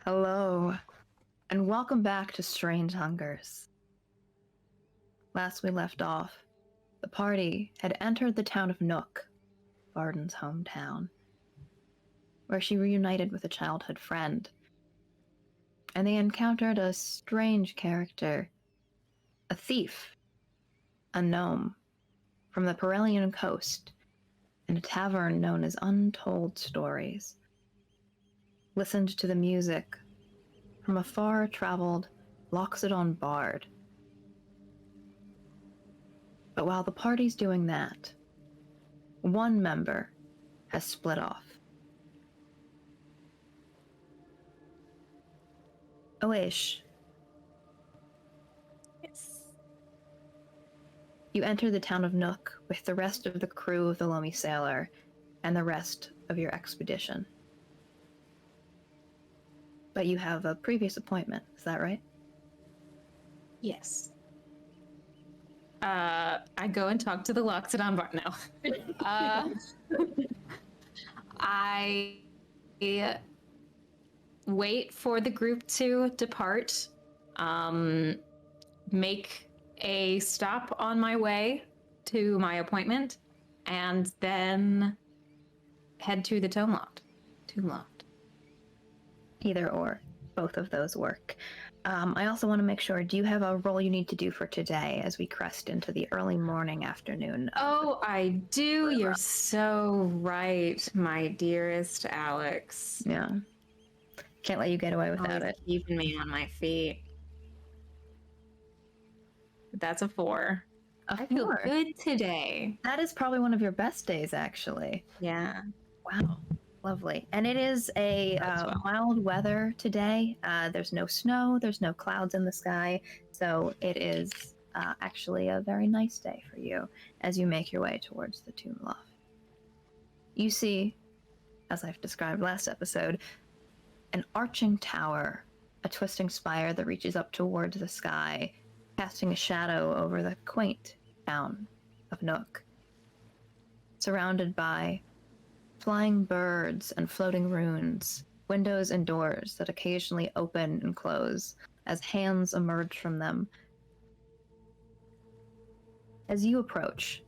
Hello, and welcome back to Strange Hungers. Last we left off, the party had entered the town of Nook, Varden's hometown, where she reunited with a childhood friend, and they encountered a strange character, a thief, a gnome, from the Perelian coast, in a tavern known as Untold Stories. Listened to the music from a far-traveled Loxodon bard. But while the party's doing that, one member has split off. Oish, Yes. you enter the town of Nook with the rest of the crew of the Lomi Sailor and the rest of your expedition. But you have a previous appointment, is that right? Yes. I go and talk to the Loxodon bar now. I wait for the group to depart, make a stop on my way to my appointment, and then head to the Tomb Loft. Either or. Both of those work. I also want to make sure, do you have a role you need to do for today as we crest into the early morning afternoon? Oh, I do. You're so right, my dearest Alex. Yeah. Can't let you get away without it. Keeping me on my feet. That's a 4. I feel good today. That is probably one of your best days, actually. Yeah. Wow. Lovely. And it is a mild weather today. There's no snow, there's no clouds in the sky. So it is actually a very nice day for you as you make your way towards the Tomb Loft. You see, as I've described last episode, an arching tower, a twisting spire that reaches up towards the sky, casting a shadow over the quaint town of Nook. Surrounded by flying birds and floating runes, windows and doors that occasionally open and close as hands emerge from them. As you approach,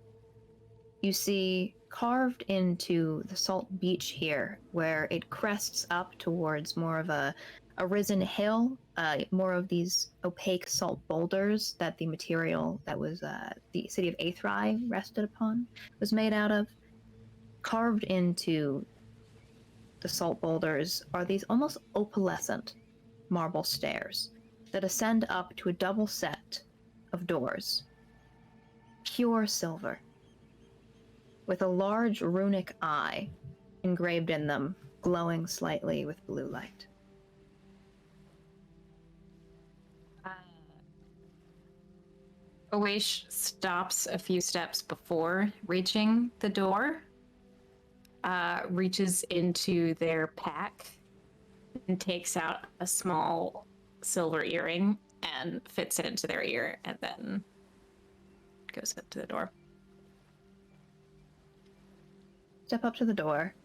you see carved into the salt beach here, where it crests up towards more of a risen hill, more of these opaque salt boulders that the material that was the city of Aethrai rested upon was made out of. Carved into the salt boulders are these almost opalescent marble stairs that ascend up to a double set of doors. Pure silver, with a large runic eye engraved in them, glowing slightly with blue light. Oish stops a few steps before reaching the door, reaches into their pack and takes out a small silver earring and fits it into their ear, and then goes up to the door. Step up to the door.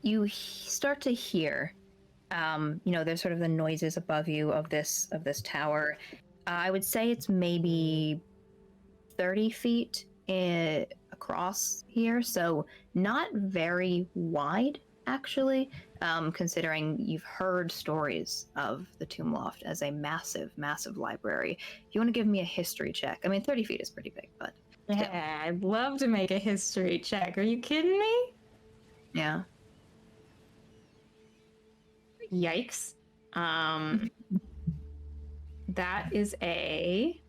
You start to hear, there's sort of the noises above you of this tower. I would say it's maybe 30 feet across here, so not very wide, actually, considering you've heard stories of the Tomb Loft as a massive, massive library. If you want to give me a history check, 30 feet is pretty big, but... Yeah, I'd love to make a history check. Are you kidding me? Yeah. Yikes. That is a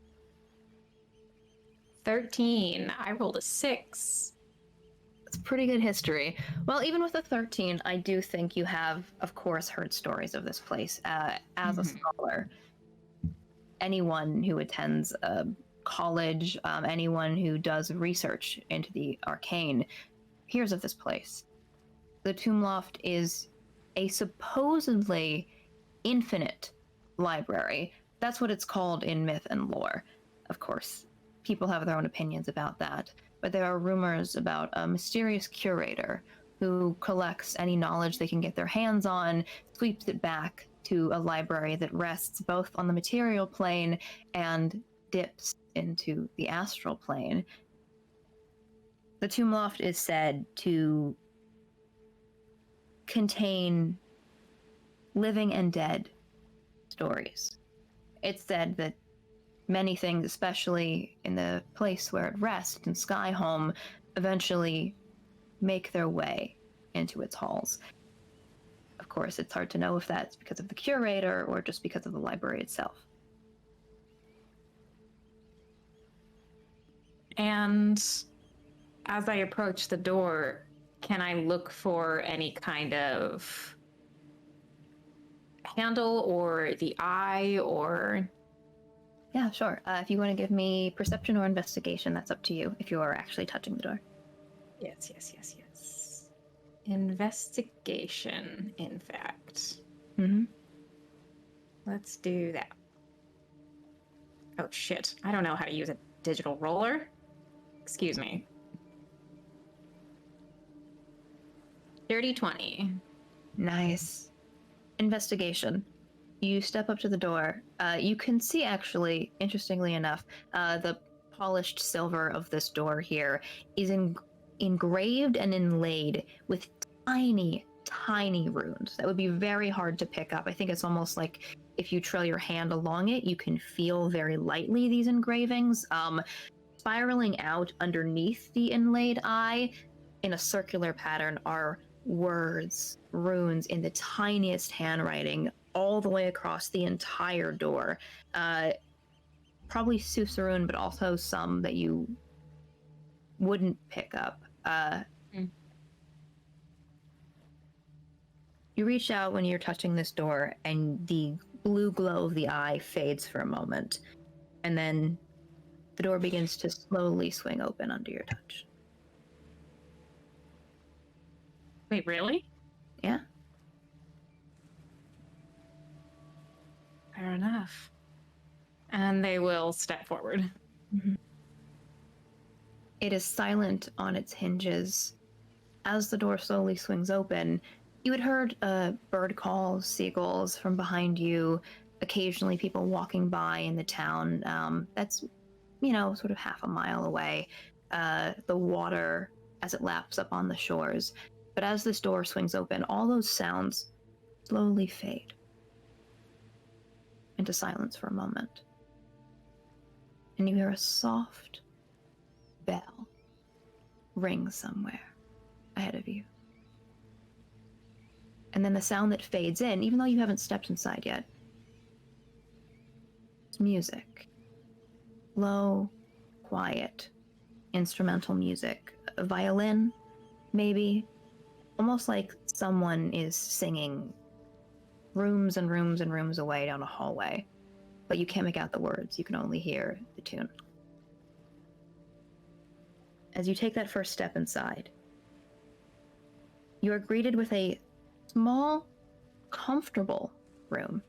13. I rolled a 6. It's pretty good history. Well, even with a 13, I do think you have, of course, heard stories of this place. As a scholar, anyone who attends a college, anyone who does research into the arcane, hears of this place. The Tomb Loft is a supposedly infinite library. That's what it's called in myth and lore. Of course, people have their own opinions about that, but there are rumors about a mysterious curator who collects any knowledge they can get their hands on, sweeps it back to a library that rests both on the material plane and dips into the astral plane. The Tomb Loft is said to contain living and dead stories. It's said that many things, especially in the place where it rests in Skyholm, eventually make their way into its halls. Of course, it's hard to know if that's because of the curator or just because of the library itself. And as I approach the door, can I look for any kind of handle or the eye or... Yeah, sure. If you want to give me perception or investigation, that's up to you if you are actually touching the door. Yes. Investigation, in fact. Mm-hmm. Let's do that. Oh, shit. I don't know how to use a digital roller. Excuse me. Dirty 20. Nice. Investigation. You step up to the door. You can see, actually, interestingly enough, the polished silver of this door here is engraved and inlaid with tiny, tiny runes that would be very hard to pick up. I think it's almost like if you trail your hand along it, you can feel very lightly these engravings. Spiraling out underneath the inlaid eye in a circular pattern are words, runes in the tiniest handwriting all the way across the entire door. Probably Susurrun, but also some that you wouldn't pick up. You reach out when you're touching this door, and the blue glow of the eye fades for a moment, and then the door begins to slowly swing open under your touch. Wait, really? Yeah? Fair enough. And they will step forward. Mm-hmm. It is silent on its hinges. As the door slowly swings open, you had heard bird calls, seagulls from behind you, occasionally people walking by in the town. That's, sort of half a mile away. The water as it laps up on the shores. But as this door swings open, all those sounds slowly fade into silence for a moment. And you hear a soft bell ring somewhere ahead of you. And then the sound that fades in, even though you haven't stepped inside yet, it's music. Low, quiet, instrumental music. A violin, maybe. Almost like someone is singing rooms and rooms and rooms away down a hallway. But you can't make out the words, you can only hear the tune. As you take that first step inside, you are greeted with a small, comfortable room.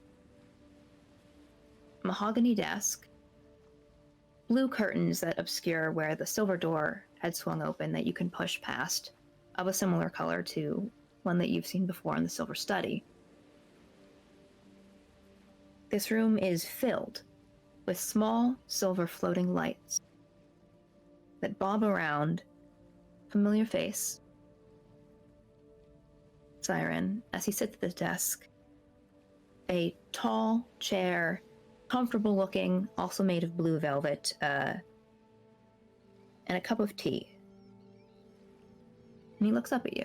Mahogany desk, blue curtains that obscure where the silver door had swung open that you can push past, of a similar color to one that you've seen before in the Silver Study. This room is filled with small silver floating lights that bob around. Familiar face. Siren, as he sits at the desk. A tall chair, comfortable looking, also made of blue velvet, and a cup of tea. And he looks up at you.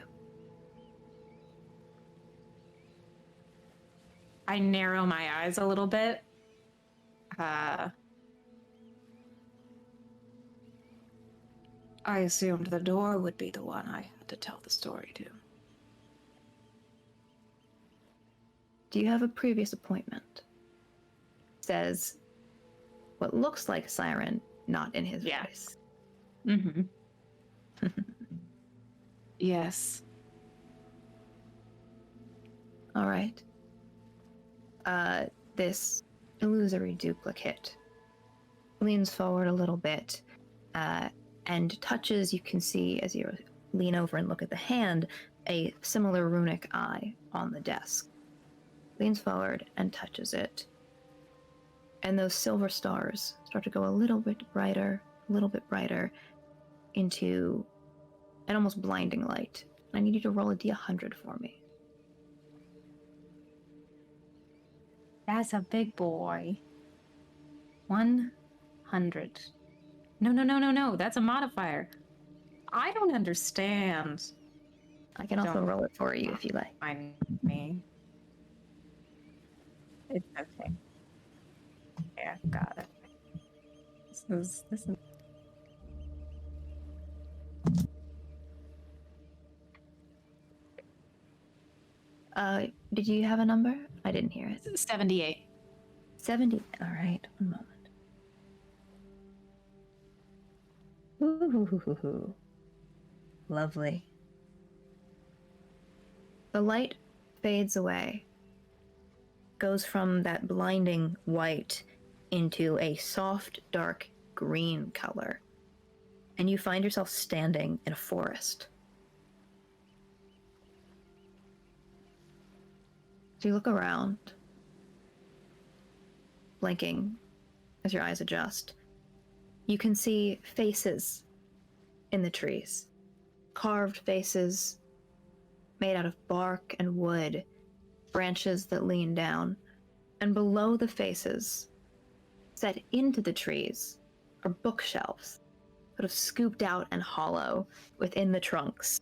I narrow my eyes a little bit. I assumed the door would be the one I had to tell the story to. Do you have a previous appointment? Says what looks like Siren, not in his voice. Mm-hmm. Yes. All right. This illusory duplicate leans forward a little bit, and touches, you can see as you lean over and look at the hand, a similar runic eye on the desk, leans forward and touches it. And those silver stars start to go a little bit brighter, into an almost blinding light. I need you to roll a d100 for me. That's a big boy. 100. No. That's a modifier. I don't understand. I can also roll it for you if you like. Mind me. It's okay. Yeah, got it. This is. Did you have a number? I didn't hear it. 78. 70. All right, one moment. Ooh, lovely. The light fades away, goes from that blinding white into a soft, dark green color, and you find yourself standing in a forest. So you look around, blinking as your eyes adjust. You can see faces in the trees, carved faces made out of bark and wood, branches that lean down, and below the faces, set into the trees, are bookshelves, sort of scooped out and hollow within the trunks.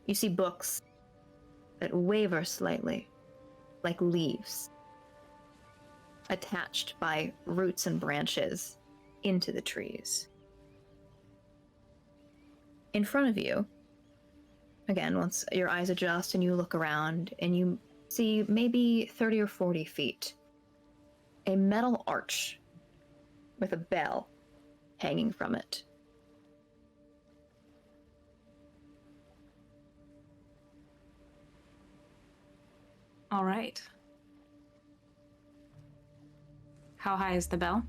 You see books that waver slightly, like leaves, attached by roots and branches into the trees. In front of you, again, once your eyes adjust and you look around, and you see maybe 30 or 40 feet, a metal arch with a bell hanging from it. All right. How high is the bell?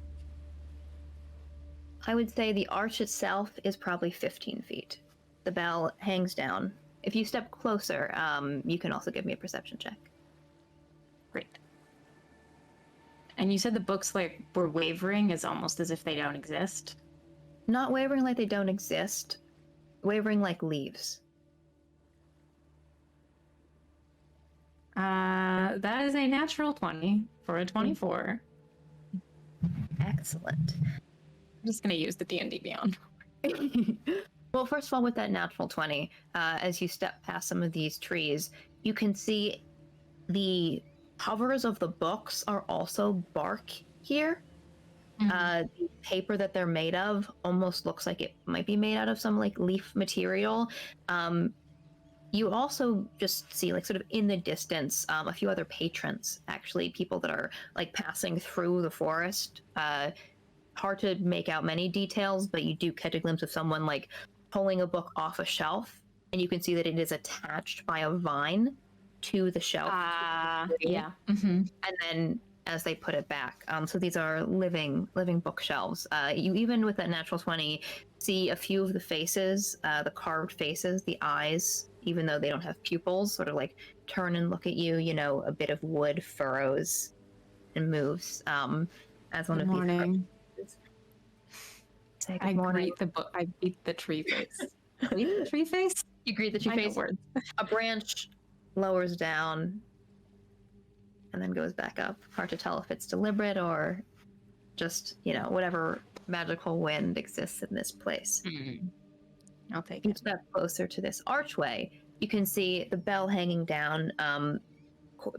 I would say the arch itself is probably 15 feet. The bell hangs down. If you step closer, you can also give me a perception check. Great. And you said the books were wavering, as almost as if they don't exist? Not wavering like they don't exist, wavering like leaves. That is a natural 20 for a 24. Excellent. I'm just going to use the D&D Beyond. Well, first of all, with that natural 20, as you step past some of these trees, you can see the covers of the books are also bark here. The paper that they're made of almost looks like it might be made out of some leaf material. You also just see sort of in the distance a few other patrons, actually, people that are passing through the forest. Hard to make out many details, but you do catch a glimpse of someone pulling a book off a shelf, and you can see that it is attached by a vine to the shelf. Yeah. And then as they put it back, so these are living bookshelves. You, even with that natural 20, see a few of the faces, the carved faces, the eyes, even though they don't have pupils, sort of turn and look at you. A bit of wood furrows and moves. As one Good of morning. these. Say good morning. I beat the tree face. Greet the tree face? You greet the tree face. Words. A branch lowers down and then goes back up. Hard to tell if it's deliberate or just, whatever magical wind exists in this place. I'll take You it. step closer to this archway. You can see the bell hanging down,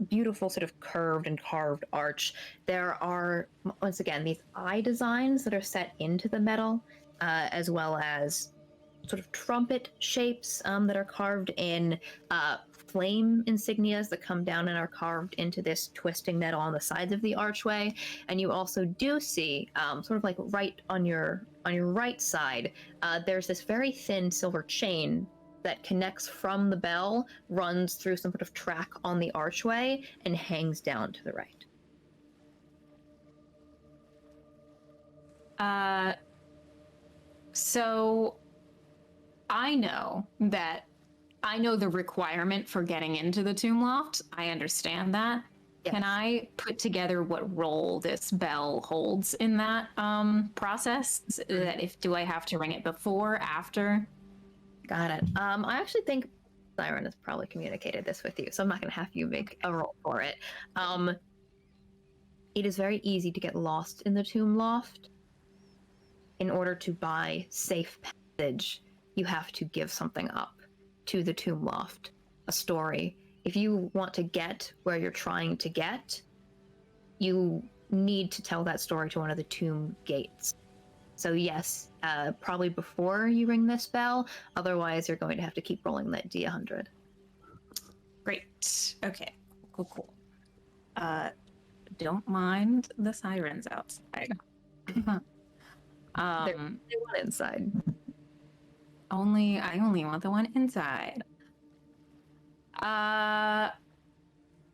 beautiful sort of curved and carved arch. There are, once again, these eye designs that are set into the metal, as well as sort of trumpet shapes that are carved in, flame insignias that come down and are carved into this twisting metal on the sides of the archway. And you also do see, sort of right on your right side, there's this very thin silver chain that connects from the bell, runs through some sort of track on the archway, and hangs down to the right. So I know that I know the requirement for getting into the tomb loft. I understand that. Yes. Can I put together what role this bell holds in that process? Do I have to ring it before, after? Got it. I actually think Siren has probably communicated this with you, so I'm not going to have you make a roll for it. It is very easy to get lost in the tomb loft. In order to buy safe passage, you have to give something up to the tomb loft, a story. If you want to get where you're trying to get, you need to tell that story to one of the tomb gates. So yes, probably before you ring this bell, otherwise you're going to have to keep rolling that D100. Great. Okay. Cool. Don't mind the sirens outside. They want inside. I only want the one inside.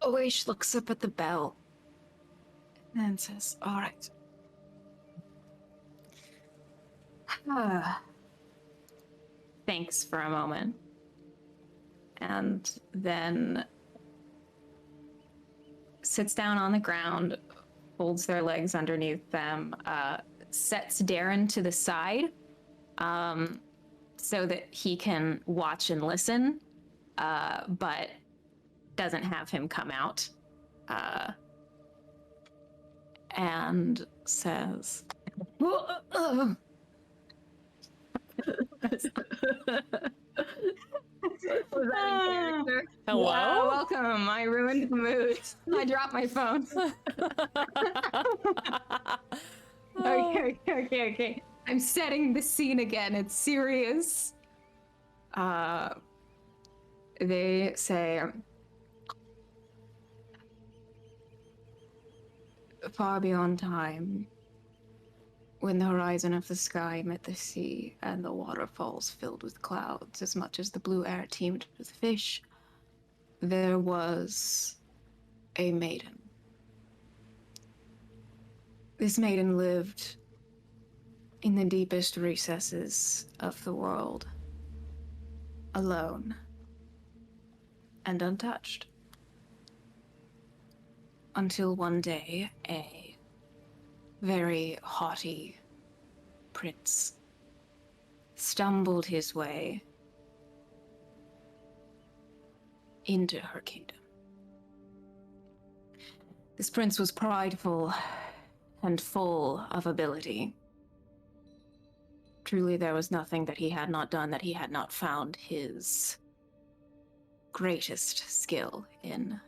Oish looks up at the bell and then says, all right. Thanks for a moment. And then sits down on the ground, folds their legs underneath them, sets Darren to the side so that he can watch and listen, but doesn't have him come out. And says, Was that in character? Hello? Welcome. I ruined the mood. I dropped my phone. Okay. I'm setting the scene again. It's serious. They say, far beyond time, when the horizon of the sky met the sea and the waterfalls filled with clouds as much as the blue air teemed with fish, there was a maiden. This maiden lived in the deepest recesses of the world, alone and untouched. Until one day, a very haughty prince stumbled his way into her kingdom. This prince was prideful and full of ability. Truly, there was nothing that he had not done that he had not found his greatest skill in.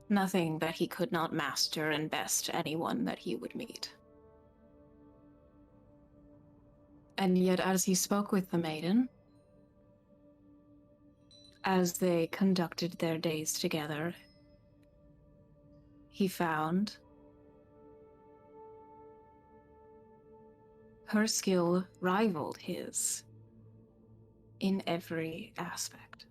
Nothing that he could not master and best anyone that he would meet. And yet, as he spoke with the maiden, as they conducted their days together, he found her skill rivaled his in every aspect.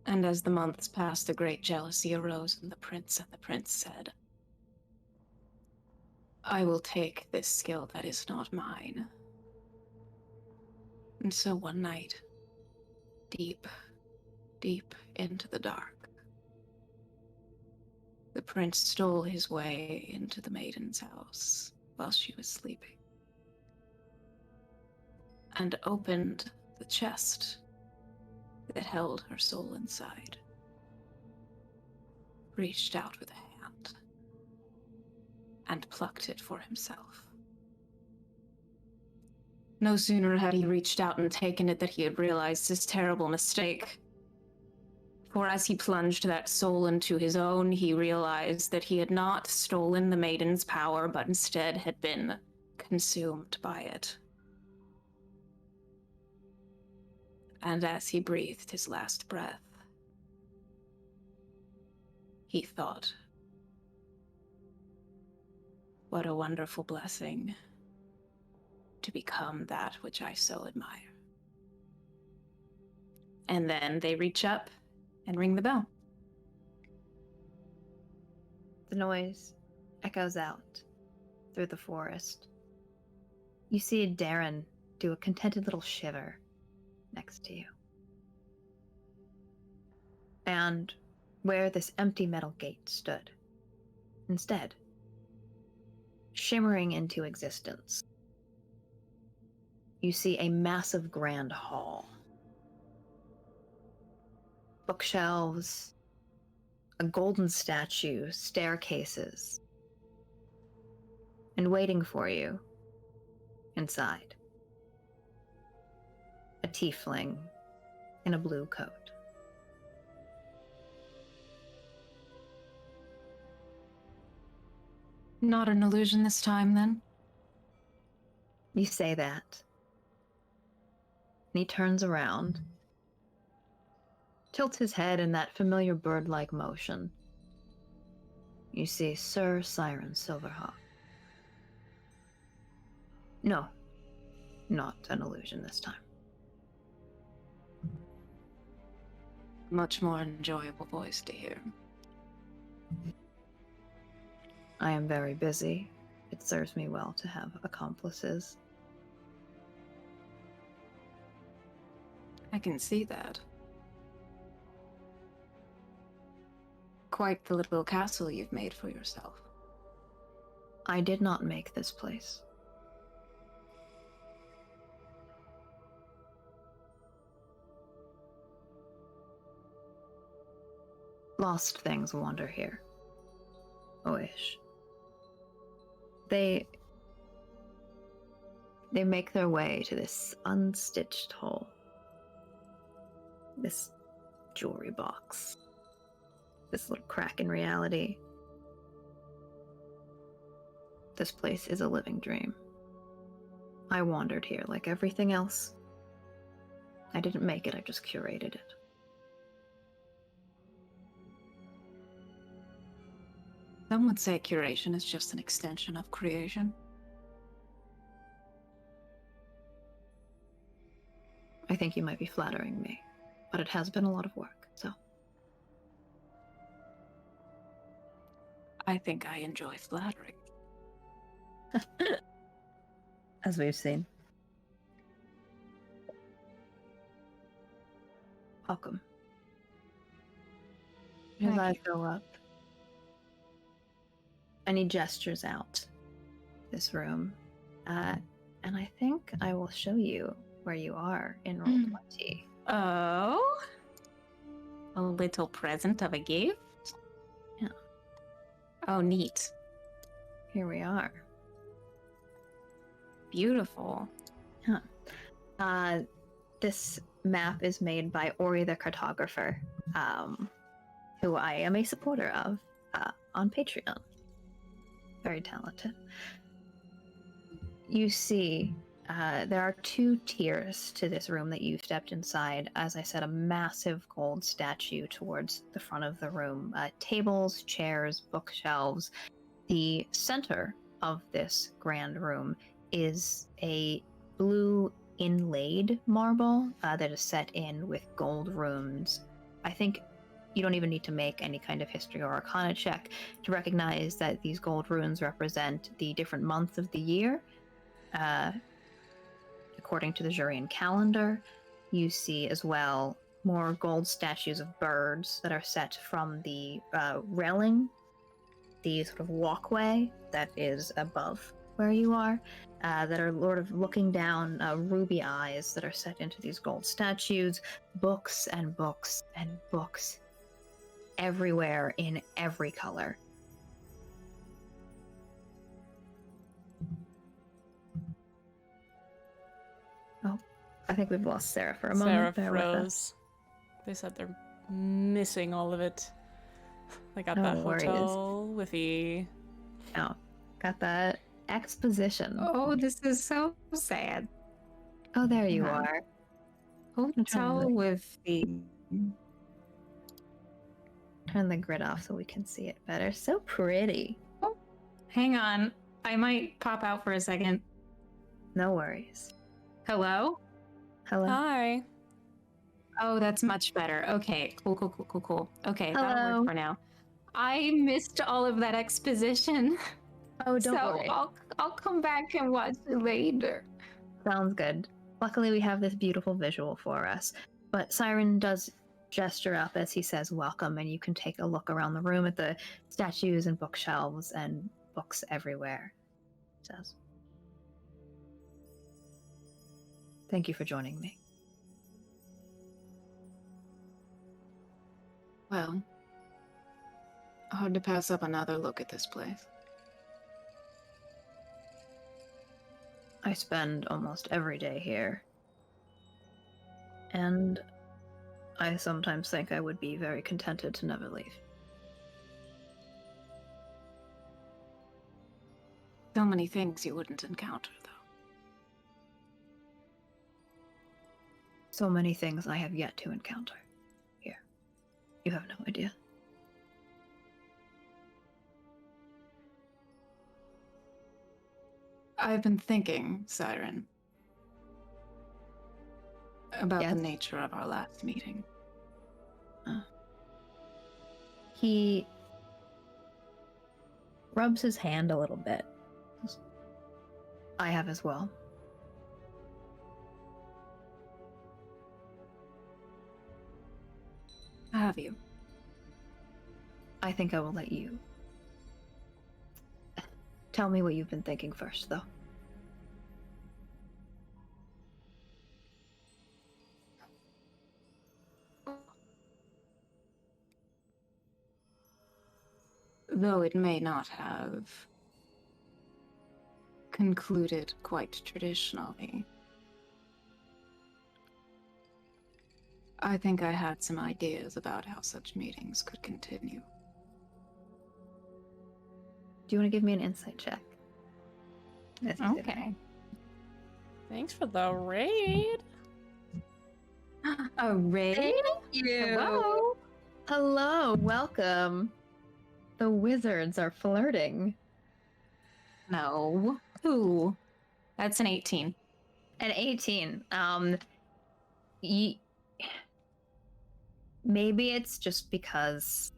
And as the months passed, a great jealousy arose in the prince, and the prince said, I will take this skill that is not mine. And so one night, deep into the dark, the prince stole his way into the maiden's house while she was sleeping, and opened the chest that held her soul inside, reached out with a hand, and plucked it for himself. No sooner had he reached out and taken it that he had realized his terrible mistake. For as he plunged that soul into his own, he realized that he had not stolen the maiden's power, but instead had been consumed by it. And as he breathed his last breath, he thought, what a wonderful blessing to become that which I so admire. And then they reach up and ring the bell. The noise echoes out through the forest. You see Darren do a contented little shiver next to you. And where this empty metal gate stood, instead, shimmering into existence, you see a massive grand hall. Bookshelves, a golden statue, staircases, and waiting for you inside, a tiefling in a blue coat. Not an illusion this time, then? You say that. And he turns around, tilts his head in that familiar bird-like motion. You see Sir Siren Silverhawk. No, not an illusion this time. Much more enjoyable voice to hear. I am very busy. It serves me well to have accomplices. I can see that. Quite the little castle you've made for yourself. I did not make this place. Lost things wander here. Oish. They make their way to this unstitched hole. This jewelry box. This little crack in reality. This place is a living dream. I wandered here like everything else. I didn't make it, I just curated it. Some would say curation is just an extension of creation. I think you might be flattering me, but it has been a lot of work, so. I think I enjoy flattering. As we've seen. Welcome. His eyes go up. And he gestures out this room. And I think I will show you where you are in Roll20. Oh? A little present of a gift? Yeah. Oh, neat. Here we are. Beautiful. Huh. This map is made by Ori the Cartographer, who I am a supporter of on Patreon. Very talented. You see, there are 2 tiers to this room that you stepped inside. As I said, a massive gold statue towards the front of the room. Tables, chairs, bookshelves. The center of this grand room is a blue inlaid marble that is set in with gold runes. I think you don't even need to make any kind of history or arcana check to recognize that these gold runes represent the different months of the year. According to the Jurian calendar, you see as well more gold statues of birds that are set from the railing, the sort of walkway that is above where you are, that are sort of looking down, ruby eyes that are set into these gold statues, books and books and books everywhere in every color. Oh, I think we've lost Sarah for a moment. Sarah froze. They said they're missing all of it. They got No that worries. hotel with the... Oh, got that exposition. Oh, this is so sad. Oh, there you Uh-huh. are. Hotel with the... Turn the grid off so we can see it better. So pretty. Oh, hang on. I might pop out for a second. No worries. Hello? Hello. Hi. Oh, that's much better. Okay, cool. Okay, that'll Hello. work for now. I missed all of that exposition. Oh, don't so worry. I'll come back and watch it later. Sounds good. Luckily, we have this beautiful visual for us. But Siren does gesture up as he says welcome, and you can take a look around the room at the statues and bookshelves and books everywhere. Says, "Thank you for joining me." Well, hard to pass up another look at this place. I spend almost every day here. And I sometimes think I would be very contented to never leave. So many things you wouldn't encounter, though. So many things I have yet to encounter here. You have no idea. I've been thinking, Siren, about Yes? the nature of our last meeting. He rubs his hand a little bit. I have as well. Have you? I think I will let you. Tell me what you've been thinking first, though. Though it may not have concluded quite traditionally, I think I had some ideas about how such meetings could continue. Do you want to give me an insight check? As you say that. Okay. Thanks for the raid. A raid? Thank you. Hello? Hello, welcome. The wizards are flirting. No. Who? That's an 18. An 18. Maybe it's just because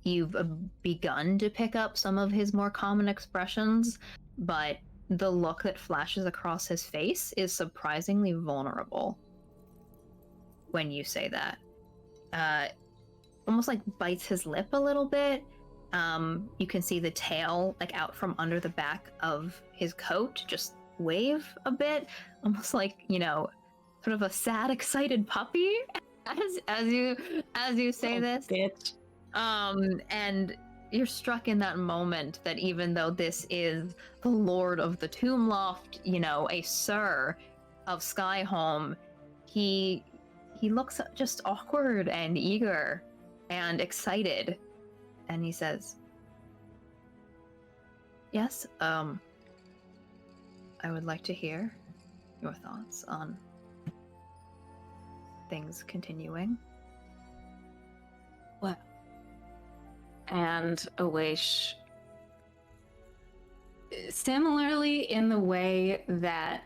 you've begun to pick up some of his more common expressions, but the look that flashes across his face is surprisingly vulnerable when you say that. Almost like bites his lip a little bit. You can see the tail like out from under the back of his coat just wave a bit, almost like, you know, sort of a sad, excited puppy as you say this. Bitch. And you're struck in that moment that even though this is the Lord of the Tomb Loft, you know, a Sir of Skyholm, he looks just awkward and eager and excited, and he says, "Yes, I would like to hear your thoughts on things continuing." Well. And Awaish, similarly in the way that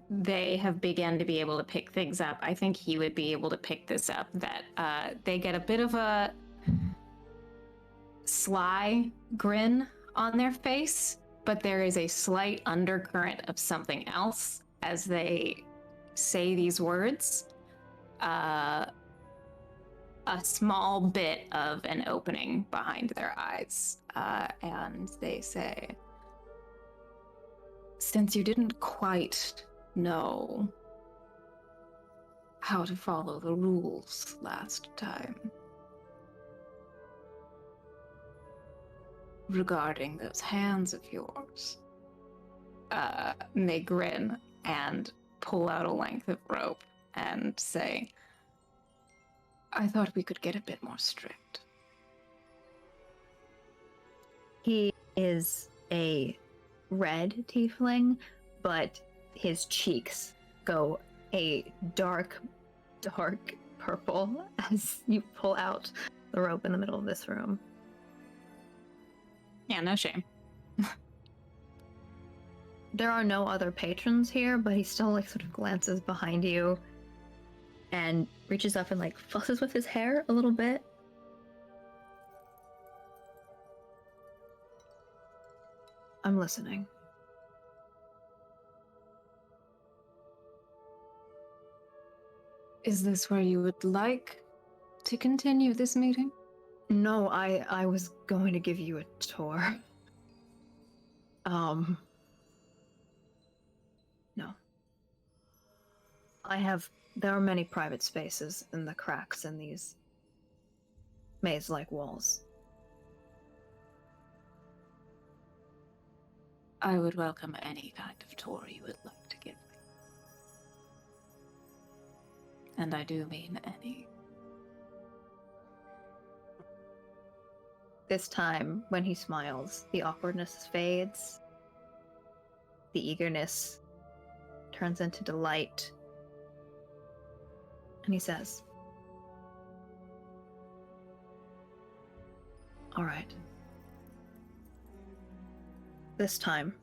they have begun to be able to pick things up, I think he would be able to pick this up, that they get a bit of a sly grin on their face, but there is a slight undercurrent of something else as they say these words. A small bit of an opening behind their eyes, and they say, "Since you didn't quite know how to follow the rules last time regarding those hands of yours," and they grin and pull out a length of rope and say, "I thought we could get a bit more strict." He is a red tiefling, but his cheeks go a dark purple as you pull out the rope in the middle of this room. Yeah, no shame. There are no other patrons here, but he still like sort of glances behind you and reaches up and like fusses with his hair a little bit. "I'm listening." Is this where you would like to continue this meeting? No, I was going to give you a tour. No. There are many private spaces in the cracks in these maze-like walls. I would welcome any kind of tour you would like to give me. And I do mean any. This time, when he smiles, the awkwardness fades. The eagerness turns into delight. And he says, "All right. This time,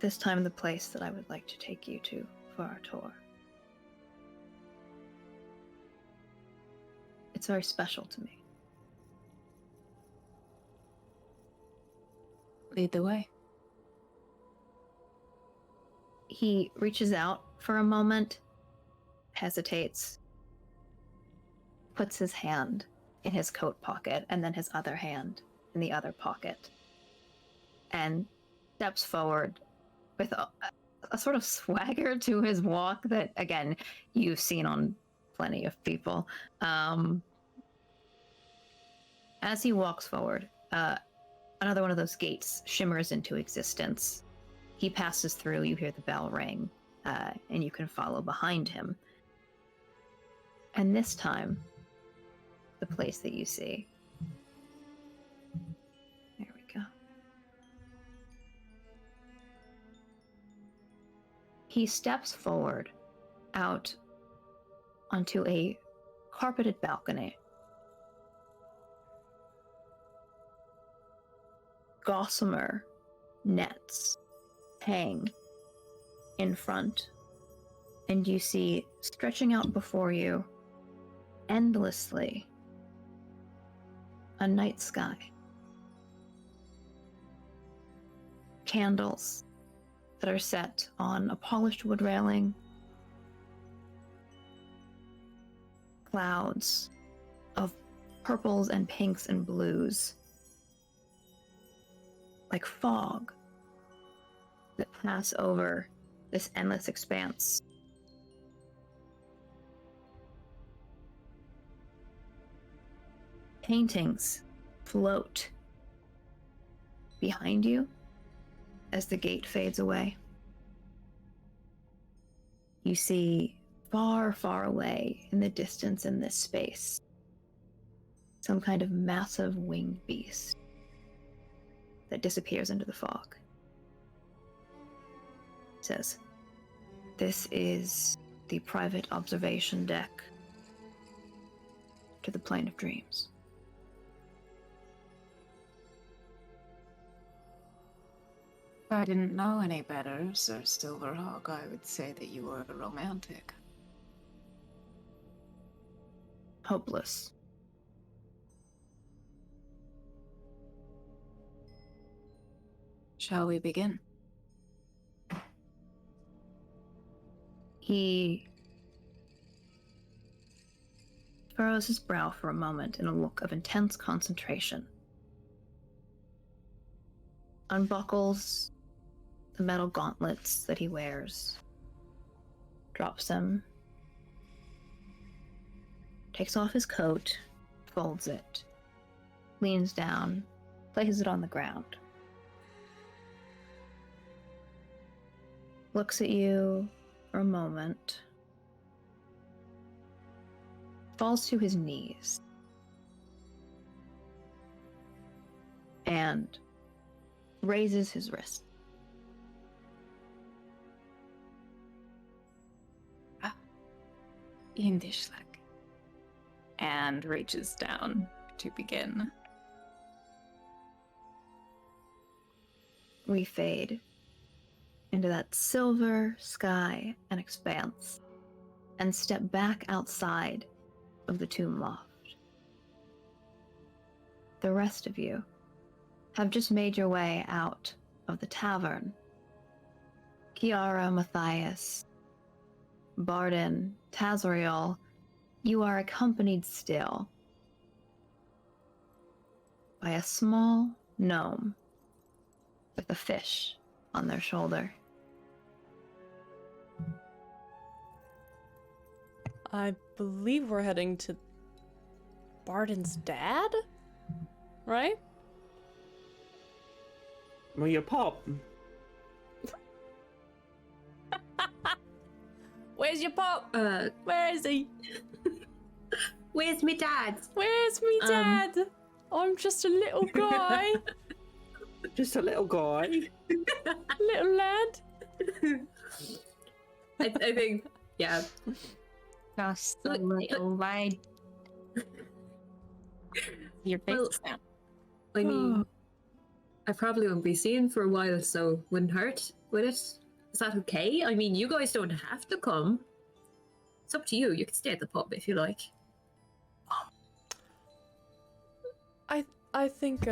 the place that I would like to take you to for our tour. It's very special to me." Lead the way. He reaches out for a moment, hesitates, puts his hand in his coat pocket, and then his other hand in the other pocket, and steps forward with a sort of swagger to his walk that, again, you've seen on plenty of people. As he walks forward, another one of those gates shimmers into existence. He passes through, you hear the bell ring, and you can follow behind him. And this time, the place that you see. There we go. He steps forward out onto a carpeted balcony. Gossamer nets hang in front, and you see stretching out before you endlessly a night sky. Candles that are set on a polished wood railing. Clouds of purples and pinks and blues, like fog, that pass over this endless expanse. Paintings float behind you as the gate fades away. You see far, far away in the distance in this space some kind of massive winged beast that disappears into the fog. It says, "This is the private observation deck to the plane of dreams." If I didn't know any better, Sir Silverhawk, I would say that you were a romantic. Hopeless. Shall we begin? He furrows his brow for a moment in a look of intense concentration. Unbuckles the metal gauntlets that he wears, drops them, takes off his coat, folds it, leans down, places it on the ground, looks at you for a moment, falls to his knees, and raises his wrist. Indishlag. And reaches down to begin. We fade into that silver sky and expanse, and step back outside of the tomb loft. The rest of you have just made your way out of the tavern, Kiara, Matthias, Barden, Tazriel, you are accompanied still by a small gnome with a fish on their shoulder. I believe we're heading to Barden's dad? Right? Well, your pop. Where's your pop? Where is he? Where's me dad? Where's me dad? I'm just a little guy. Just a little guy. Little lad. I think, yeah. Just a Look, little light. Your face Well, now. I mean, I probably won't be seeing for a while, so wouldn't hurt, would it? Is that okay? I mean, you guys don't have to come. It's up to you. You can stay at the pub if you like. I think,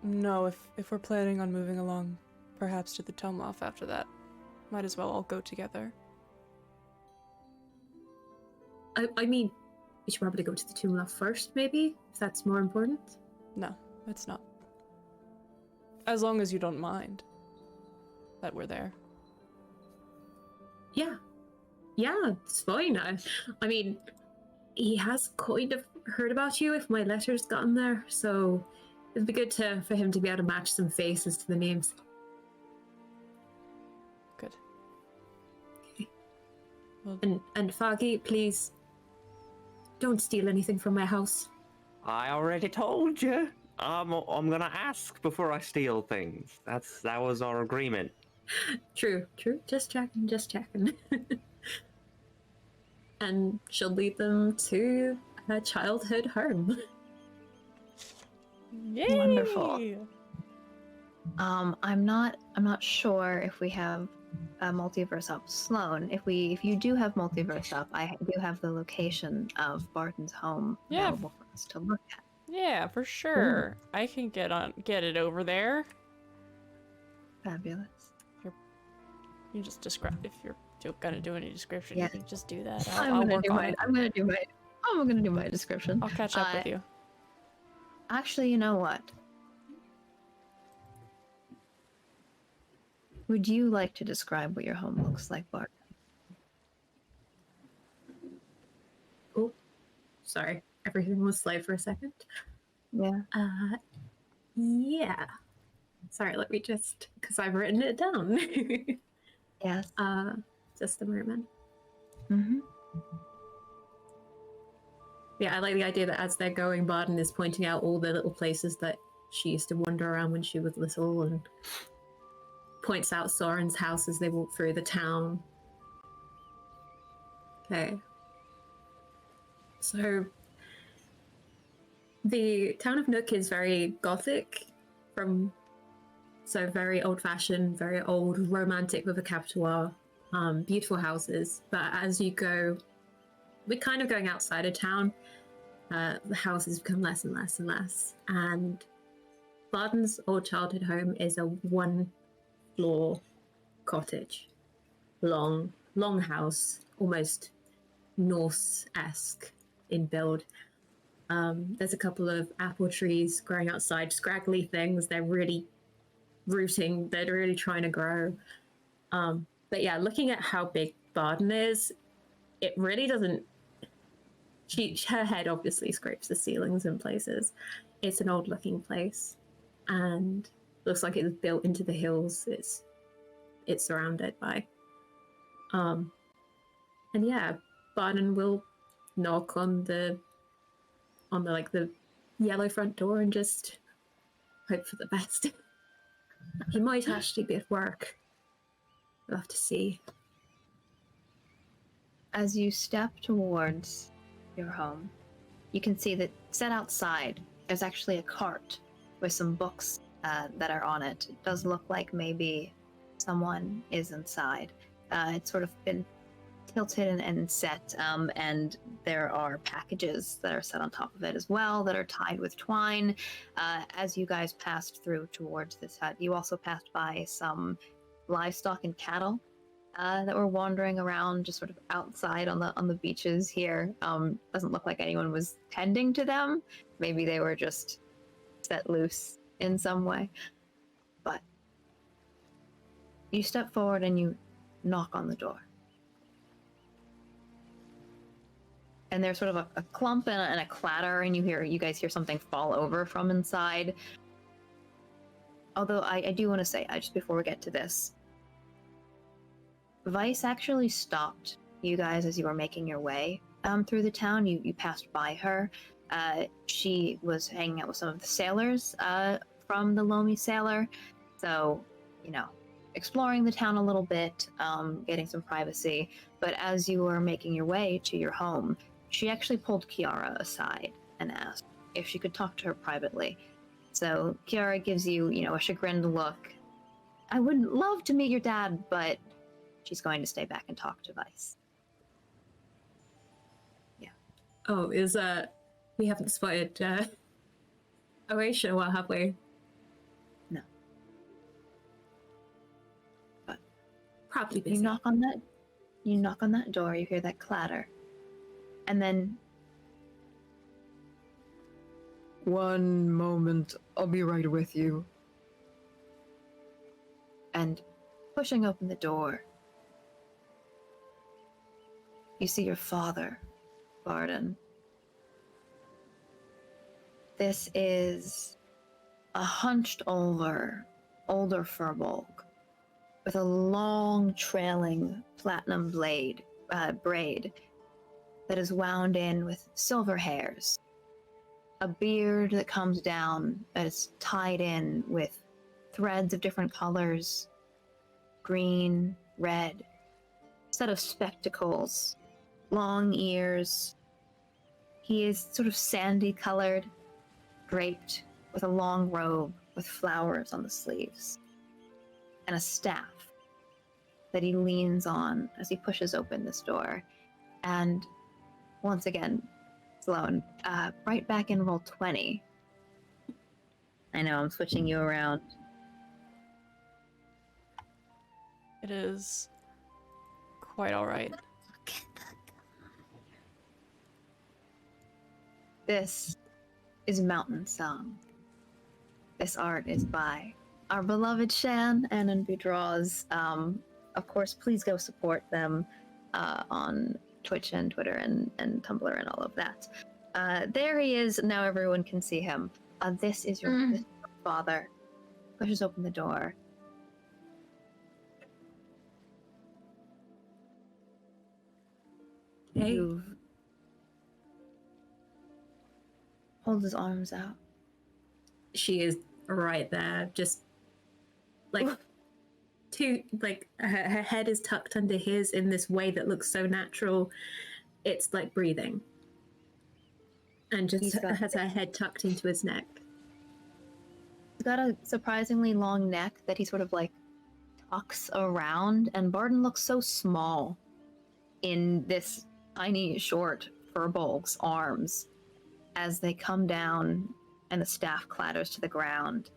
no, if we're planning on moving along, perhaps to the Tomoff after that, might as well all go together. I mean, we should probably go to the Tumla first, maybe, if that's more important. No, it's not. As long as you don't mind that we're there. Yeah. Yeah, it's fine. I mean, he has kind of heard about you if my letter's gotten there, so it'd be good for him to be able to match some faces to the names. Good. Well, And Foggy, please don't steal anything from my house. I already told you. I'm gonna ask before I steal things. That was our agreement. True. Just checking. And she'll lead them to a childhood home. yay! Wonderful. I'm not sure if we have a multiverse up. Sloan, if you do have multiverse up, I do have the location of Barton's home Yeah. available for us to look at. Yeah, for sure. I can get it over there. Fabulous. You just describe if you're gonna do any description. Yeah. You can just do that. I'm I'll gonna work do on my. it. I'm gonna do my description. I'll catch up with you. Actually, you know what? Would you like to describe what your home looks like, Bart? Oh, sorry. Everything was slow for a second. Yeah. Yeah. Sorry, let me just, because I've written it down. Yes. Just a moment. Mm-hmm. Yeah, I like the idea that as they're going, Barden is pointing out all the little places that she used to wander around when she was little, and points out Soren's house as they walk through the town. Okay. So, the town of Nook is very gothic, so very old-fashioned, very old, romantic with a capital R. Beautiful houses, but as you go, we're kind of going outside of town. The houses become less and less and less, and Barden's old childhood home is a one-floor cottage, long house, almost Norse-esque in build. There's a couple of apple trees growing outside, scraggly things. They're really rooting. They're really trying to grow. But yeah, looking at how big Barden is, it really doesn't. Her head obviously scrapes the ceilings in places. It's an old-looking place, and looks like it was built into the hills. It's surrounded by. And yeah, Barden will knock on the yellow front door and just hope for the best. He might actually be at work. We'll have to see. As you step towards your home, you can see that set outside, there's actually a cart with some books that are on it. It does look like maybe someone is inside. It's sort of been tilted and set, and there are packages that are set on top of it as well that are tied with twine. As you guys passed through towards this hut, you also passed by some livestock and cattle that were wandering around just sort of outside on the beaches here. Doesn't look like anyone was tending to them. Maybe they were just set loose in some way. But you step forward and you knock on the door. And there's sort of a clump and a clatter, and you guys hear something fall over from inside. Although I do want to say, just before we get to this, Vice actually stopped you guys as you were making your way through the town. You passed by her. She was hanging out with some of the sailors from the Lomi Sailor. So, exploring the town a little bit, getting some privacy. But as you were making your way to your home, she actually pulled Kiara aside and asked if she could talk to her privately. So Kiara gives you, a chagrined look. I would love to meet your dad, but she's going to stay back and talk to Vice. Yeah. Oh, we haven't spotted Oasia, well, have we? No. But probably busy. You knock on that door, you hear that clatter. And then, one moment, I'll be right with you. And pushing open the door, you see your father, Barden. This is a hunched over, older furbolg with a long trailing platinum braid that is wound in with silver hairs. A beard that comes down that is tied in with threads of different colors, green, red, a set of spectacles, long ears. He is sort of sandy colored, draped with a long robe with flowers on the sleeves, and a staff that he leans on as he pushes open this door. And once again, Sloan, right back in roll 20. I know, I'm switching you around. It is quite alright. This is Mountain Song. This art is by our beloved Shan and Budraws. Of course, please go support them on Twitch and Twitter and Tumblr and all of that. There he is. Now everyone can see him. This is your father. Pushes open the door. Hey. Holds his arms out. She is right there, just like her head is tucked under his in this way that looks so natural. It's like breathing, and just has her head tucked into his neck. He's got a surprisingly long neck that he sort of like tucks around, and Barden looks so small in this tiny, short furbolg's arms as they come down and the staff clatters to the ground,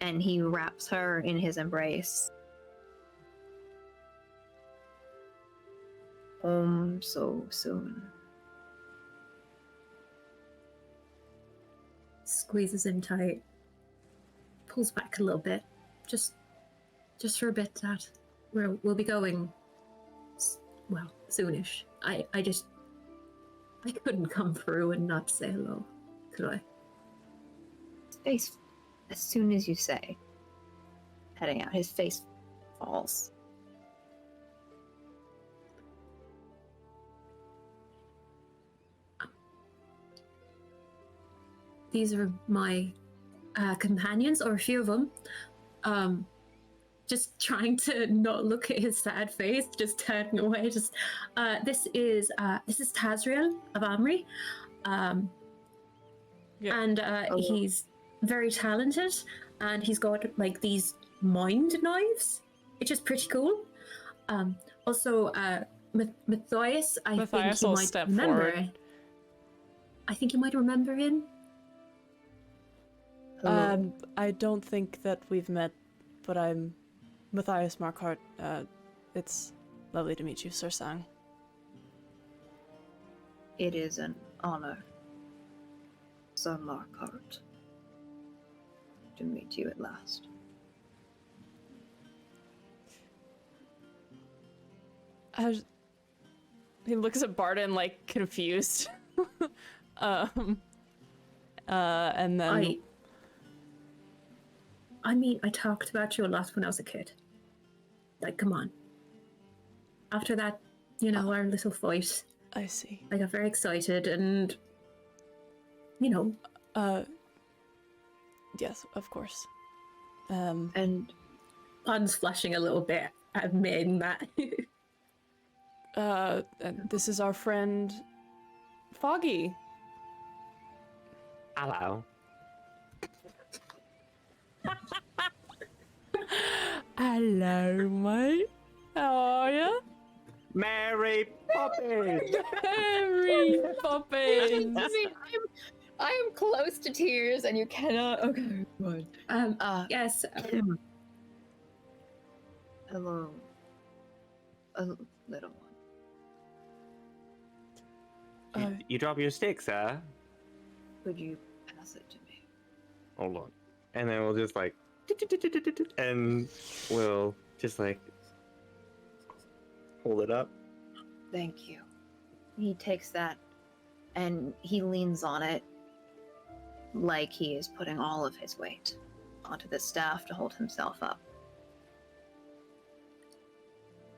and he wraps her in his embrace. Home so soon. Squeezes him tight, pulls back a little bit, just for a bit, Dad. We'll be going, well, soonish. I couldn't come through and not say hello, could I? His face, as soon as you say, heading out, his face falls. These are my companions, or a few of them. Just trying to not look at his sad face, just turning away. This is Tazriel of Amri, and he's very talented, and he's got like these mind knives, which is pretty cool. Also, Matthias, I think you might remember. Forward. I think you might remember him. I don't think that we've met, but I'm Matthias Marquardt, it's lovely to meet you, Sir Sang. It is an honor, Sir Marquardt, to meet you at last. He looks at Barden, like, confused. And then... I mean, I talked about you a lot when I was a kid. Like, come on. After that, you know, our little fight, I see. I got very excited and, you know. Yes, of course. And Pun's flashing a little bit, admitting that. And this is our friend, Foggy. Hello. Hello, mate. How are you? Mary Poppins! Mary Poppins! I am close to tears, and you cannot. Okay, good. Yes. Hello, a little one. You drop your stick, sir. Could you pass it to me? Hold on. And then we'll just like, and we'll just like hold it up. Thank you. He takes that, and he leans on it like he is putting all of his weight onto the staff to hold himself up.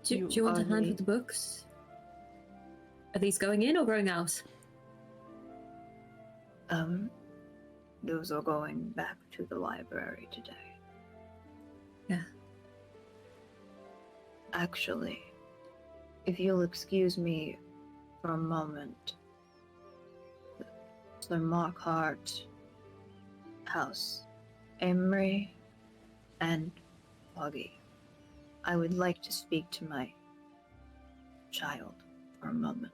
Do you want to are handle the- the books? Are these going in or going out? Those are going back to the library today. Yeah. Actually, if you'll excuse me for a moment, Sir Marquardt, House, Emery, and Foggy, I would like to speak to my child for a moment.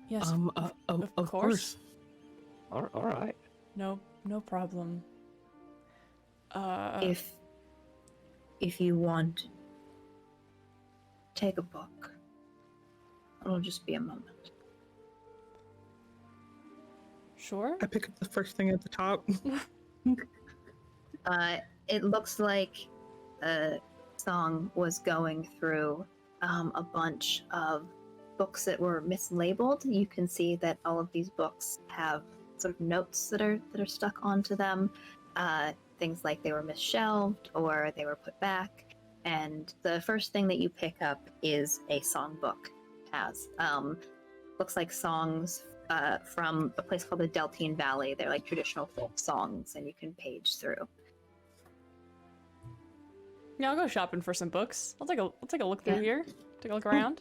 Yes, Of course. All right. no problem. If you want, take a book. It'll just be a moment. Sure. I pick up the first thing at the top. It looks like Song was going through a bunch of books that were mislabeled. You can see that all of these books have sort of notes that are stuck onto them. Things like they were misshelved or they were put back. And the first thing that you pick up is a songbook. Looks like songs from a place called the Deltine Valley. They're like traditional folk songs, and you can page through. Yeah, I'll go shopping for some books. I'll take a look through here. Take a look around.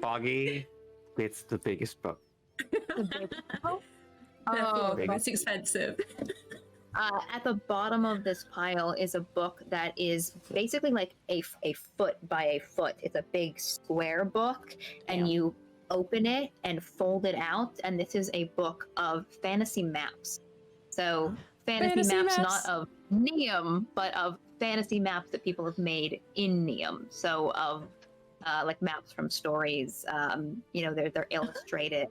Foggy, it's the biggest book. Therefore, okay. it's expensive. At the bottom of this pile is a book that is basically like a foot by a foot. It's a big square book, and you open it and fold it out, and this is a book of fantasy maps. So fantasy maps, not of Neum, but of fantasy maps that people have made in Neum. So of like maps from stories. They're illustrated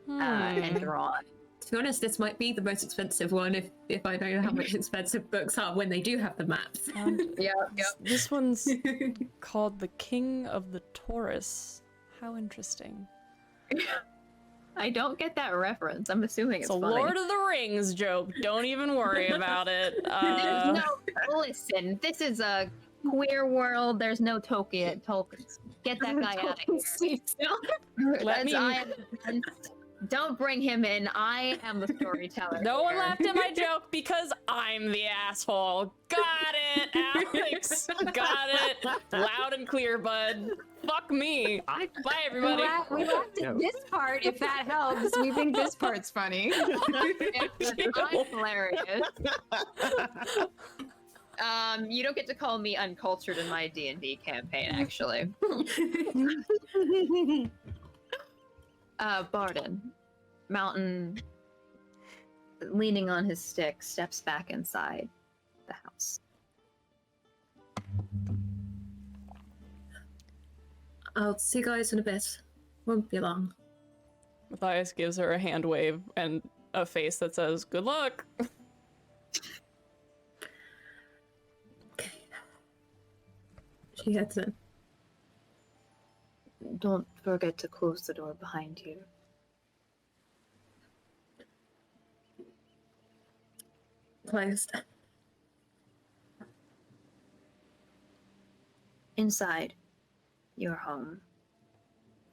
and drawn. To be honest, this might be the most expensive one if I know how much expensive books are when they do have the maps. This one's called The King of the Taurus. How interesting. I don't get that reference. I'm assuming it's a funny. Lord of the Rings joke. Don't even worry about it. Listen, this is a queer world. There's no Tolkien. Get that guy out of here. Don't bring him in. I am the storyteller. No one laughed at my joke because I'm the asshole. Got it, Alex. Got it. Loud and clear, bud. Fuck me. Bye, everybody. We laughed at this part, if that helps. We think this part's funny. I'm hilarious. You don't get to call me uncultured in my D&D campaign, actually. Barden, Mountain, leaning on his stick, steps back inside the house. I'll see you guys in a bit. Won't be long. Matthias gives her a hand wave and a face that says, "Good luck." Okay. She heads in. Don't forget to close the door behind you. Closed. Inside your home,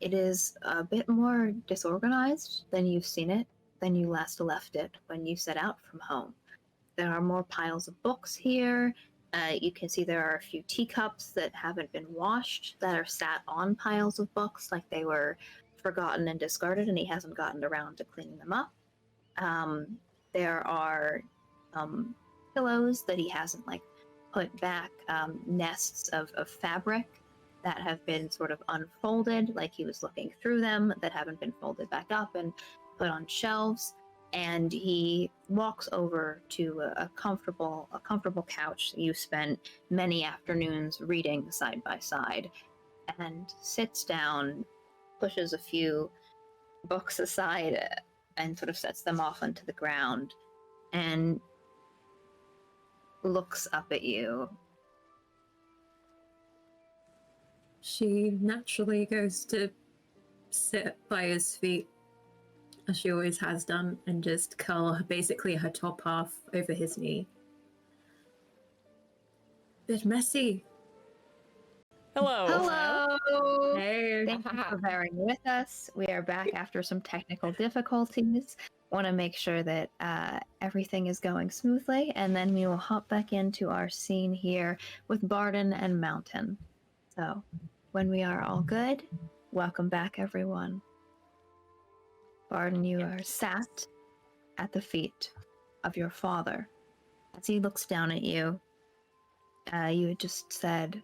it is a bit more disorganized than you've seen it, than you last left it when you set out from home. There are more piles of books here. You can see there are a few teacups that haven't been washed that are sat on piles of books like they were forgotten and discarded, and he hasn't gotten around to cleaning them up. There are pillows that he hasn't put back, nests of fabric that have been sort of unfolded, like he was looking through them, that haven't been folded back up and put on shelves. And he walks over to a comfortable couch that you spent many afternoons reading side by side, and sits down, pushes a few books aside, and sort of sets them off onto the ground, and looks up at you. She naturally goes to sit by his feet, as she always has done, and just curl basically her top half over his knee. Bit messy. Hello. Hello! Hey. Thank you for bearing with us. We are back after some technical difficulties. Want to make sure that everything is going smoothly, and then we will hop back into our scene here with Barden and Mountain. So, when we are all good, welcome back, everyone. Barden, you are sat at the feet of your father. As he looks down at you, you had just said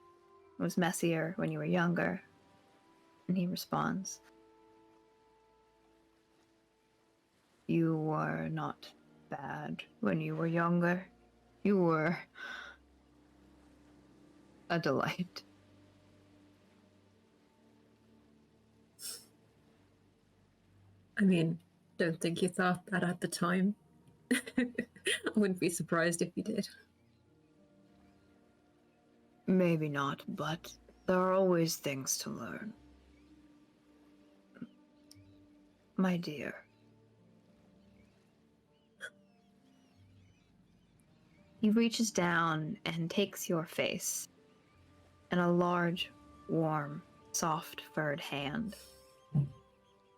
it was messier when you were younger. And he responds, "You were not bad when you were younger. You were a delight." I mean, don't think you thought that at the time. I wouldn't be surprised if you did. Maybe not, but there are always things to learn. My dear. He reaches down and takes your face in a large, warm, soft furred hand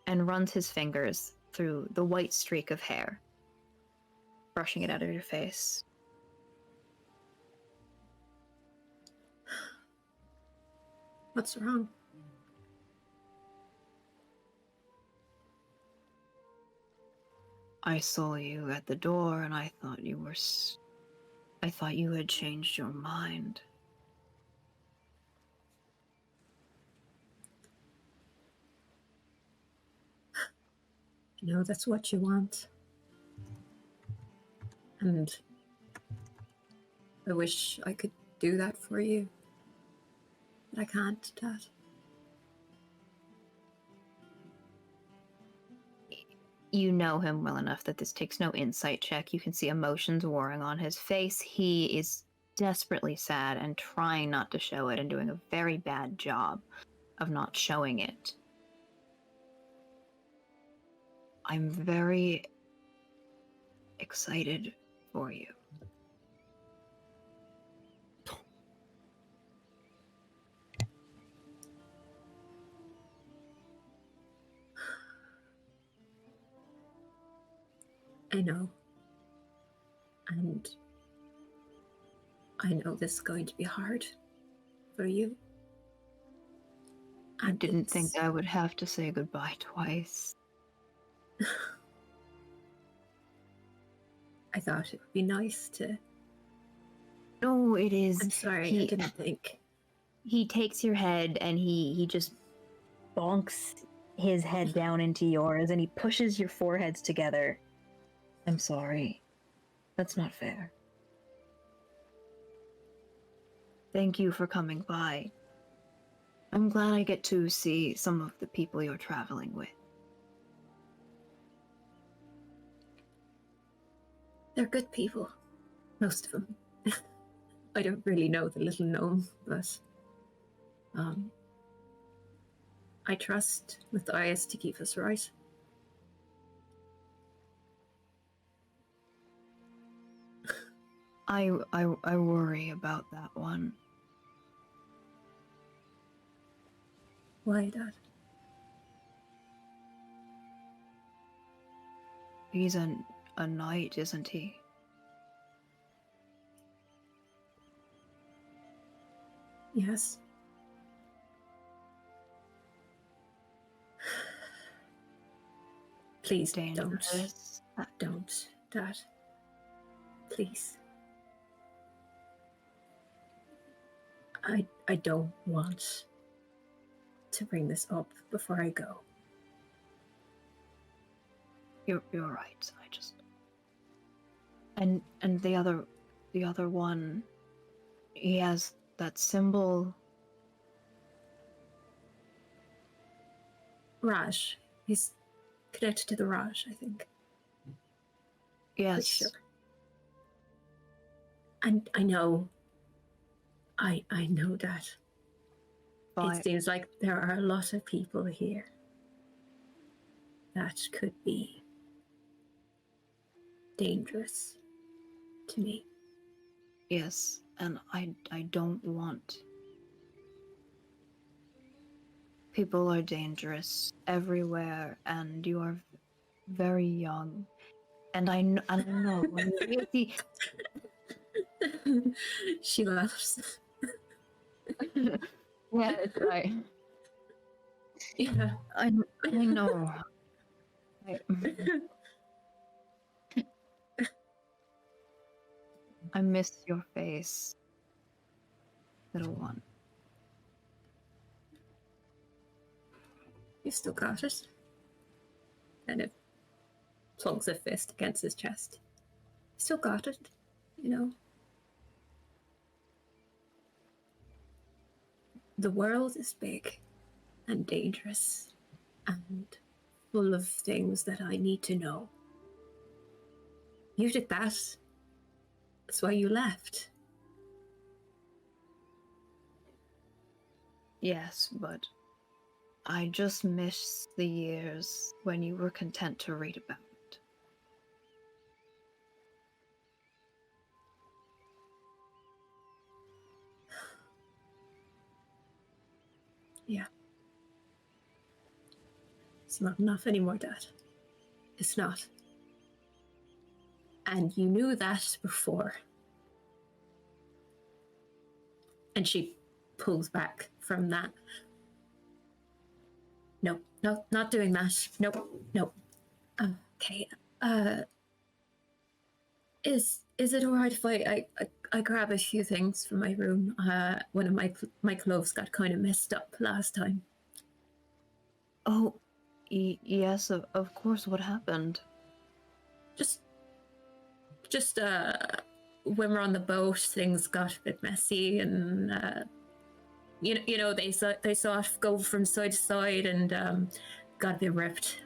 and runs his fingers through the white streak of hair, brushing it out of your face. What's wrong? I saw you at the door and I thought you were I thought you had changed your mind. You know, that's what you want. And I wish I could do that for you. But I can't, Dad. You know him well enough that this takes no insight check. You can see emotions warring on his face. He is desperately sad and trying not to show it and doing a very bad job of not showing it. I'm very excited for you. I know. And I know this is going to be hard for you. I didn't think I would have to say goodbye twice. I thought it would be nice to... No, it is. I'm sorry, I didn't think. He takes your head and he just bonks his head down into yours and he pushes your foreheads together. I'm sorry. That's not fair. Thank you for coming by. I'm glad I get to see some of the people you're traveling with. They're good people. Most of them. I don't really know the little gnome, but I trust with the eyes to keep us right. I worry about that one. Why, Dad? He's a knight, isn't he? Yes. Please Dangerous. don't, Dad. Please. I don't want to bring this up before I go. You're right. I just and the other one, he has that symbol. Raj. He's connected to the Raj, I think. Yes. Pretty sure. And I know that. It seems like there are a lot of people here that could be dangerous to me. Yes, and I don't want. People are dangerous everywhere, and you are very young. And I know when you see. She laughs. Yeah, it's right. Yeah. I know. I miss your face, little one. You still got it? Kind of plunks a fist against his chest. You still got it, you know? The world is big and dangerous and full of things that I need to know. You did that. That's why you left. Yes, but I just miss the years when you were content to read about it. Yeah. It's not enough anymore, Dad. It's not. And you knew that before. And she pulls back from that. No, not doing that. No. Okay. Is it alright if I grab a few things from my room? One of my clothes got kind of messed up last time. Oh, yes, of course. What happened? Just when we're on the boat, things got a bit messy, and you know they sort of go from side to side, and got a bit ripped.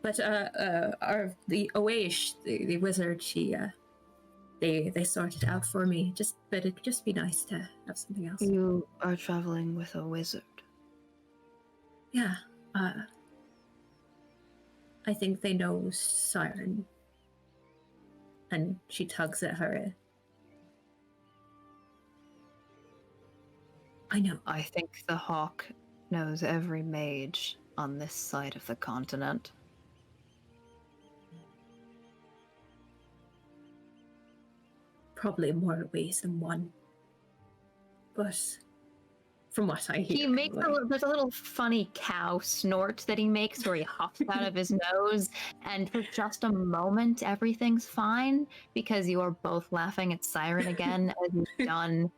But the Oaish, the wizard, they sorted it out for me. But it'd just be nice to have something else. You are traveling with a wizard. Yeah. I think they know Siren. And she tugs at her. I know. I think the Hawk knows every mage on this side of the continent. Probably more ways than one. But from what I hear, He makes there's a little funny cow snort that he makes where he huffs out of his nose, and for just a moment everything's fine because you are both laughing at Siren again as you've done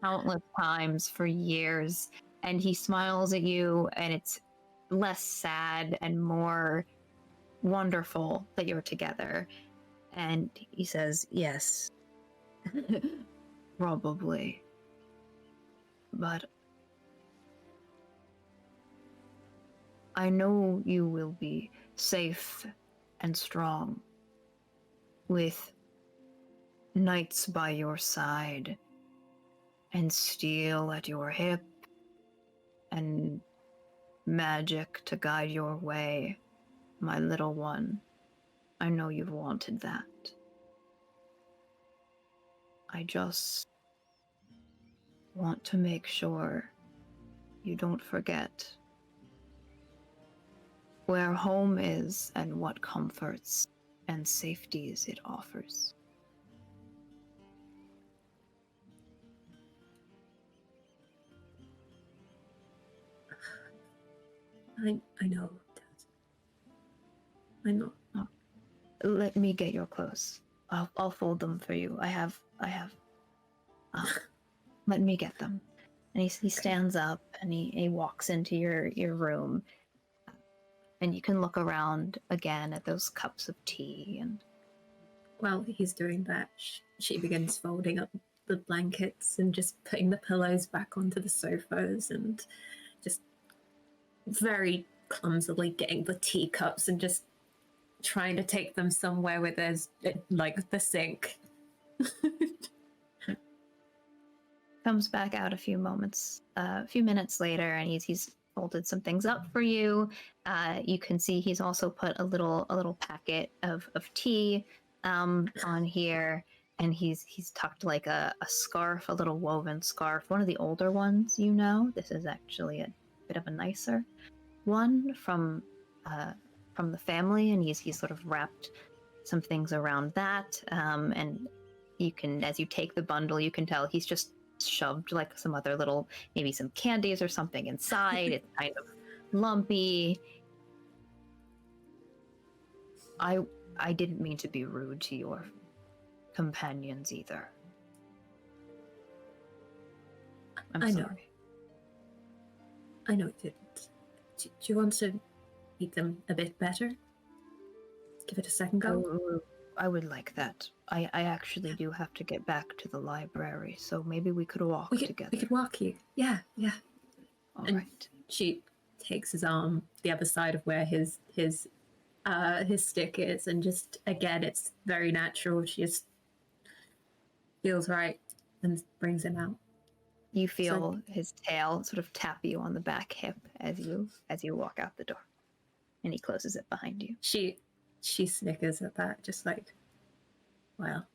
countless times for years, and he smiles at you, and it's less sad and more wonderful that you're together. And he says, yes, probably. But I know you will be safe and strong with knights by your side and steel at your hip and magic to guide your way, my little one. I know you've wanted that. I just want to make sure you don't forget where home is and what comforts and safeties it offers. I know, Dad. I know. Oh, let me get your clothes. I'll fold them for you. I have. Let me get them. And he stands up and he walks into your room. And you can look around again at those cups of tea and. While he's doing that, she begins folding up the blankets and just putting the pillows back onto the sofas and just very clumsily getting the teacups and just trying to take them somewhere where there's like the sink. Comes back out a few minutes later, and he's folded some things up for you. You can see he's also put a little packet of tea on here, and he's tucked like a scarf, a little woven scarf, one of the older ones. This is actually a bit of a nicer one from the family, and he's sort of wrapped some things around that. And you can, as you take the bundle, you can tell he's just shoved like some other little, maybe some candies or something inside. It's kind of lumpy. I didn't mean to be rude to your companions either. I'm sorry. I know it didn't. Do you want to eat them a bit better? Give it a second go? I would like that. I actually do have to get back to the library, so maybe we could walk together. We could walk you. Yeah. All and right. She takes his arm the other side of where his stick is, and just again, it's very natural. She just feels right and brings him out. You feel his tail sort of tap you on the back hip as you walk out the door, and he closes it behind you. She snickers at that, just like, well,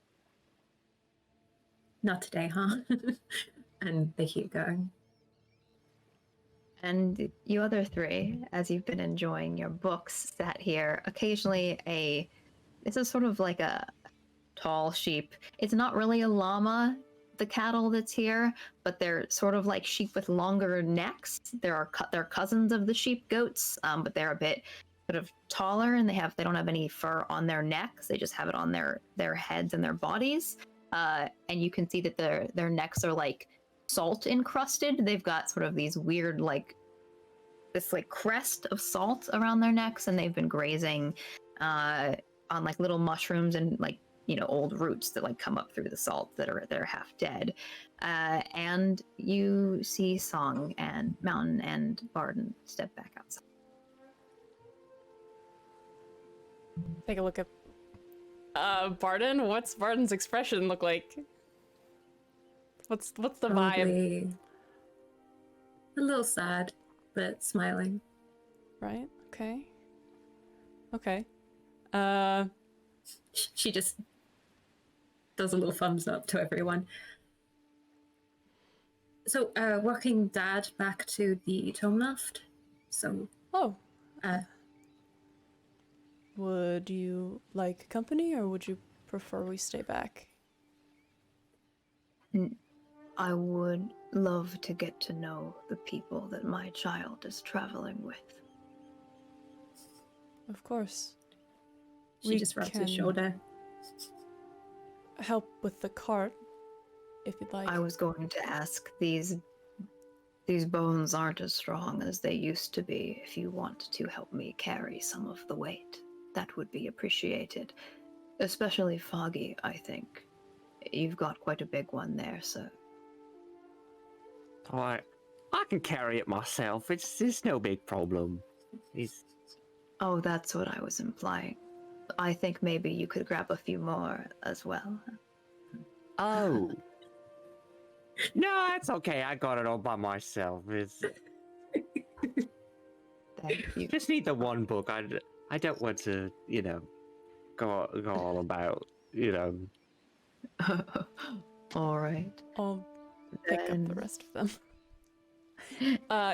not today, huh? And they keep going. And you other three, as you've been enjoying your books, sat here. Occasionally this is sort of like a tall sheep. It's not really a llama, the cattle that's here, but they're sort of like sheep with longer necks. They're cousins of the sheep goats, but they're a bit sort of taller, and they don't have any fur on their necks. They just have it on their heads and their bodies. And you can see that their necks are like salt encrusted. They've got sort of these weird this crest of salt around their necks, and they've been grazing on like little mushrooms and old roots that come up through the salt that are half dead. And you see Song and Mountain and Barden step back outside. Take a look at Barden. What's Barden's expression look like? What's the vibe? Probably a little sad, but smiling. Right? Okay. She just does a little thumbs up to everyone. So, walking Dad back to the tome loft. So. Oh. Would you like company, or would you prefer we stay back? I would love to get to know the people that my child is traveling with. Of course. She just rubs his shoulder. Help with the cart, if you'd like. I was going to ask, these bones aren't as strong as they used to be. If you want to help me carry some of the weight, that would be appreciated. Especially Foggy, I think. You've got quite a big one there, so. I can carry it myself. It's no big problem. He's Oh, that's what I was implying. I think maybe you could grab a few more as well. oh. No, that's okay. I got it all by myself. It's Thank you. just need the one book. I don't want to, go all about, All right. I'll pick up the Then- rest of them.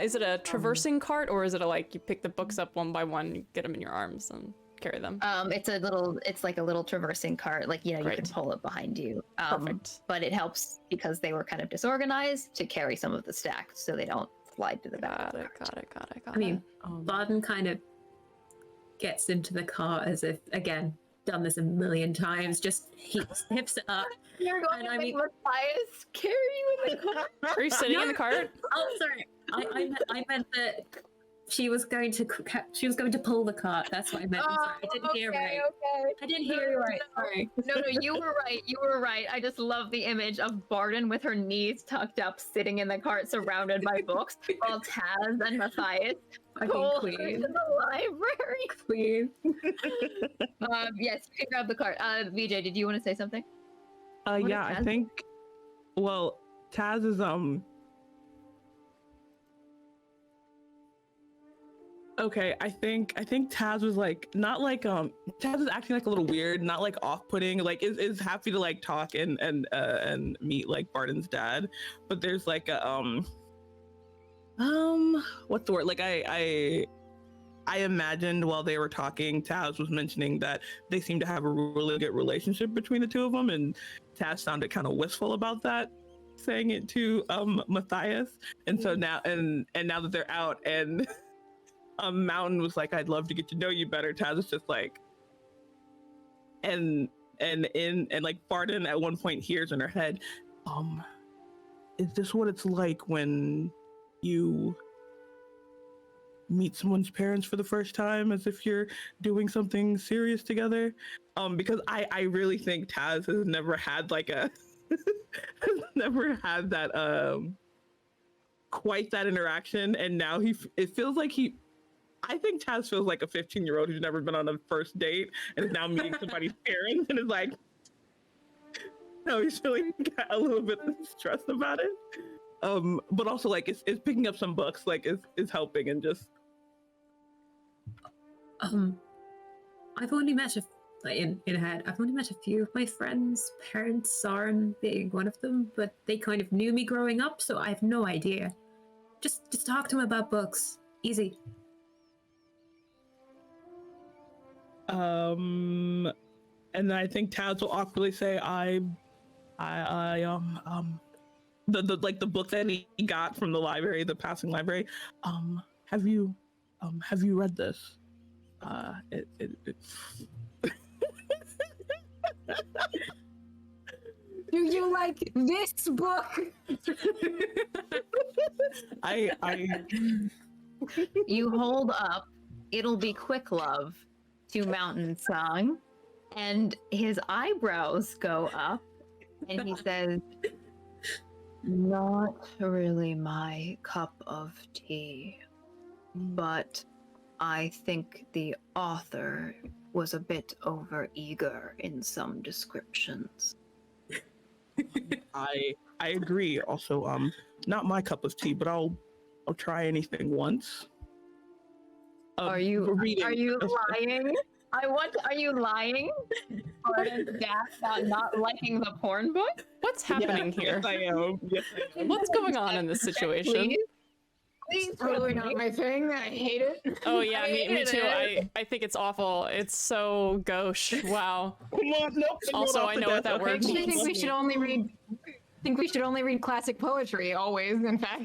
Is it a traversing cart, or is it you pick the books up one by one, you get them in your arms and carry them? It's like a little traversing cart, you can Great. pull it behind you. Perfect. But it helps because they were kind of disorganized to carry some of the stacks so they don't slide to the back. Got it. I mean, Barden kind of gets into the car as if, again, done this a million times, just hips it up. You're going And to I make mean- Matthias carry you in the car. Are you sitting in the cart? Oh, sorry. I meant that she was going to pull the cart. That's what I meant. I'm sorry. I didn't hear right. Okay. I didn't hear you right. Sorry. No, you were right. You were right. I just love the image of Barden with her knees tucked up, sitting in the cart, surrounded by books, while Taz and Matthias Fucking pull her queen. to the library. Queen. Yes, you can grab the cart. VJ, did you want to say something? What Yeah, is I Taz? think. Well, Taz is Okay, I think Taz was Taz is acting a little weird, not off-putting, is happy to talk and meet Barden's dad, but there's a what's the word? I imagined while they were talking, Taz was mentioning that they seem to have a really good relationship between the two of them, and Taz sounded kind of wistful about that, saying it to Matthias, and so now now that they're out and Mountain was like, I'd love to get to know you better. Taz is just and Barden at one point hears in her head, is this what it's like when you meet someone's parents for the first time, as if you're doing something serious together? Because I really think Taz has never had has never had that quite that interaction, and now it feels like I think Taz feels like a 15-year-old who's never been on a first date and is now meeting somebody's parents and is no, he's feeling a little bit stressed about it. But also it's picking up some books, is helping, and just I've only met in head. I've only met a few of my friends' parents, Saren being one of them, but they kind of knew me growing up, so I have no idea. Just talk to them about books. Easy. And then I think Taz will awkwardly say, the book that he got from the library, the passing library. Have you read this? Do you like this book? I You hold up "It'll Be Quick Love" to Mountain Song, and his eyebrows go up, and he says, "Not really my cup of tea, but I think the author was a bit over-eager in some descriptions." I agree. Also, not my cup of tea, but I'll try anything once. Are you reading. lying? Are you lying? Or is Dad about not liking the porn book? What's happening here? Yes, I am. Yes, I am. What's going on in this situation? Please Totally not my thing. I hate it. Oh yeah, me hated too. it. I think it's awful. It's so gauche. Wow. Come on, nope. Also, I know what that word I means. think we should only read. I think we should only read classic poetry always. In fact,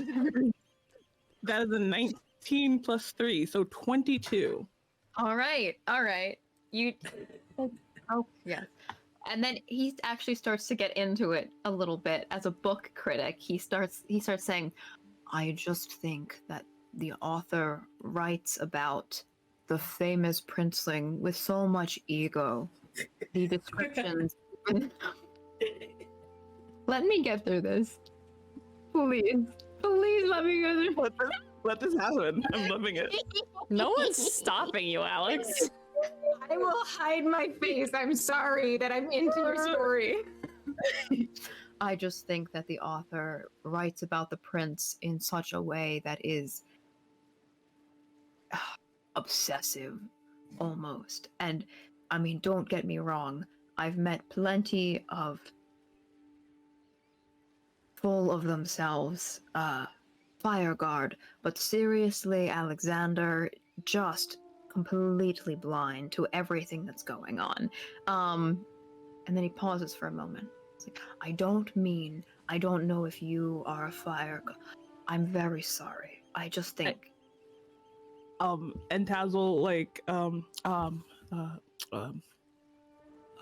That is a 19 plus 3, so 22. All right. You. Oh yes. And then he actually starts to get into it a little bit as a book critic. He starts saying, "I just think that the author writes about the famous princeling with so much ego. The descriptions." Let me get through this. Please let me get through. Let this happen. I'm loving it. No one's stopping you, Alex. I will hide my face. I'm sorry that I'm into your story. I just think that the author writes about the prince in such a way that is obsessive, almost. And I mean, don't get me wrong, I've met plenty of full of themselves, fire guard, but seriously, Alexander, just completely blind to everything that's going on. And then he pauses for a moment. He's like, I don't know if you are a fire. I'm very sorry. I just think. And Tazzle, like, a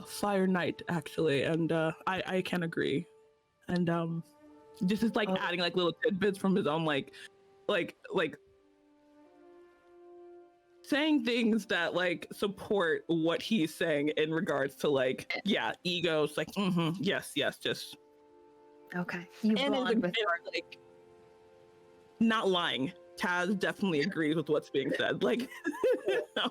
fire knight, actually, and I can agree. And just is like adding like little tidbits from his own like saying things that like support what he's saying in regards to like egos, like yes, just Okay, you and bond with like not lying. Taz definitely agrees with what's being said, like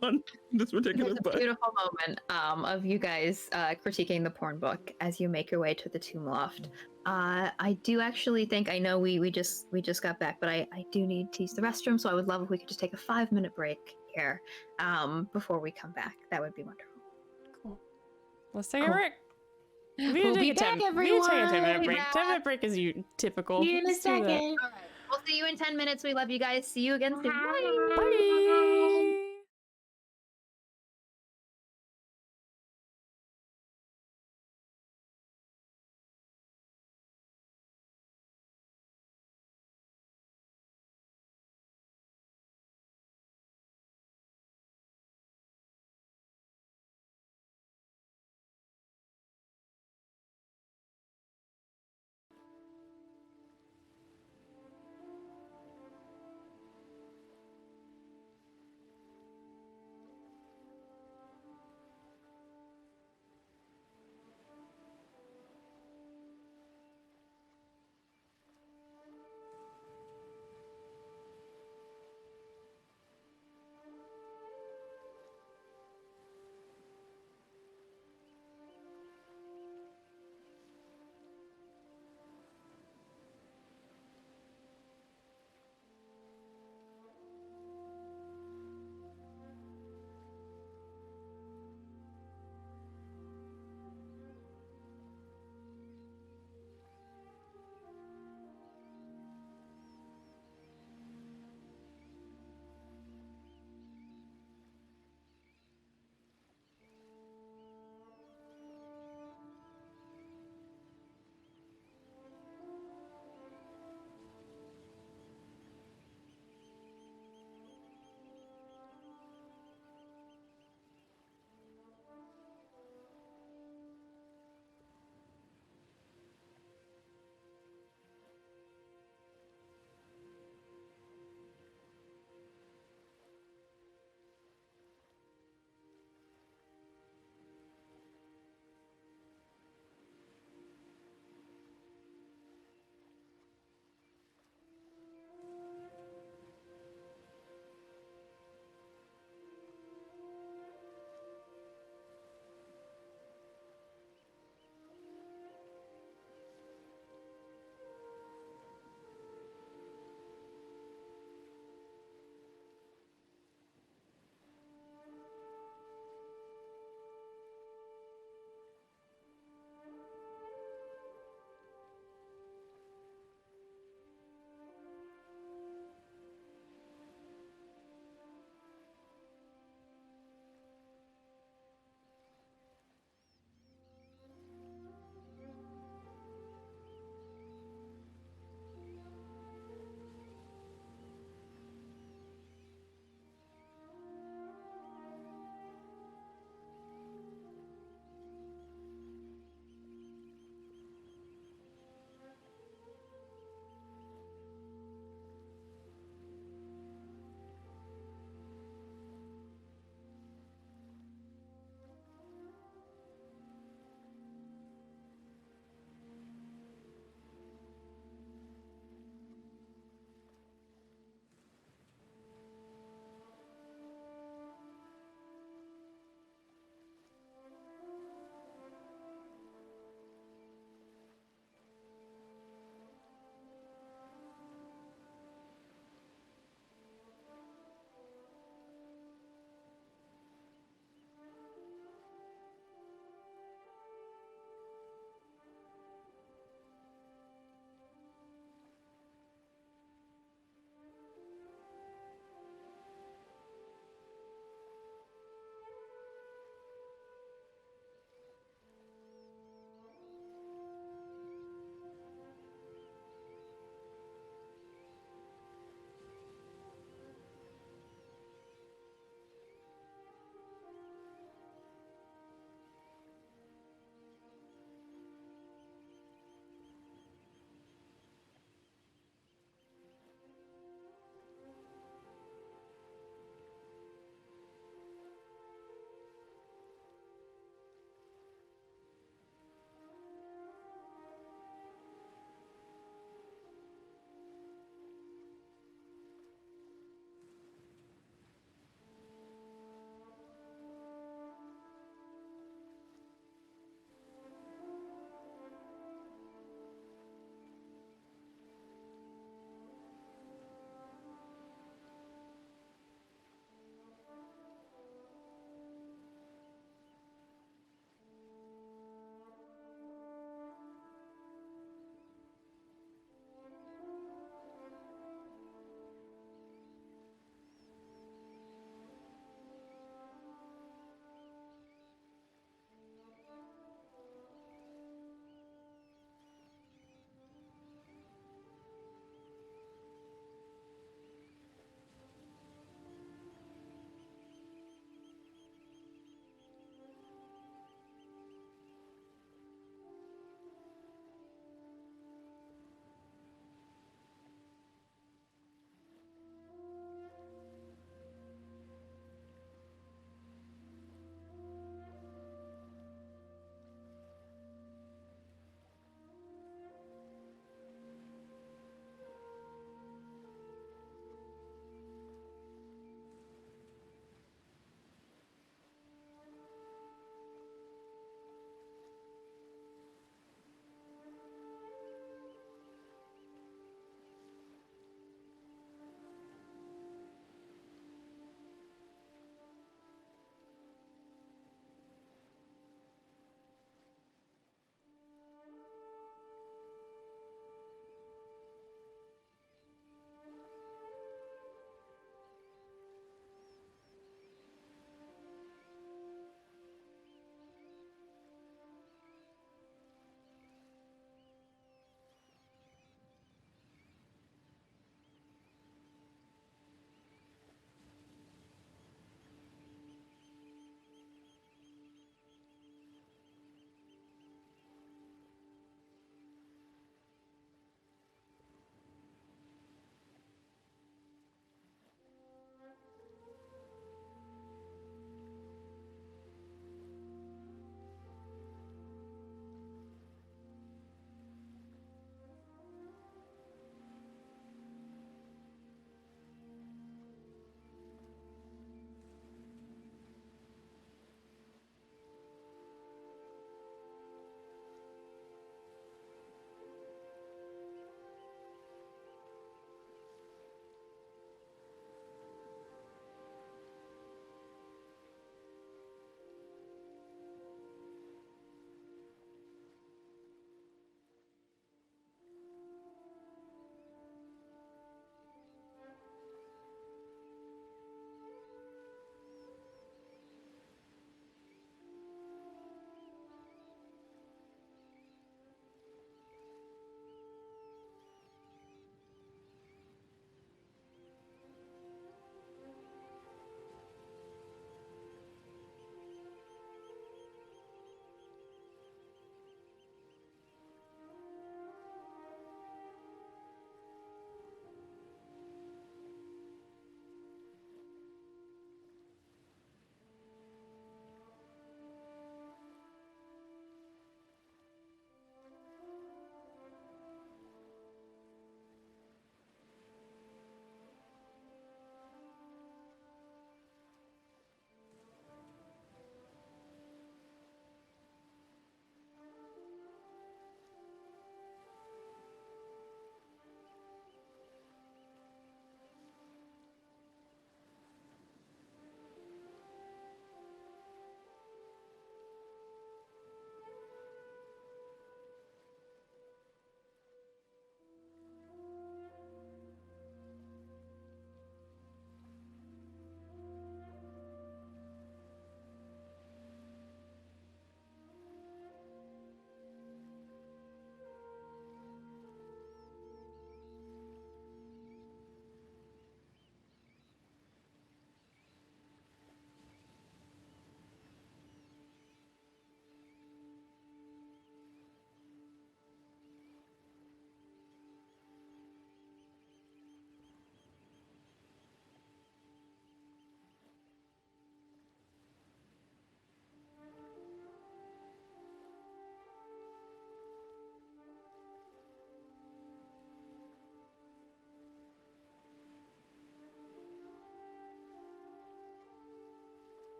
on this particular There's a book. beautiful moment of you guys critiquing the porn book as you make your way to the tomb loft. I do actually think, I know we just got back, but I do need to use the restroom, so I would love if we could just take a 5-minute break here before we come back. That would be wonderful. Cool. Let's take a Cool. break. We'll be back, everyone. We can take a 10-minute break. Back. 10-minute break is typical. See you in a Let's do that. second. All right, we'll see you in 10 minutes. We love you guys. See you again soon. Bye. Bye.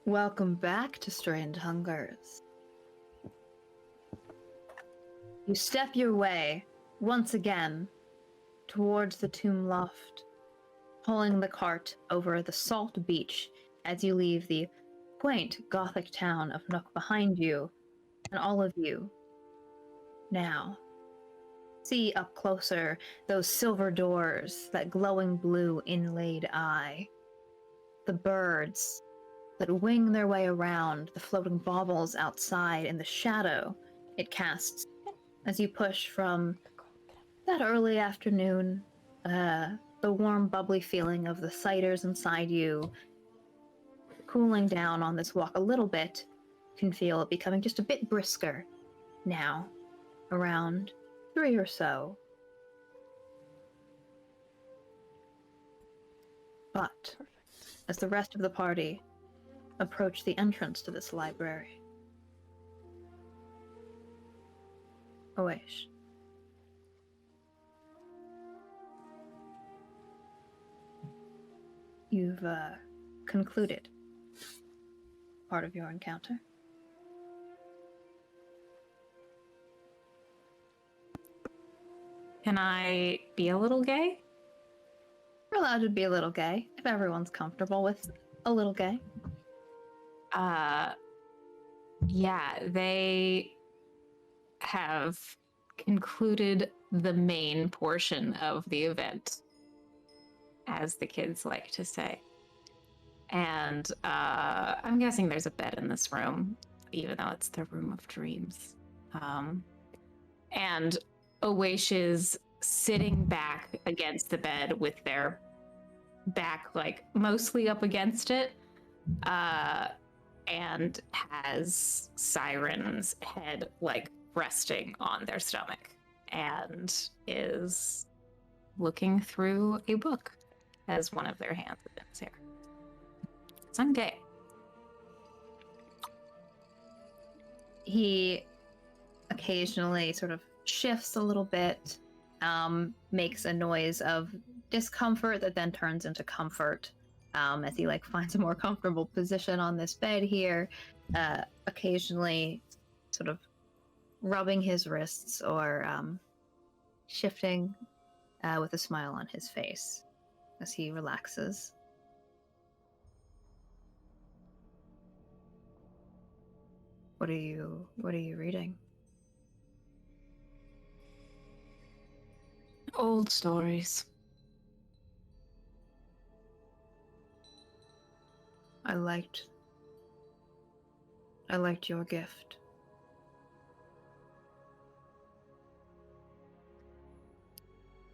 Welcome back to Strained Hungers. You step your way, once again, towards the tomb loft, pulling the cart over the salt beach as you leave the quaint Gothic town of Nook behind you, and all of you now see up closer those silver doors, that glowing blue inlaid eye, the birds that wing their way around, the floating baubles outside, and the shadow it casts as you push from that early afternoon, the warm, bubbly feeling of the ciders inside you cooling down on this walk a little bit. You can feel it becoming just a bit brisker now, around 3 or so. But as the rest of the party approach the entrance to this library, Oish, you've concluded part of your encounter. Can I be a little gay? You're allowed to be a little gay if everyone's comfortable with a little gay. Yeah, they have concluded the main portion of the event, as the kids like to say. And I'm guessing there's a bed in this room, even though it's the room of dreams. And Oish is sitting back against the bed with their back like mostly up against it, and has Siren's head like resting on their stomach, and is looking through a book as one of their hands is in his hair. So I'm gay. He occasionally sort of shifts a little bit, makes a noise of discomfort that then turns into comfort, as he like finds a more comfortable position on this bed here, occasionally sort of rubbing his wrists or shifting with a smile on his face as he relaxes. What are you reading? Old stories. I liked your gift.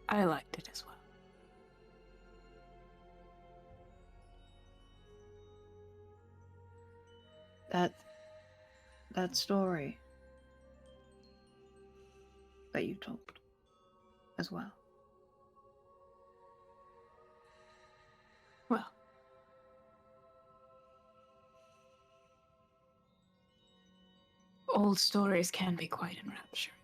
I liked it as well. That story that you told as well. Well, old stories can be quite enrapturing.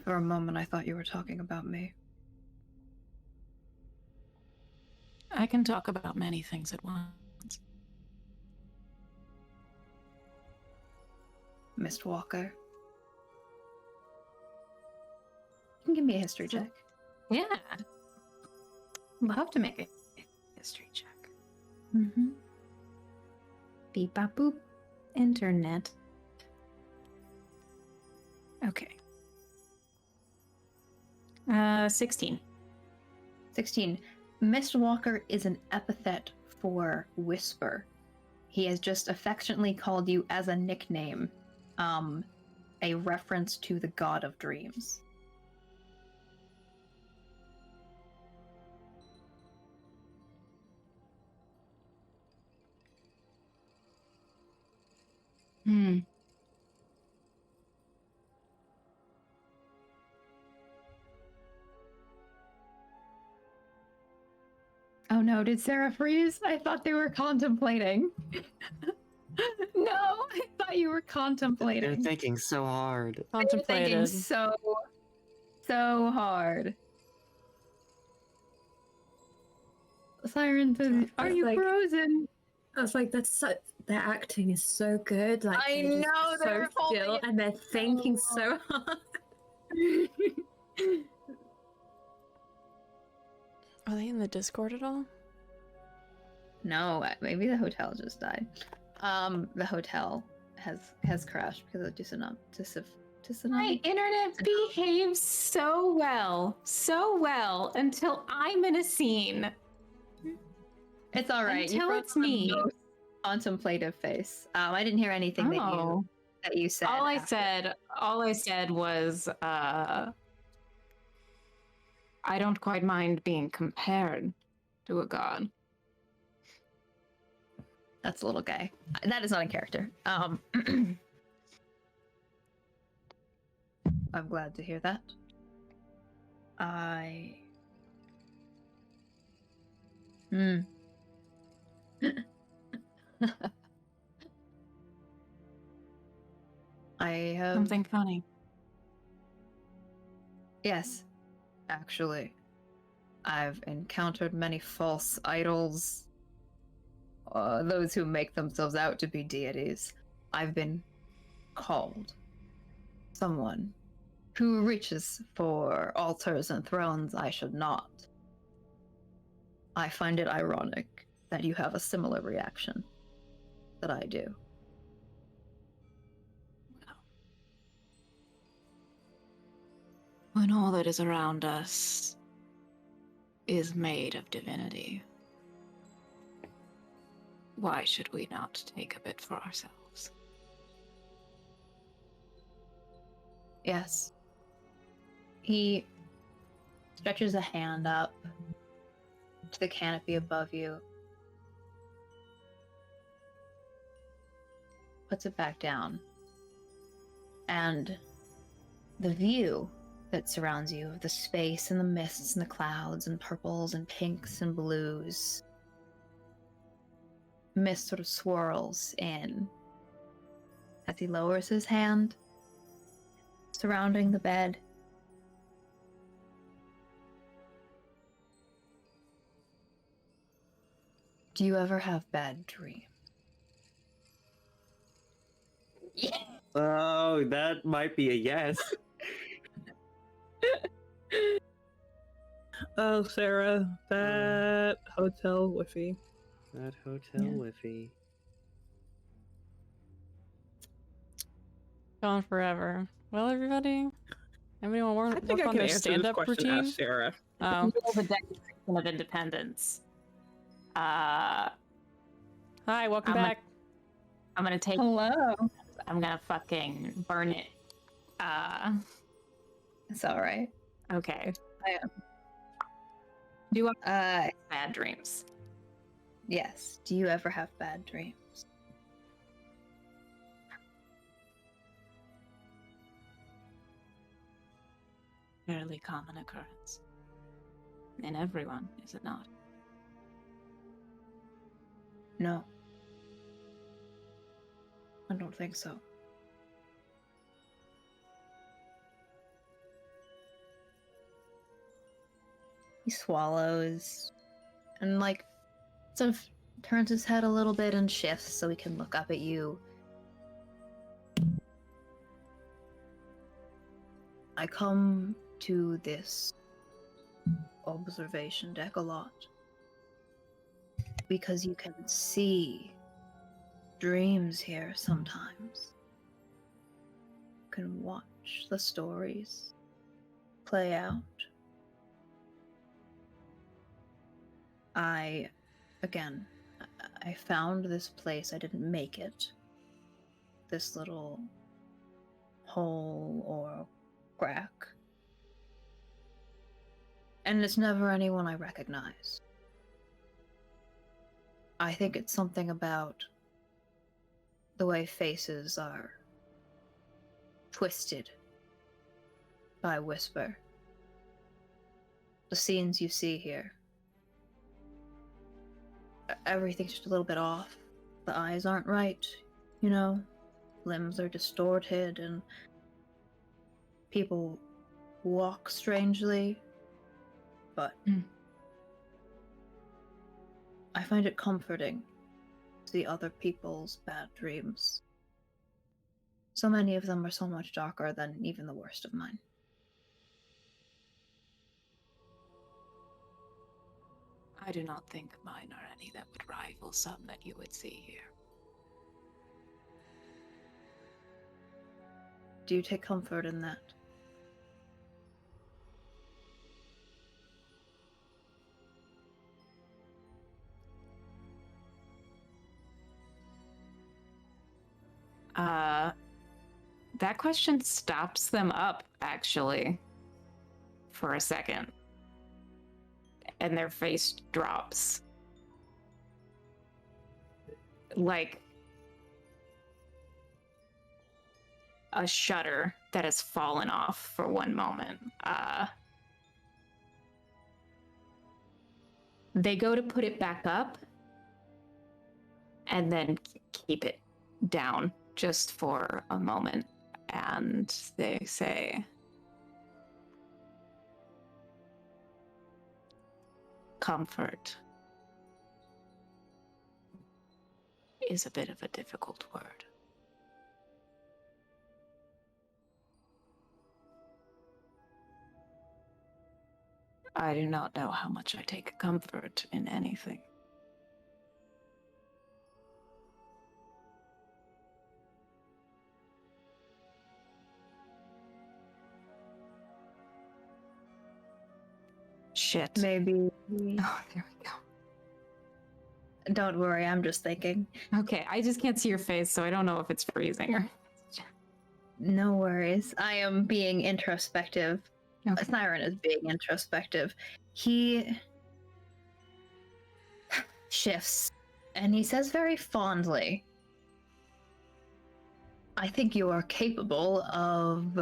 For a moment, I thought you were talking about me. I can talk about many things at once. Mistwalker. You can give me a history check. Yeah. Love to make a history check. Mm-hmm. Beep bop boop. Internet. Okay. 16. 16. Mistwalker is an epithet for whisper. He has just affectionately called you as a nickname, a reference to the god of dreams. Oh no, did Sarah freeze? I thought they were contemplating. No, I thought you were contemplating. They're thinking so hard. They're thinking Contemplated. so hard. Siren says, "Are It's you like- frozen?" I was like, that's so. Their acting is so good. Like I they're just know, so they're holding still, it and they're thinking so hard. Are they in the Discord at all? No, maybe the hotel just died. The hotel has crashed because of My tsunami. internet behaves so well until I'm in a scene. It's all right. Until You it's me. the most contemplative face. I didn't hear anything Oh. that you said. All I after. said was, I don't quite mind being compared to a god. That's a little gay. That is not in character. I'm glad to hear that. I have Something funny. Yes, actually. I've encountered many false idols, those who make themselves out to be deities. I've been called someone who reaches for altars and thrones I should not. I find it ironic that you have a similar reaction that I do. When all that is around us is made of divinity, why should we not take a bit for ourselves? Yes. He stretches a hand up to the canopy above you, puts it back down, and the view that surrounds you of the space and the mists and the clouds and purples and pinks and blues. Mist sort of swirls in as he lowers his hand, surrounding the bed. Do you ever have bad dreams? Yeah. Oh, that might be a yes. Oh, Sarah, that hotel whiffy. That hotel whiffy. Gone forever. Well, everybody, anybody want I to think work I on can their answer this stand-up question. routine? Ask Sarah. Oh, The Declaration of Independence. hi, welcome I'm back. I'm gonna take. Hello. I'm gonna fucking burn it. It's all right. Okay. I am. Do I Uh, bad dreams? yes. Do you ever have bad dreams? Fairly common occurrence. In everyone, is it not? No. I don't think so. He swallows and, like, sort of turns his head a little bit and shifts so he can look up at you. I come to this observation deck a lot because you can see dreams here sometimes. You can watch the stories play out. I found this place. I didn't make it. This little hole or crack. And it's never anyone I recognize. I think it's something about the way faces are twisted by whisper. The scenes you see here. Everything's just a little bit off. The eyes aren't right, you know? Limbs are distorted and people walk strangely. But I find it comforting to see other people's bad dreams. So many of them are so much darker than even the worst of mine. I do not think mine are any that would rival some that you would see here. Do you take comfort in that? That question stops them up, actually, for a second. And their face drops. Like a shutter that has fallen off for one moment. They go to put it back up and then keep it down just for a moment. And they say, comfort is a bit of a difficult word. I do not know how much I take comfort in anything. Shit. Maybe. Oh, there we go. Don't worry, I'm just thinking. Okay, I just can't see your face, so I don't know if it's freezing or... No worries. I am being introspective. Okay. Siren is being introspective. He shifts, and he says very fondly, I think you are capable of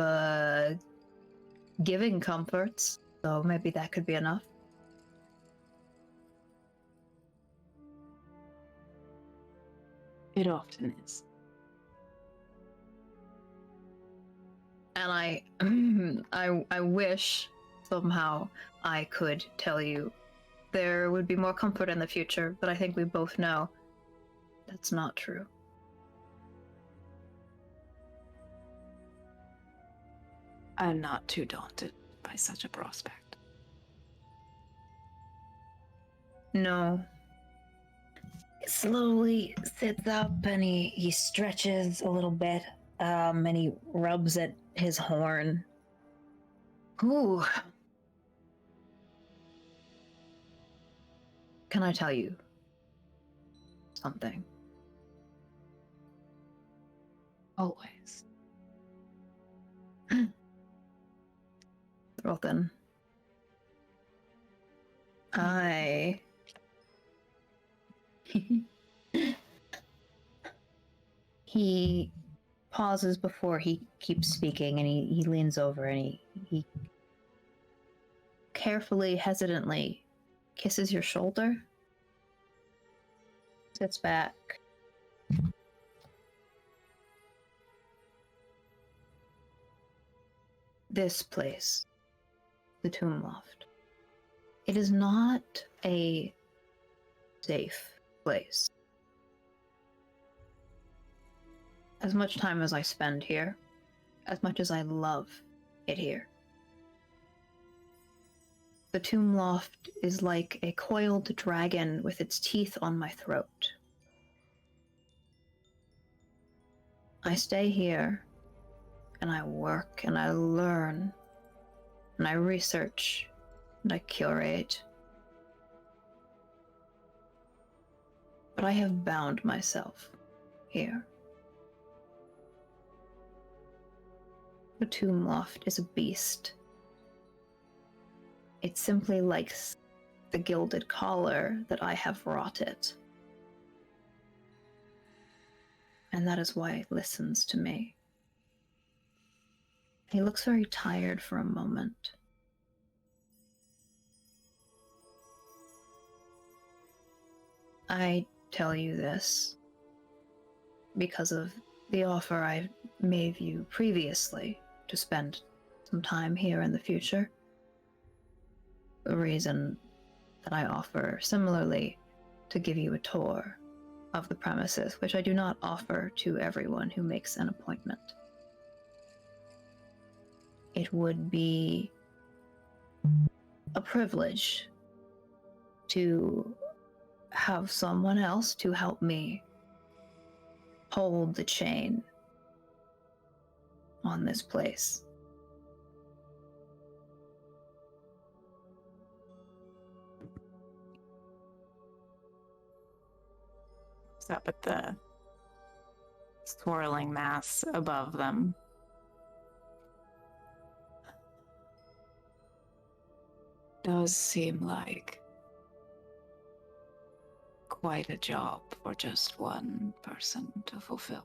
giving comforts, so maybe that could be enough. It often is. And I wish somehow I could tell you there would be more comfort in the future, but I think we both know that's not true. I'm not too daunted by such a prospect. No. He slowly sits up and he stretches a little bit, and he rubs at his horn. Ooh. Can I tell you something? Always. Rothen. He pauses before he keeps speaking, and he leans over and he carefully, hesitantly kisses your shoulder, sits back. This place, the Tomb Loft, it is not a safe place. As much time as I spend here, as much as I love it here, the Tomb Loft is like a coiled dragon with its teeth on my throat. I stay here, and I work, and I learn, and I research, and I curate. But I have bound myself here. The Tomb Loft is a beast. It simply likes the gilded collar that I have wrought it. And that is why it listens to me. He looks very tired for a moment. I tell you this because of the offer I made you previously to spend some time here in the future. The reason that I offer similarly to give you a tour of the premises, which I do not offer to everyone who makes an appointment. It would be a privilege to have someone else to help me hold the chain on this place. It's up at the swirling mass above them. Does seem like quite a job for just one person to fulfill.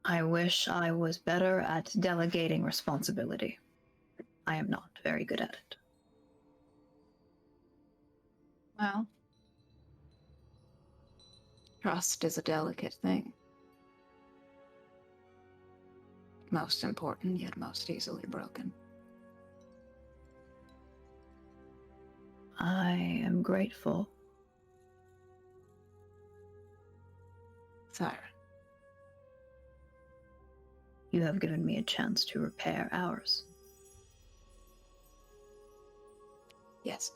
I wish I was better at delegating responsibility. I am not very good at it. Well, trust is a delicate thing. Most important, yet most easily broken. I am grateful. Siren, You have given me a chance to repair ours. yes.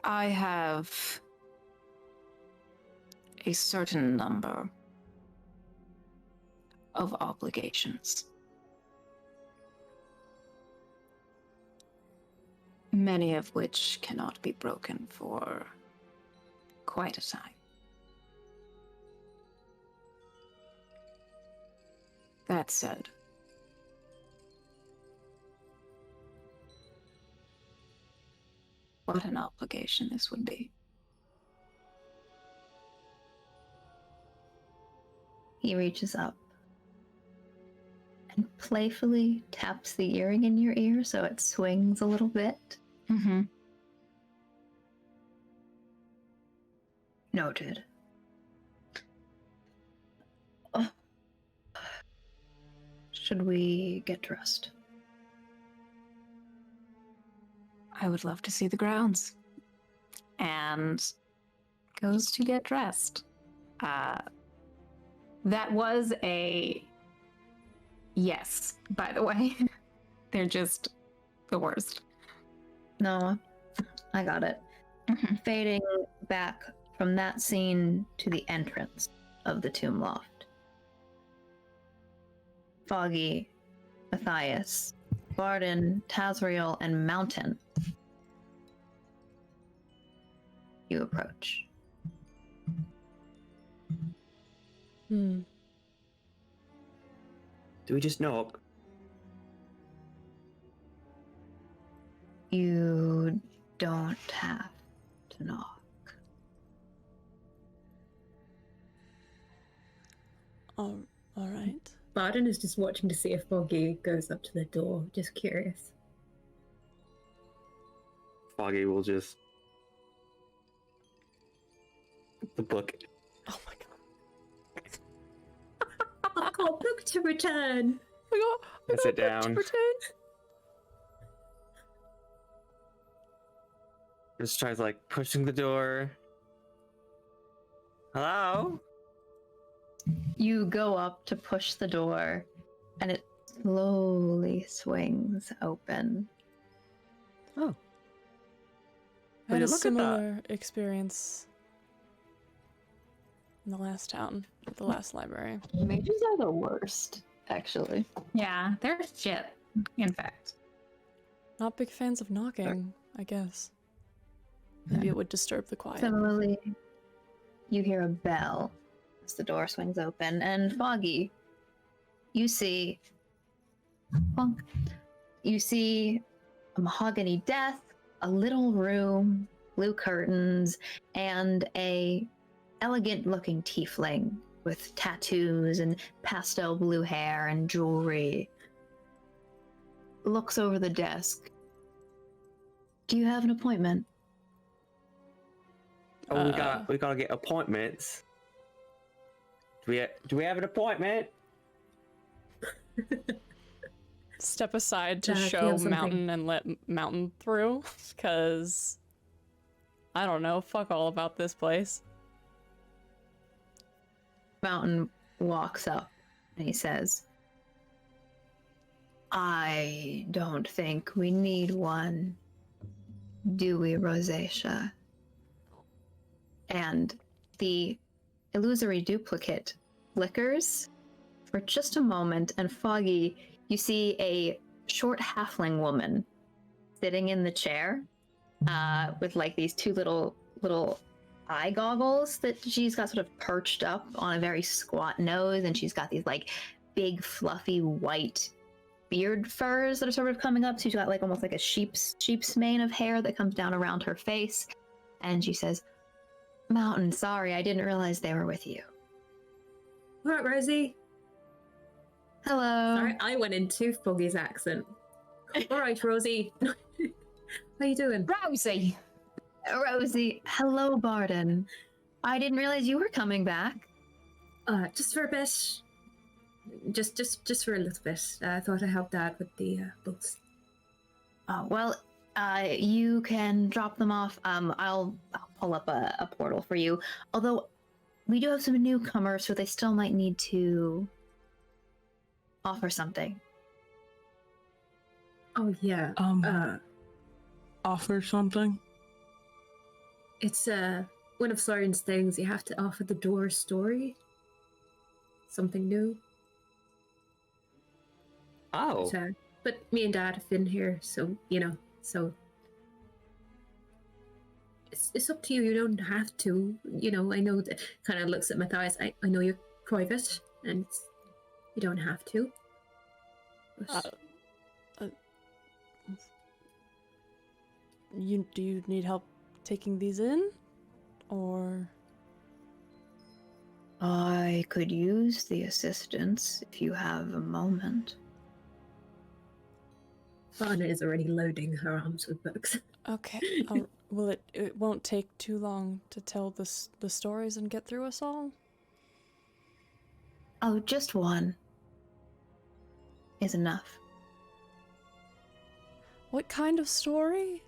I have a certain number of obligations. Many of which cannot be broken for quite a time. That said, what an obligation this would be. He reaches up and playfully taps the earring in your ear so it swings a little bit. Mm-hmm. Noted. Oh. Should we get dressed? I would love to see the grounds. And goes to get dressed. That was a yes, by the way. They're just the worst. No, I got it. Fading back from that scene to the entrance of the tomb loft. Foggy, Matthias, Barden, Tazriel, and Mountain. You approach. Hmm. Do we just knock? You don't have to knock. All right. Barden is just watching to see if Foggy goes up to the door. Just curious. Foggy will just the book. Oh my god. I've got a book to return. I got Sit a book to down. return. Just tries like pushing the door. Hello? You go up to push the door, and it slowly swings open. Oh. I had a Look at that. similar experience in the last town, the last library. Mages are the worst, actually. Yeah, they're shit, in fact. Not big fans of knocking, I guess. Maybe it would disturb the quiet. Similarly, you hear a bell as the door swings open, and Foggy, you see a mahogany desk, a little room, blue curtains, and a elegant-looking tiefling with tattoos and pastel blue hair and jewelry. Looks over the desk. Do you have an appointment? Oh, we gotta get appointments. Do we have an appointment? step aside to I feel show something. Mountain and let Mountain through, because I don't know, fuck all about this place. Mountain walks up and he says, I don't think we need one, do we, Rosacea? And the illusory duplicate flickers for just a moment, and Foggy, you see a short halfling woman sitting in the chair with like these two little eye goggles that she's got sort of perched up on a very squat nose, and she's got these like big fluffy white beard furs that are sort of coming up. So she's got like almost like a sheep's mane of hair that comes down around her face, and she says, Mountain, sorry, I didn't realize they were with you. All right, Rosie. Hello. Sorry, I went into Foggy's accent. All right, Rosie. How you doing? Rosie. Rosie. Hello, Barden. I didn't realize you were coming back. Just for a bit. Just for a little bit. I thought I'd help Dad with the books. Oh, well, you can drop them off. I'll pull up a portal for you. Although, we do have some newcomers, so they still might need to offer something. Oh yeah. Offer something? It's one of Soren's things. You have to offer the door a story. Something new. Oh. But me and Dad have been here, so so it's up to you. You don't have to. I know that. Kind of looks at Matthias. I know you're private, and you don't have to. But, Do you need help taking these in? Or... I could use the assistance if you have a moment. Anna is already loading her arms with books. Okay. Well, it won't take too long to tell the stories and get through us all? Oh, just one is enough. What kind of story?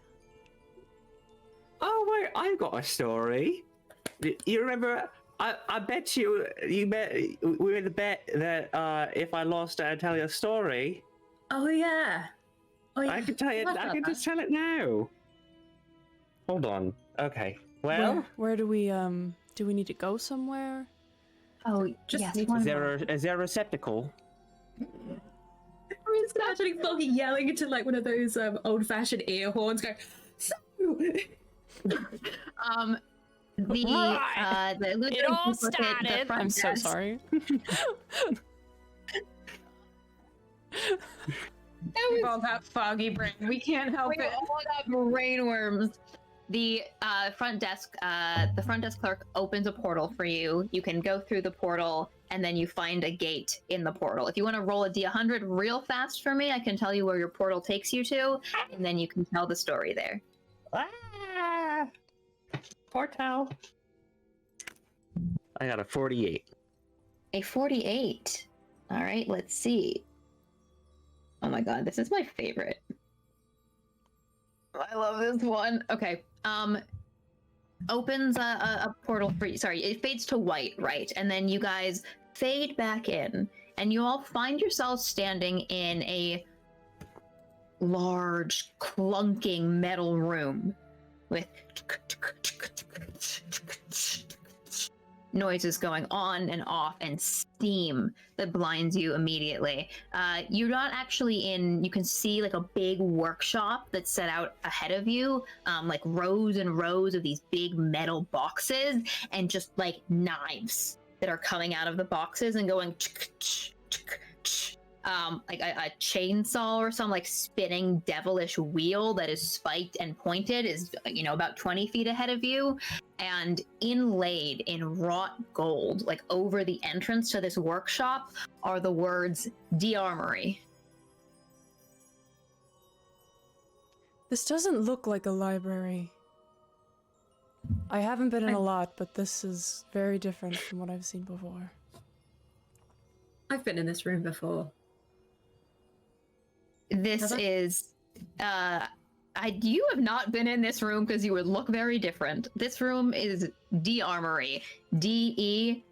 Oh wait, I've got a story. You remember? I bet we made the bet that if I lost, I'd tell you a story. Oh yeah. I can tell you. I can just tell it now. Hold on. Okay. Well, Where do we need to go somewhere? Oh, Just yes. need- One is moment. there a receptacle? It's actually Foggy yelling into like one of those old-fashioned ear horns, going. So. The illusory It all duplicate, the started. front I'm so desk- sorry. We've all got foggy brain. We can't help We it. all got brainworms. The front desk clerk opens a portal for you. You can go through the portal, and then you find a gate in the portal. If you want to roll a d100 real fast for me, I can tell you where your portal takes you to, and then you can tell the story there. Ah! Portal. I got a 48. A 48. All right, let's see. Oh my god, this is my favorite. I love this one. Okay. Opens a portal for you. Sorry, it fades to white, right? And then you guys fade back in, and you all find yourselves standing in a large, clunking metal room with noises going on and off and steam that blinds you immediately. You're not actually in, you can see like a big workshop that's set out ahead of you, like rows and rows of these big metal boxes and just like knives that are coming out of the boxes and going like a chainsaw or some like spinning devilish wheel that is spiked and pointed is about 20 feet ahead of you, and inlaid in wrought gold like over the entrance to this workshop are the words de-armory. This doesn't look like a library. I haven't been in a lot, but this is very different from what I've seen before. I've been in this room before. This Have I? is you have not been in this room because you would look very different. This room is D-Armory. Dearmory.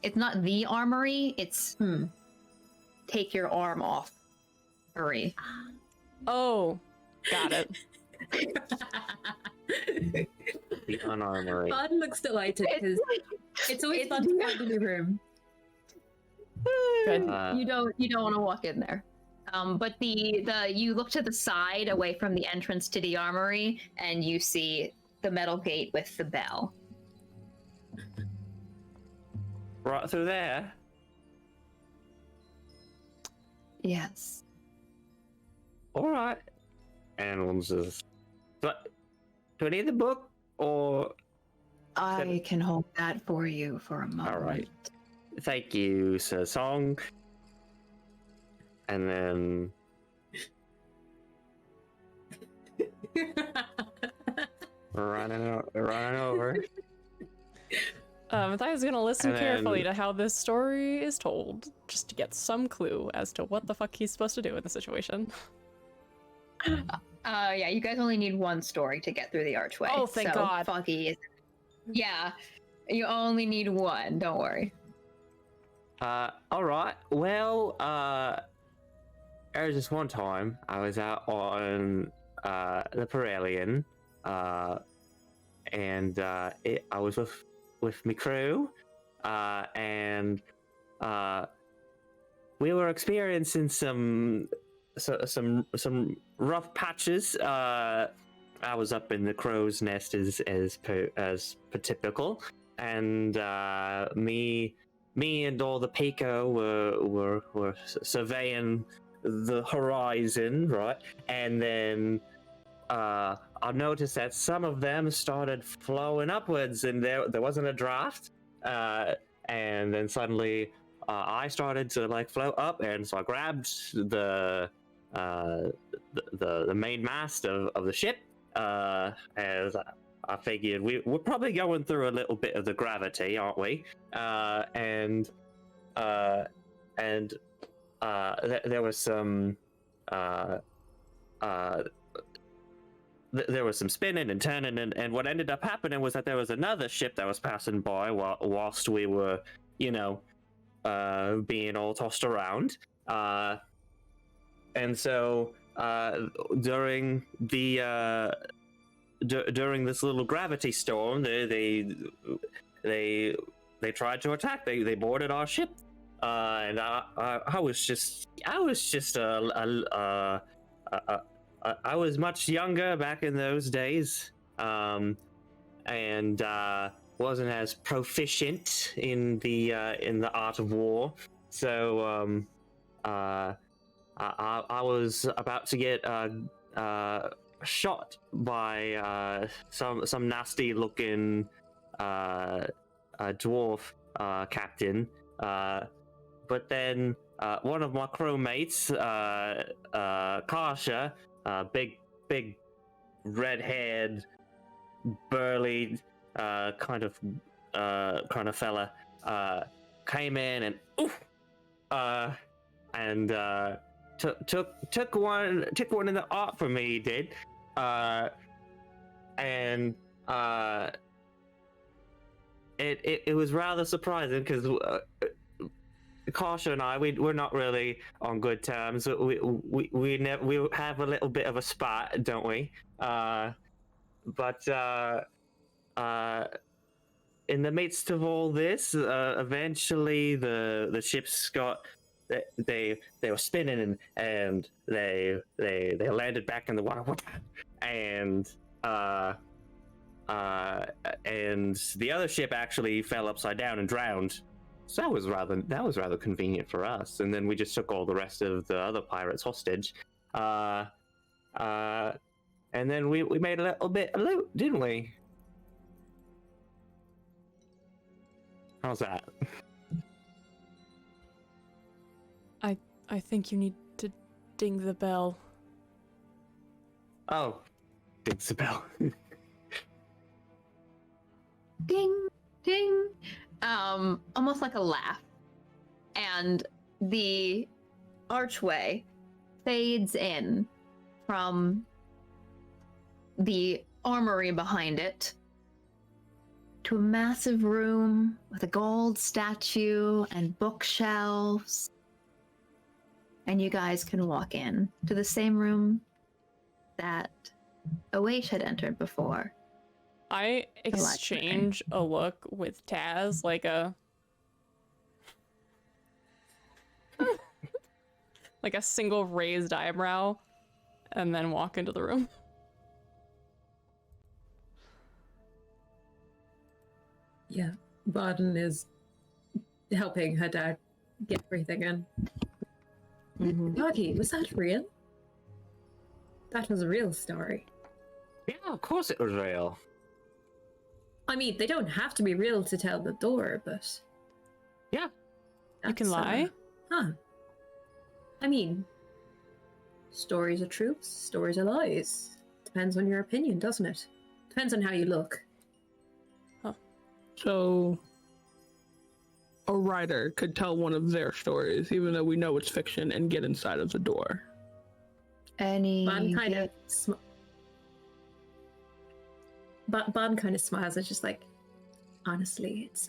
It's not the armory, it's take your arm off. Hurry. Oh, got it. The unarmory. Bud looks delighted because it's always fun to find a new room. Good. You don't want to walk in there. But you look to the side away from the entrance to the armory and you see the metal gate with the bell. Right through there. Yes. All right. And one says, "Do I need the book or?" I can hold that for you for a moment. All right. Thank you, Sir Song. And then running over. I thought I was gonna listen And carefully then- to how this story is told, just to get some clue as to what the fuck he's supposed to do in the situation. Yeah, you guys only need one story to get through the archway. Oh, thank God. Foggy is... Yeah, you only need one, don't worry. All right. Well, there was this one time I was out on the Parelian, and I was with my crew, and we were experiencing some rough patches. I was up in the crow's nest as per typical, and me and all the Pico were surveying the horizon, right? And then I noticed that some of them started flowing upwards, and there wasn't a draft. And then suddenly I started to like float up, and so I grabbed the main mast of the ship, as I figured we're probably going through a little bit of the gravity, aren't we? And there was some there was some spinning and turning, and what ended up happening was that there was another ship that was passing by whilst we were, being all tossed around. And so during this little gravity storm, they tried to attack. They boarded our ship, and I was much younger back in those days, and wasn't as proficient in the art of war. So I was about to get shot by some nasty looking dwarf captain, but then one of my crewmates, Kasha, big red-haired, burly kind of fella, came in and took one in the art for me. He did, and it was rather surprising because Kasha and I, we're not really on good terms. We have a little bit of a spat, don't we? But in the midst of all this, eventually the ships got. They were spinning and they landed back in the water, and the other ship actually fell upside down and drowned. So that was rather convenient for us. And then we just took all the rest of the other pirates hostage, and then we made a little bit of loot, didn't we? How's that? I think you need to ding the bell. Oh, dings the bell. Ding, ding. almost like a laugh, and the archway fades in from the armory behind it to a massive room with a gold statue and bookshelves. And you guys can walk in to the same room that Oash had entered before. I exchange a look with Taz, like a like a single raised eyebrow, and then walk into the room. Yeah, Varden is helping her dad get everything in. Yogi, was that real? That was a real story. Yeah, of course it was real. I mean, they don't have to be real to tell the door, but... Yeah. You can lie? Huh. I mean, stories are truths, stories are lies. Depends on your opinion, doesn't it? Depends on how you look. So, a writer could tell one of their stories, even though we know it's fiction, and get inside of the door. Bon kind of Bon kind of smiles. It's just like, honestly, it's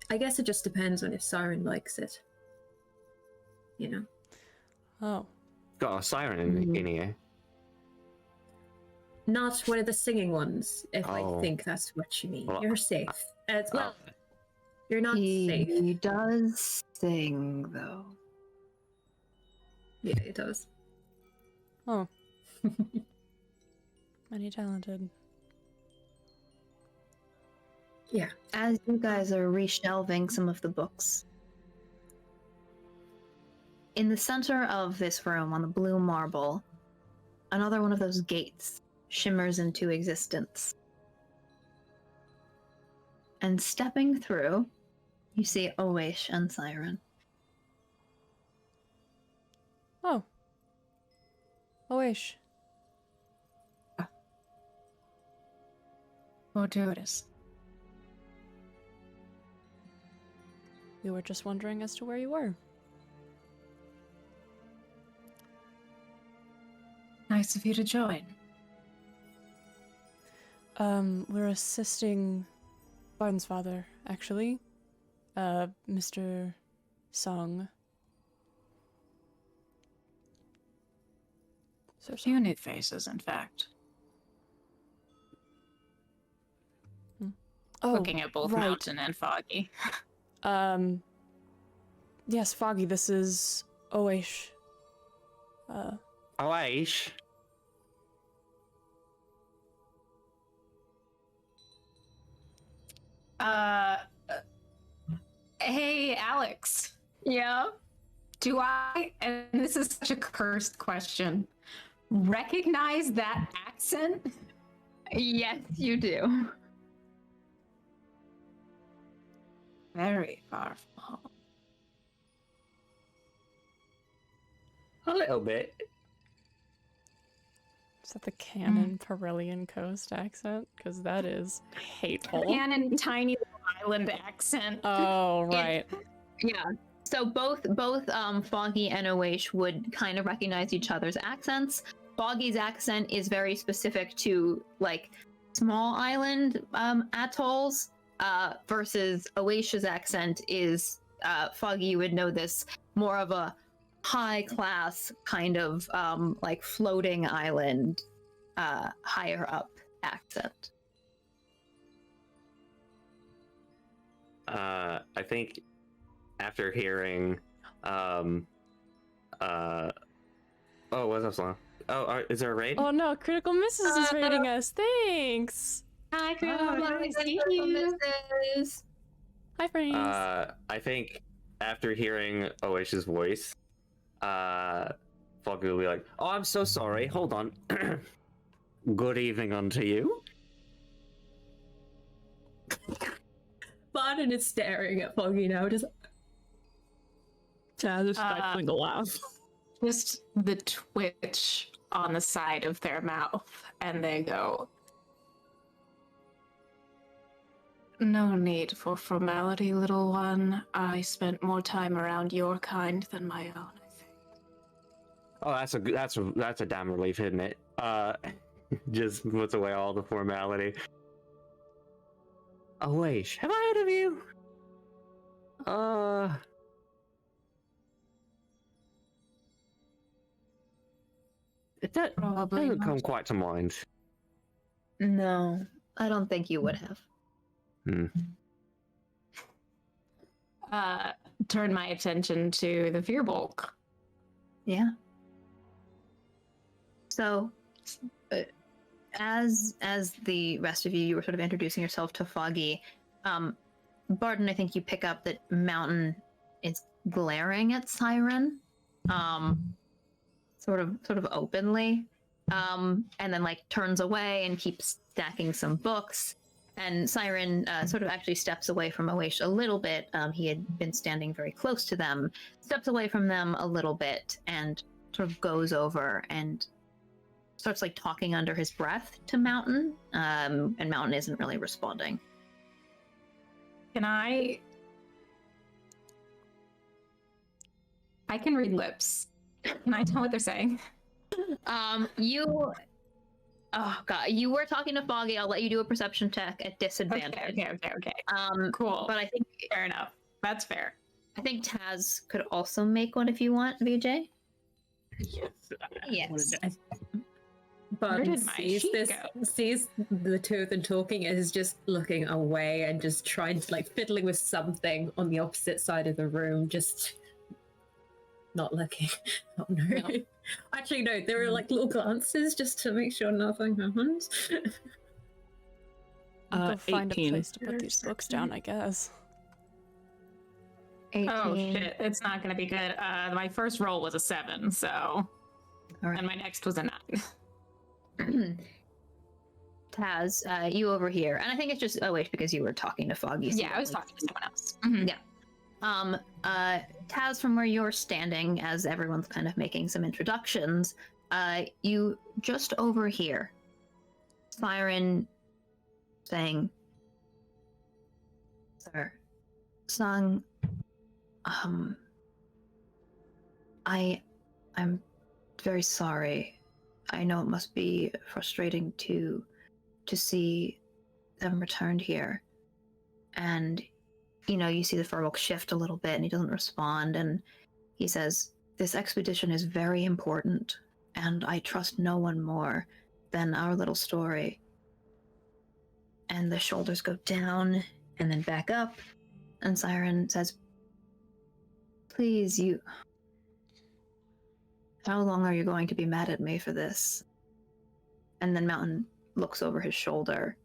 I guess it just depends on if Siren likes it. You know. Oh. Got a siren in here. Not one of the singing ones, if I Oh. think that's what you mean. Well, You're safe. As well, Oh. you're not safe. He does sing, though. Yeah, it does. Oh. Many talented. Yeah. As you guys are reshelving some of the books, in the center of this room on the blue marble, another one of those gates shimmers into existence. And stepping through, you see Oash and Siren. Oh. Oash. Fortuitous. We were just wondering as to where you were. Nice of you to join. We're assisting Barton's father, actually. Mr. Song. Sir Song. Few new faces, in fact. Oh, Looking at both right. Mountain and Foggy. Yes, Foggy, this is Oash. Oash. Hey, Alex. Yeah. Do I, and this is such a cursed question, recognize that accent? Yes, you do. Very far from home. A little bit. Is that the canon Perillian Coast accent? Because that is hateful. Canon tiny little island accent. Oh, right. Yeah. So both Foggy and Oash would kind of recognize each other's accents. Foggy's accent is very specific to like small island atolls, versus Oash's accent is Foggy would know this more of a high class kind of like floating island higher up accent. I think after hearing, oh, what's up, Sloan? Oh, is there a raid? Oh no, Critical Misses is rating us. Thanks. Hi, Hi, friends. I think after hearing Oash's voice, Foggy will be like, "Oh, I'm so sorry. Hold on. Good evening unto you." Varden is staring at Foggy now, just Taz is stifling a laugh. Just the twitch on the side of their mouth, and they go, No need for formality, little one. I spent more time around your kind than my own, I think. Oh, that's a damn relief, isn't it? Just puts away all the formality. Oh wait, have I heard of you? That Probably doesn't come not. quite to mind. No, I don't think you would have. Turn my attention to the Fearbulk. Yeah. So, as the rest of you were sort of introducing yourself to Foggy, Barton, I think you pick up that Mountain is glaring at Siren, sort of openly, and then like turns away and keeps stacking some books. And Siren sort of actually steps away from Oish a little bit. He had been standing very close to them, steps away from them a little bit, and sort of goes over and starts like talking under his breath to Mountain. And Mountain isn't really responding. Can I can read lips. Can I tell what they're saying? Oh god, you were talking to Foggy. I'll let you do a perception check at disadvantage. Okay. Cool. But I think Fair enough. That's fair. I think Taz could also make one if you want, VJ. Yes. Where But did my sheet sees the two of them talking and is just looking away and just trying to like fiddling with something on the opposite side of the room, just not looking. Oh no. Actually no, there are like little glances just to make sure nothing happens. Go find 18. a place to put these books down, I guess. 18. Oh shit, it's not gonna be good. My first roll was a 7, so All right. and my next was a 9. Taz, you over here, and I think it's just wait because you were talking to Foggy. So Yeah, I was talking to someone else. Taz, from where you're standing, as everyone's kind of making some introductions, you just overhear Siren saying, "Sir, Sung, I'm very sorry. I know it must be frustrating to see them returned here, and." You know, you see the Furbolg shift a little bit and he doesn't respond, and he says, "This expedition is very important, and I trust no one more than our little story." And the shoulders go down and then back up, and Siren says, "Please, how long are you going to be mad at me for this?" And then Mountain looks over his shoulder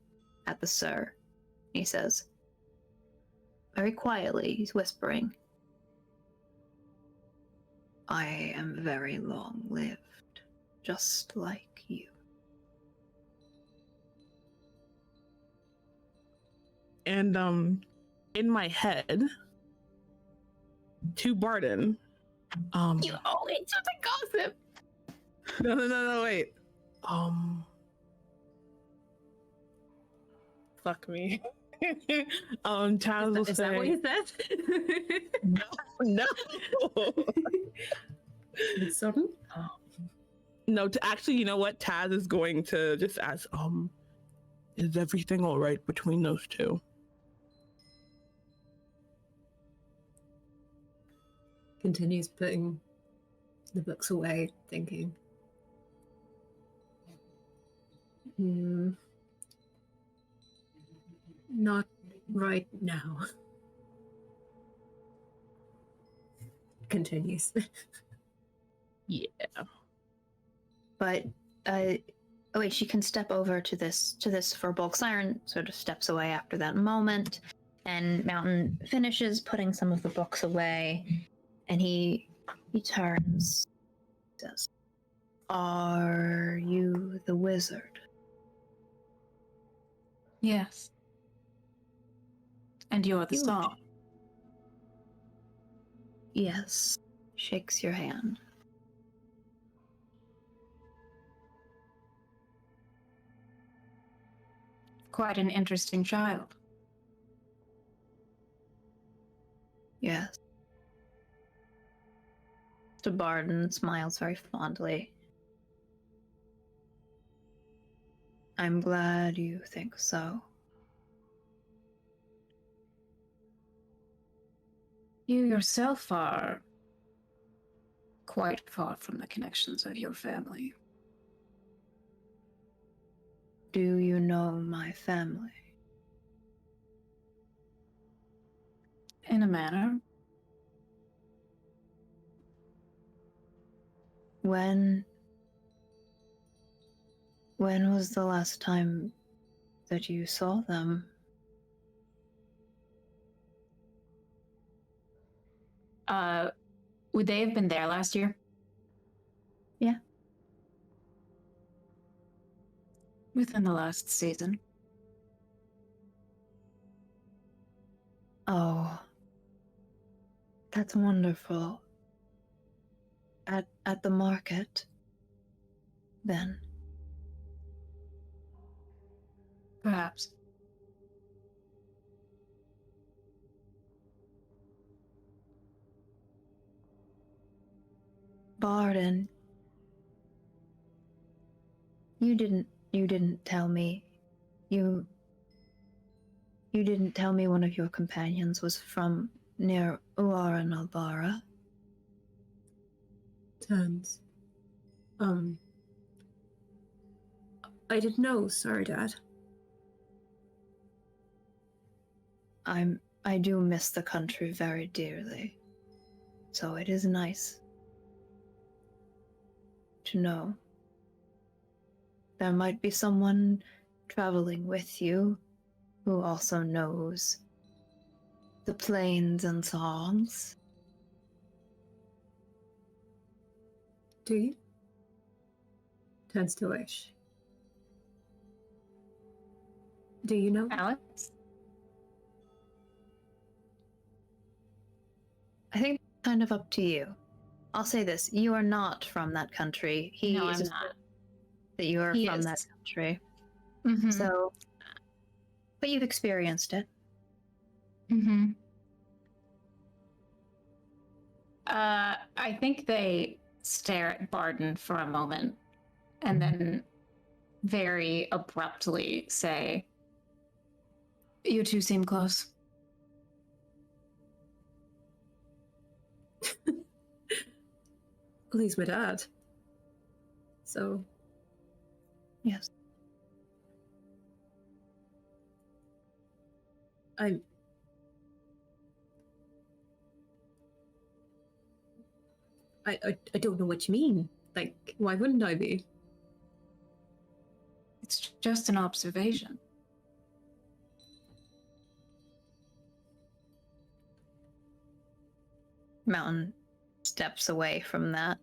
at the Sir. He says, very quietly, he's whispering, "I am very long-lived, just like you." And in my head, to Barton, You always have to gossip! no, wait. Fuck me. Taz will Is say, that what you said? no. Sudden? No, actually, you know what? Taz is going to just ask, is everything all right between those two? Continues putting the books away, thinking. Not right now. Continues. Yeah. But, oh wait, she can step over to this Furbolg. Siren sort of steps away after that moment, and Mountain finishes putting some of the books away, and he turns, says, "Are you the wizard?" Yes. And you're the You- song. Yes. Shakes your hand. Quite an interesting child. Yes. Mr. Barden smiles very fondly. I'm glad you think so. You yourself are quite far from the connections of your family. Do you know my family? In a manner. When was the last time that you saw them? Would they have been there last year? Yeah. Within the last season. Oh, that's wonderful. At the market, then. Perhaps. Barden, you didn't tell me. You didn't tell me one of your companions was from near Uara Nalbara. Turns. I didn't know. Sorry, Dad. I do miss the country very dearly. So it is nice to know. There might be someone traveling with you who also knows the plains and songs. Do you? Turns to Wish. Do you know? Alex? I think it's kind of up to you. I'll say this, you are not from that country. No, I'm not. That you are He from is. that country. Mm-hmm. So, but you've experienced it. Mm-hmm. I think they stare at Barden for a moment and then very abruptly say, "You two seem close." Well, he's my dad. So, Yes. I don't know what you mean. Like, why wouldn't I be? It's just an observation. Mountain steps away from that,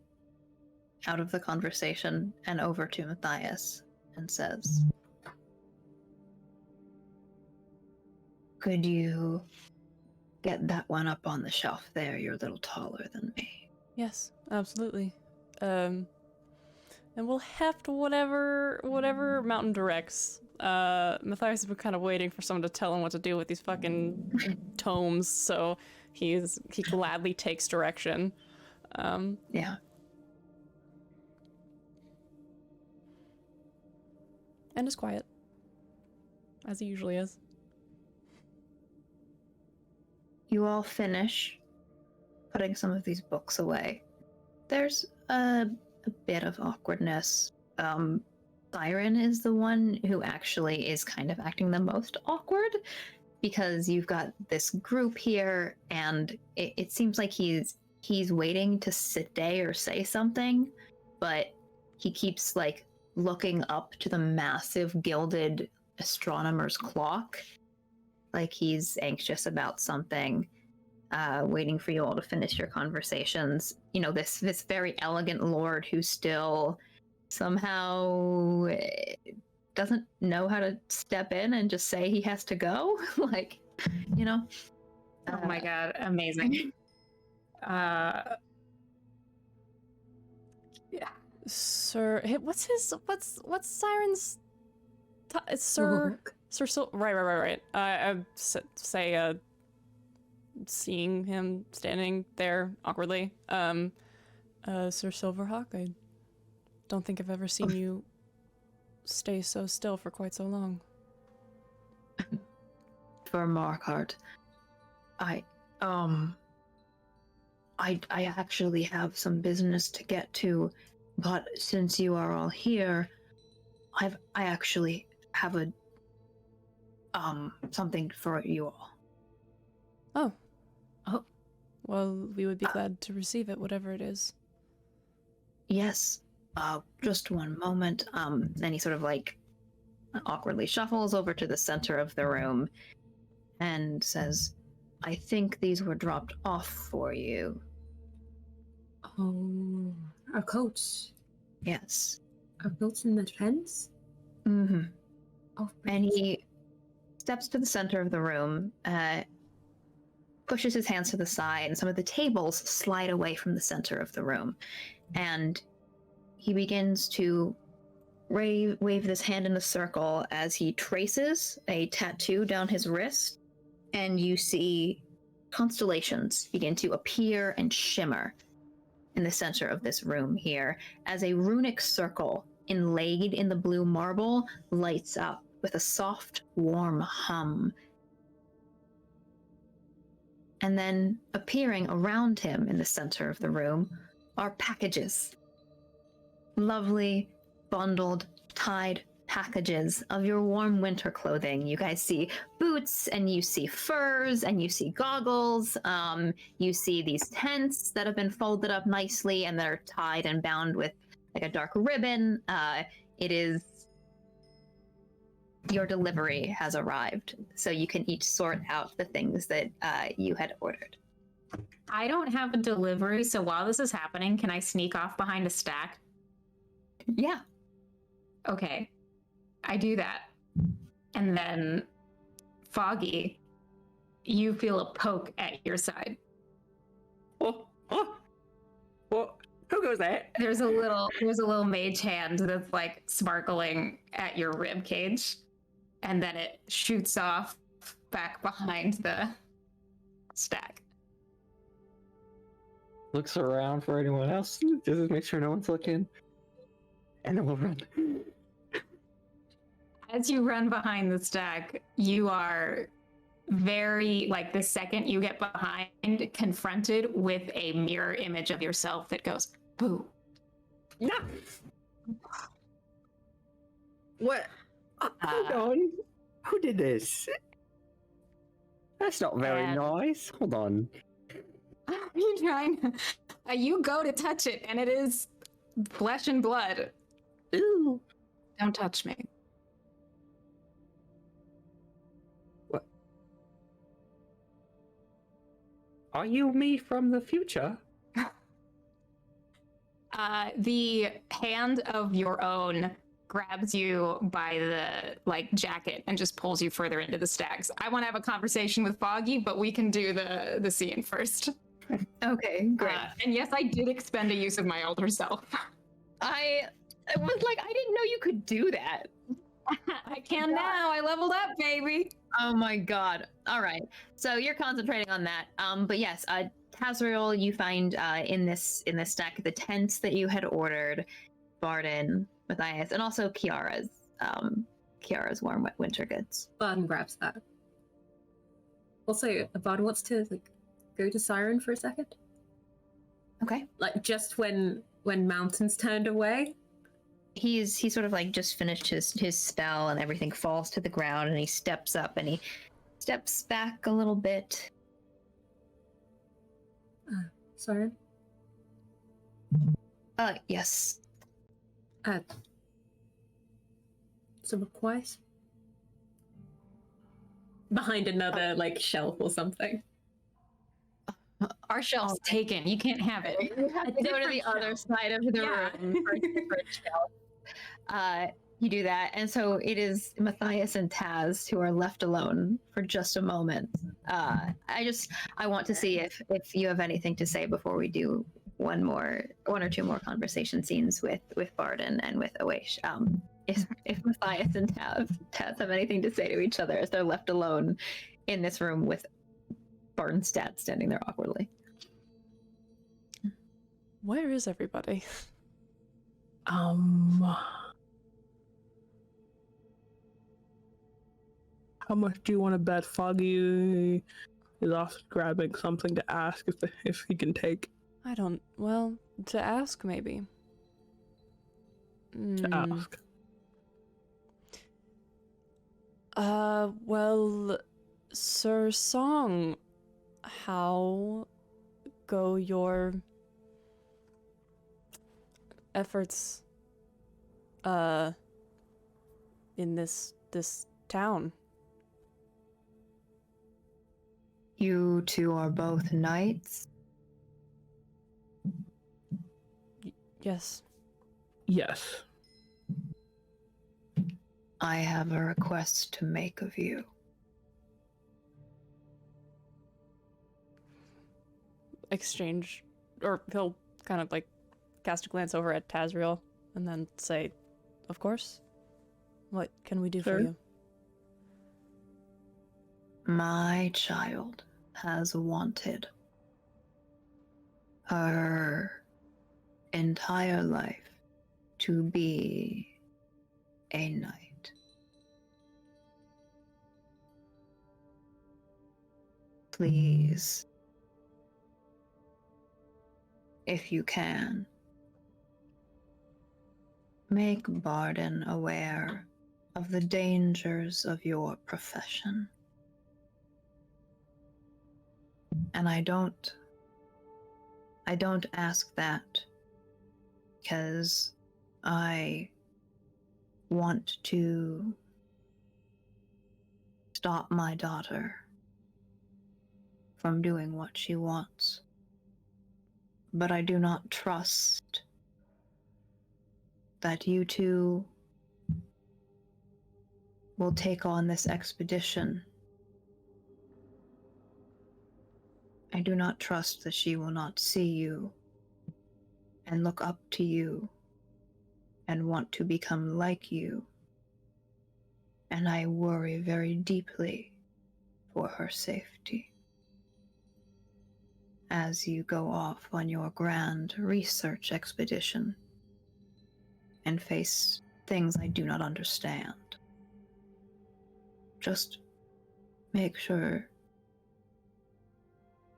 out of the conversation, and over to Matthias and says, "Could you get that one up on the shelf there? You're a little taller than me." Yes, absolutely. And we'll heft whatever Mountain directs. Matthias has been kind of waiting for someone to tell him what to do with these fucking tomes, so he gladly takes direction. Yeah. And is quiet, as he usually is. You all finish putting some of these books away. There's a bit of awkwardness. Siren is the one who actually is kind of acting the most awkward, because you've got this group here, and it seems like he's waiting to say or say something, but he keeps like looking up to the massive gilded astronomer's clock, like he's anxious about something, waiting for you all to finish your conversations. You know, this very elegant lord who still somehow doesn't know how to step in and just say he has to go. Like, you know. Oh my god, amazing. Yeah. Sir, what's Siren's? It's Sir. Look. Sir. Right. I say seeing him standing there awkwardly. Sir Silverhawk, I don't think I've ever seen you stay so still for quite so long. For Markart, I actually have some business to get to, but since you are all here, I actually have a something for you all. Oh. Oh. Well, we would be glad to receive it, whatever it is. Yes. Just one moment. And he sort of like awkwardly shuffles over to the center of the room and says, I think these were dropped off for you. Oh, our coats. Yes. Our coats in the fence? Mm-hmm. Oh, And he steps to the center of the room, pushes his hands to the side, and some of the tables slide away from the center of the room. And he begins to wave this hand in a circle as he traces a tattoo down his wrist, and you see constellations begin to appear and shimmer in the center of this room here as a runic circle inlaid in the blue marble lights up with a soft, warm hum. And then appearing around him in the center of the room are packages. Lovely, bundled, tied packages of your warm winter clothing. You guys see boots, and you see furs, and you see goggles. You see these tents that have been folded up nicely, and they're tied and bound with like a dark ribbon. It is your delivery has arrived, so you can each sort out the things that you had ordered. I don't have a delivery, so while this is happening, can I sneak off behind a stack? Yeah. Okay. I do that. And then, Foggy, you feel a poke at your side. Oh, what? Who goes there? There's a little mage hand that's like sparkling at your rib cage, and then it shoots off back behind the stack. Looks around for anyone else. Just make sure no one's looking. And then we'll run. As you run behind the stack, you are very, like, the second you get behind, confronted with a mirror image of yourself that goes, boo. No! What? Hold on. Who did this? That's not very nice. Hold on. You trying? You go to touch it, and it is flesh and blood. Ew. Don't touch me. What? Are you me from the future? The hand of your own grabs you by the jacket and just pulls you further into the stacks. I want to have a conversation with Foggy, but we can do the scene first. Okay, great. And yes, I did expend a use of my older self. I was like, I didn't know you could do that. I can now. I leveled up, baby. Oh my god. All right. So you're concentrating on that. But yes, Tazriel, you find in this stack the tents that you had ordered, Barden, Matthias, and also Kiara's warm wet winter goods. Barden grabs that. Also, Barden wants to go to Siren for a second. Okay. Like just when Mountains turned away. He sort of just finished his spell, and everything falls to the ground, and he steps up and he steps back a little bit. Siren? Yes. Some requires? Behind another shelf or something. Our shelf's taken. You can't have it. You have to go to the other side of the room for a different shelf. You do that, and so it is Matthias and Taz who are left alone for just a moment. I want to see if you have anything to say before we do one or two more conversation scenes with Barden and with Oesh. If Matthias and Taz have anything to say to each other as they're left alone in this room with Barnstead standing there awkwardly. Where is everybody? How much do you want to bet Foggy is off grabbing something to ask if he can take? I don't. Well, to ask maybe. To ask. Well, Sir Song, how go your efforts in this town? You two are both knights? Yes. Yes. I have a request to make of you. Exchange, or he'll kind of like cast a glance over at Tazriel and then say, "Of course. What can we do for Sure. you?" My child has wanted her entire life to be a knight. Please, if you can, make Barden aware of the dangers of your profession. And I don't ask that because I want to stop my daughter from doing what she wants. But I do not trust that you two will take on this expedition. I do not trust that she will not see you and look up to you and want to become like you. And I worry very deeply for her safety as you go off on your grand research expedition and face things I do not understand. Just make sure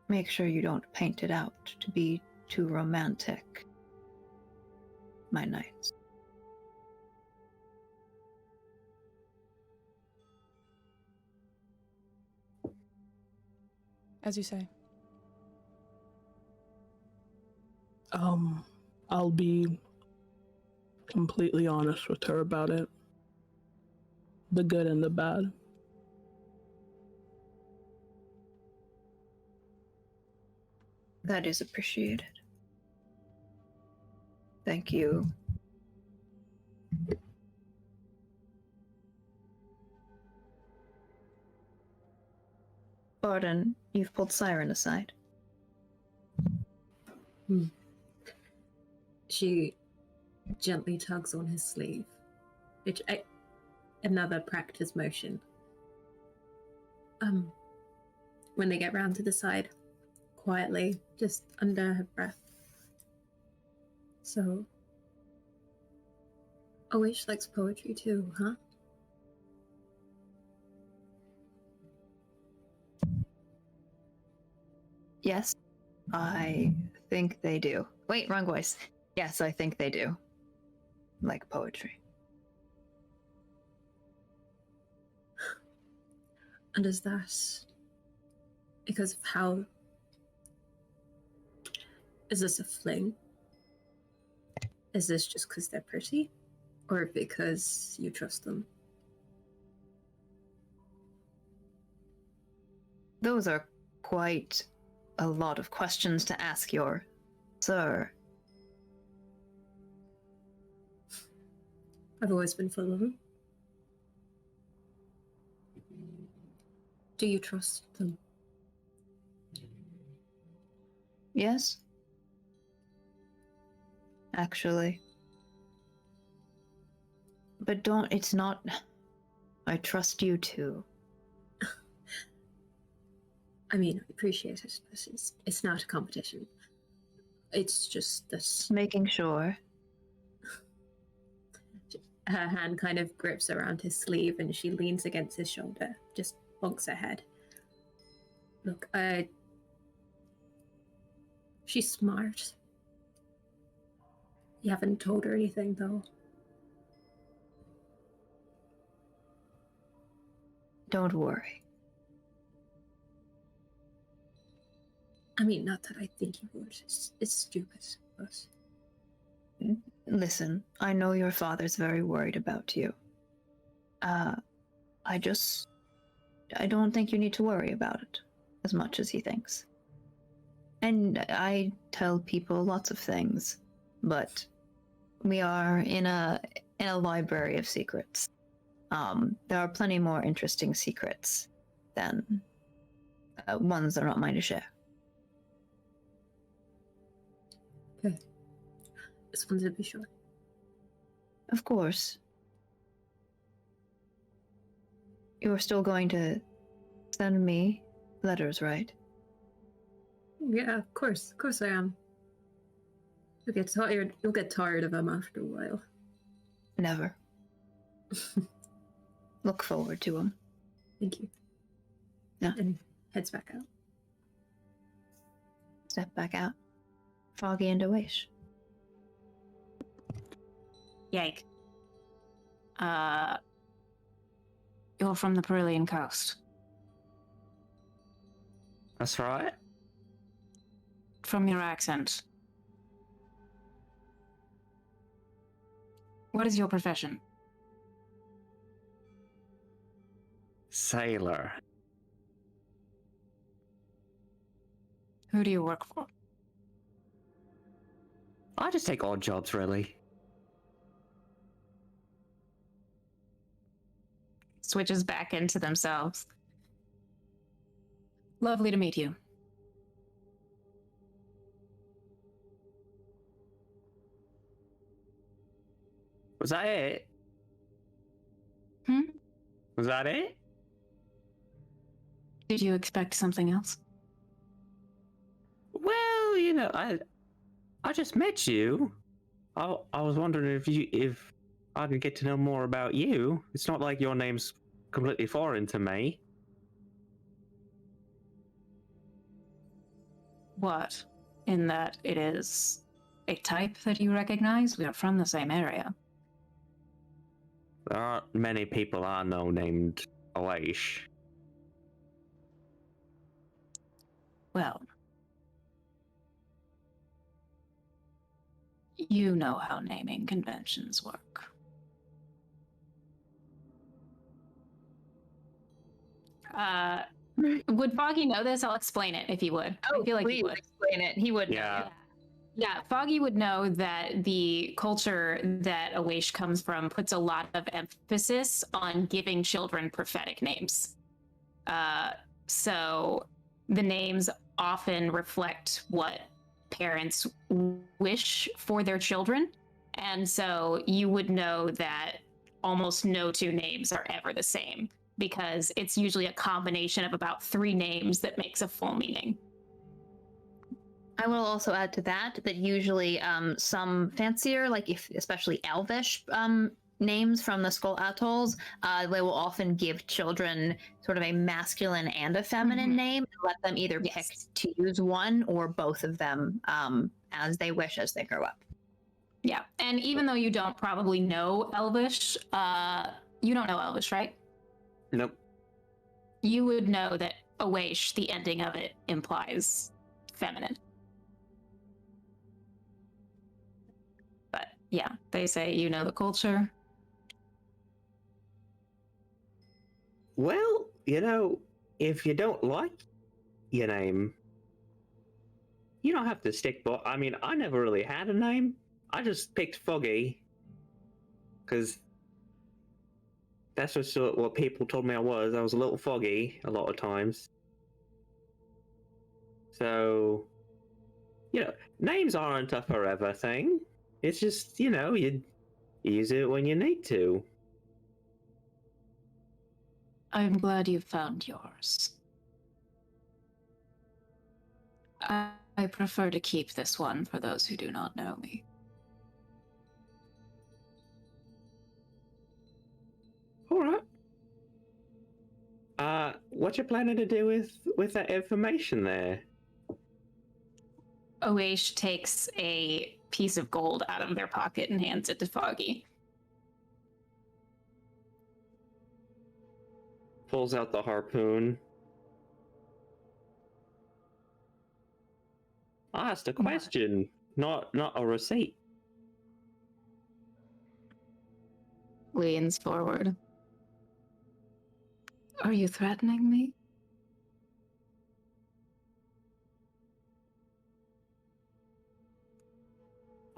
you don't paint it out to be too romantic, my knights. As you say. I'll be completely honest with her about it. The good and the bad. That is appreciated. Thank you. Barden, you've pulled Siren aside. She gently tugs on his sleeve. Another practice motion. When they get round to the side, quietly, just under her breath. So, a witch likes poetry too, huh? Yes, I think they do. Wait, wrong voice. Yes, I think they do. Like poetry. And is that because of how... Is this a fling? Is this just because they're pretty? Or because you trust them? Those are quite a lot of questions to ask your sir. I've always been full of them. Do you trust them? Yes? Actually. But it's not... I trust you too. I mean, I appreciate it, but it's not a competition. It's just that Making sure. her hand kind of grips around his sleeve and she leans against his shoulder, just bonks her head. Look, she's smart. You haven't told her anything, though. Don't worry. I mean, not that I think you would. It's stupid, but... Listen, I know your father's very worried about you. I don't think you need to worry about it as much as he thinks. And I tell people lots of things, but we are in a library of secrets. There are plenty more interesting secrets than ones that are not mine to share. Okay. Just wanted to be sure. Of course. You're still going to send me letters, right? Yeah, of course I am. You'll get tired of them after a while. Never. Look forward to them. Thank you. Yeah. And heads back out. Step back out. Foggy and Awish. Yike. You're from the Perulian coast. That's right. From your accent. What is your profession? Sailor. Who do you work for? I just take odd jobs, really. Switches back into themselves. Lovely to meet you. Was that it? Hmm? Was that it? Did you expect something else? Well, you know, I just met you. I was wondering if I could get to know more about you. It's not like your name's completely foreign to me. What? In that it is a type that you recognize? We are from the same area. There aren't many people I know named Aish. Well, you know how naming conventions work. Would Foggy know this? I'll explain it if he would. I feel like he would. Explain it. He would. Yeah. Yeah, Foggy would know that the culture that Awaish comes from puts a lot of emphasis on giving children prophetic names. So the names often reflect what parents wish for their children. And so you would know that almost no two names are ever the same, because it's usually a combination of about 3 names that makes a full meaning. I will also add to that usually some fancier, like especially Elvish names from the Skull Atolls, they will often give children sort of a masculine and a feminine name, and let them either pick to use one or both of them as they wish as they grow up. Yeah, and even though you don't probably know Elvish, you don't know Elvish, right? Nope. You would know that Awaish, the ending of it, implies feminine. But yeah, they say you know the culture. Well, you know, if you don't like your name, you don't have to stick by. I mean, I never really had a name. I just picked Foggy because that's just what people told me I was. I was a little foggy a lot of times. So, you know, names aren't a forever thing. It's just, you know, you use it when you need to. I'm glad you found yours. I prefer to keep this one for those who do not know me. All right. What you planning to do with that information there? Oish takes a piece of gold out of their pocket and hands it to Foggy. Pulls out the harpoon. Asked a question, not a receipt. Leans forward. Are you threatening me?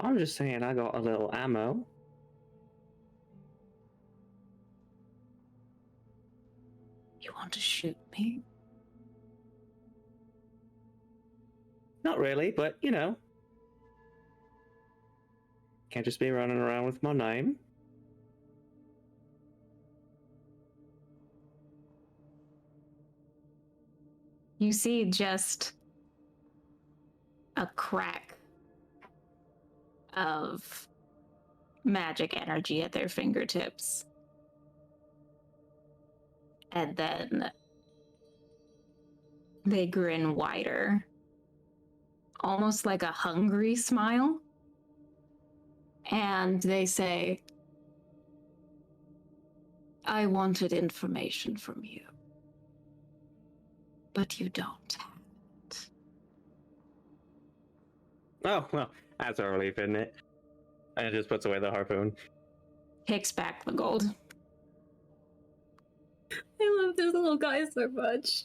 I'm just saying I got a little ammo. You want to shoot me? Not really, but you know. Can't just be running around with my name. You see just a crack of magic energy at their fingertips. And then they grin wider, almost like a hungry smile. And they say, I wanted information from you, but you don't have it. Oh, well, that's a relief, isn't it? And it just puts away the harpoon. Takes back the gold. I love this little guy so much.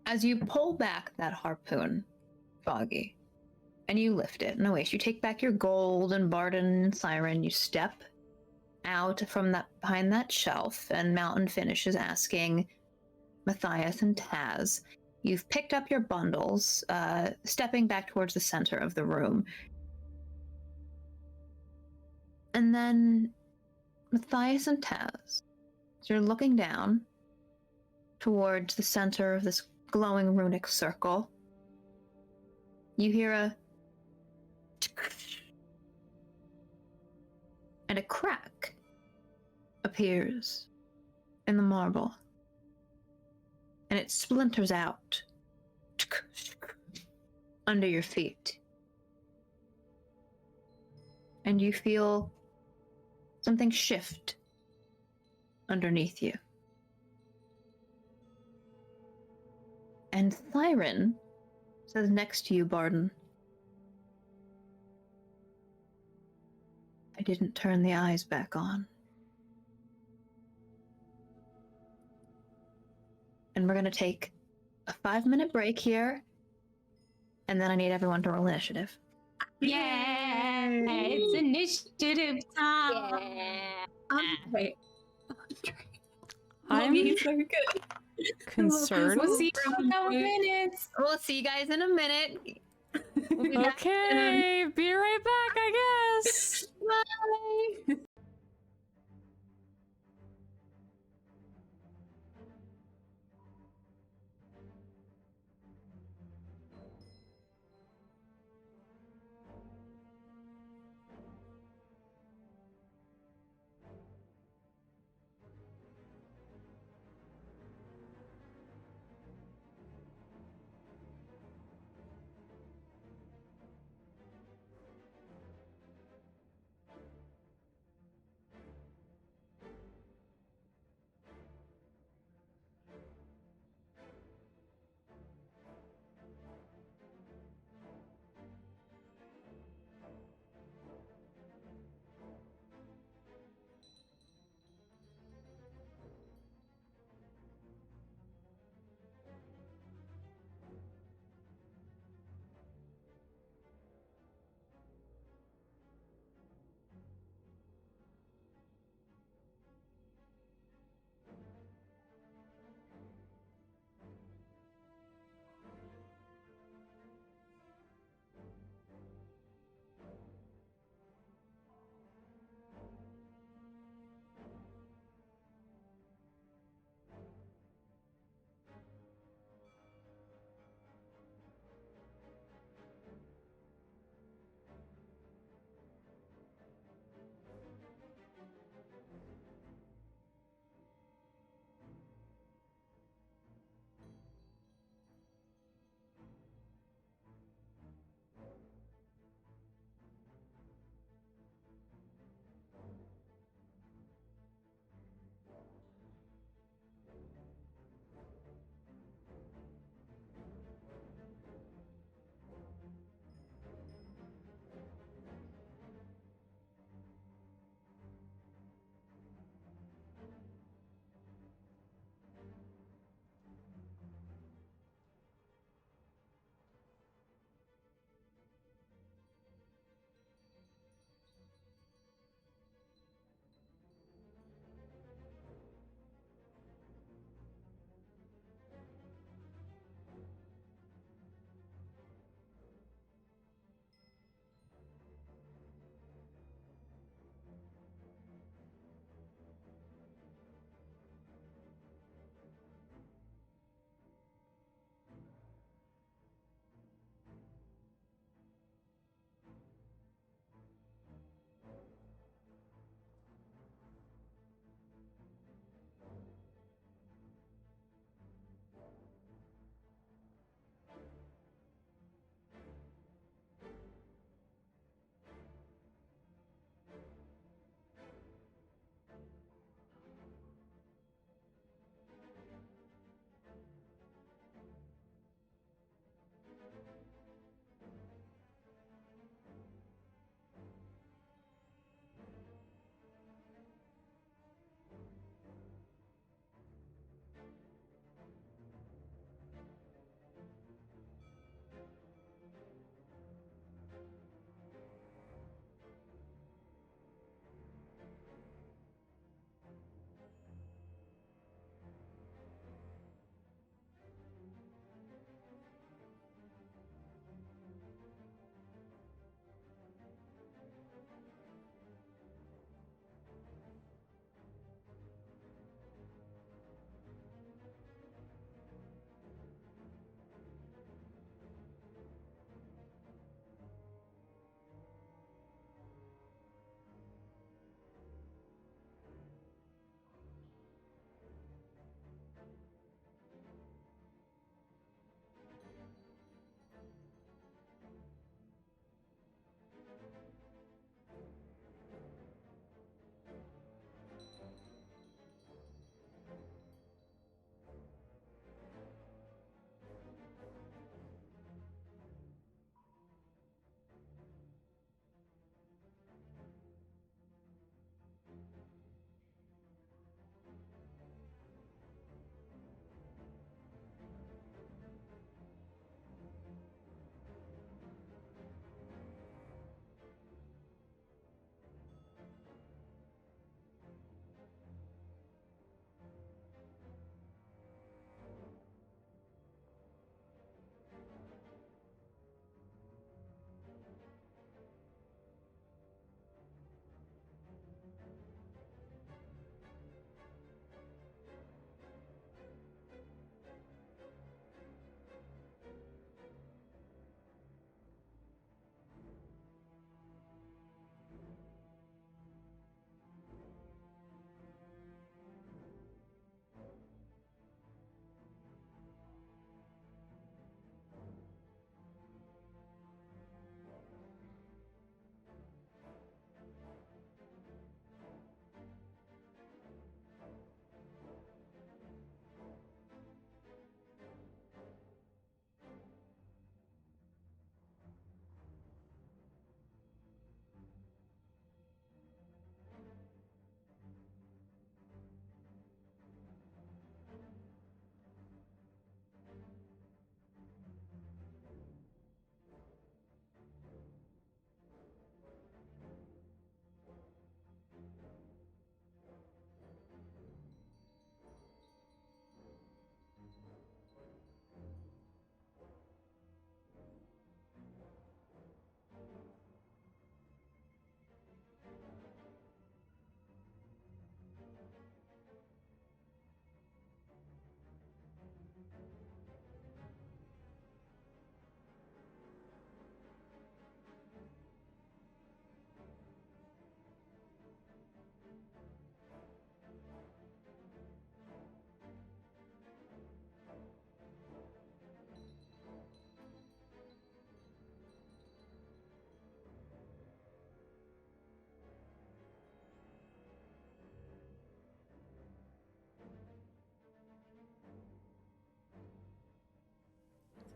As you pull back that harpoon, Foggy, and you lift it, no waste, you take back your gold and Barden and Siren, you step out from that behind that shelf, and Mountain finishes asking Matthias and Taz. You've picked up your bundles, stepping back towards the center of the room. And then Matthias and Taz, so you're looking down towards the center of this glowing runic circle. You hear a and a crack appears in the marble, and it splinters out under your feet, and you feel something shift underneath you. And Siren says next to you, Barden, I didn't turn the eyes back on. And we're going to take a 5-minute break here, and then I need everyone to roll initiative. Yeah, it's initiative time. Wait. I'm He's so good. concerned. We'll see you in a couple minutes. We'll see you guys in a minute. We'll be back soon. Okay, be right back, I guess. Bye.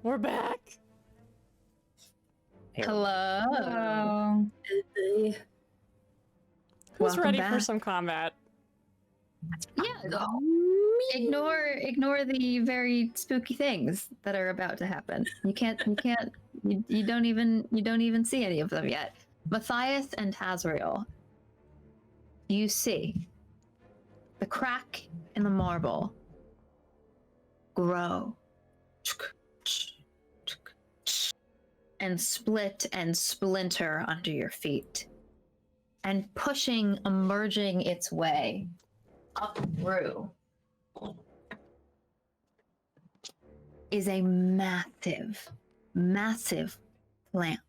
We're back. Hello. Oh. Who's Welcome ready for back. some combat? Yeah. Ignore the very spooky things that are about to happen. You don't even see any of them yet. Matthias and Tazriel, you see the crack in the marble grow and split and splinter under your feet, and emerging its way up through is a massive plant.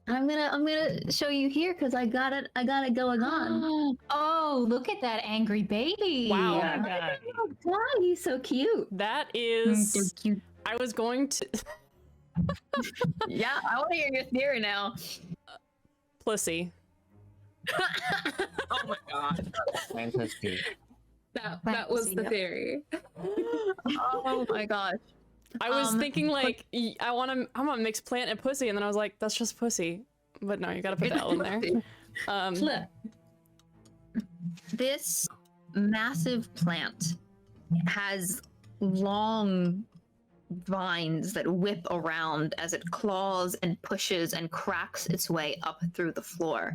And I'm gonna show you here because I got it going on. Oh, look at that angry baby. Wow. Oh my God, he's so cute. That They're is. cute. I was going to. Yeah, I want to hear your theory now. Pussy. Oh my god. Fantastic. That was the theory. Oh my gosh. I was thinking like I want to mix plant and pussy, and then I was like, that's just pussy. But no, you gotta put the L in there. This massive plant has long vines that whip around as it claws and pushes and cracks its way up through the floor.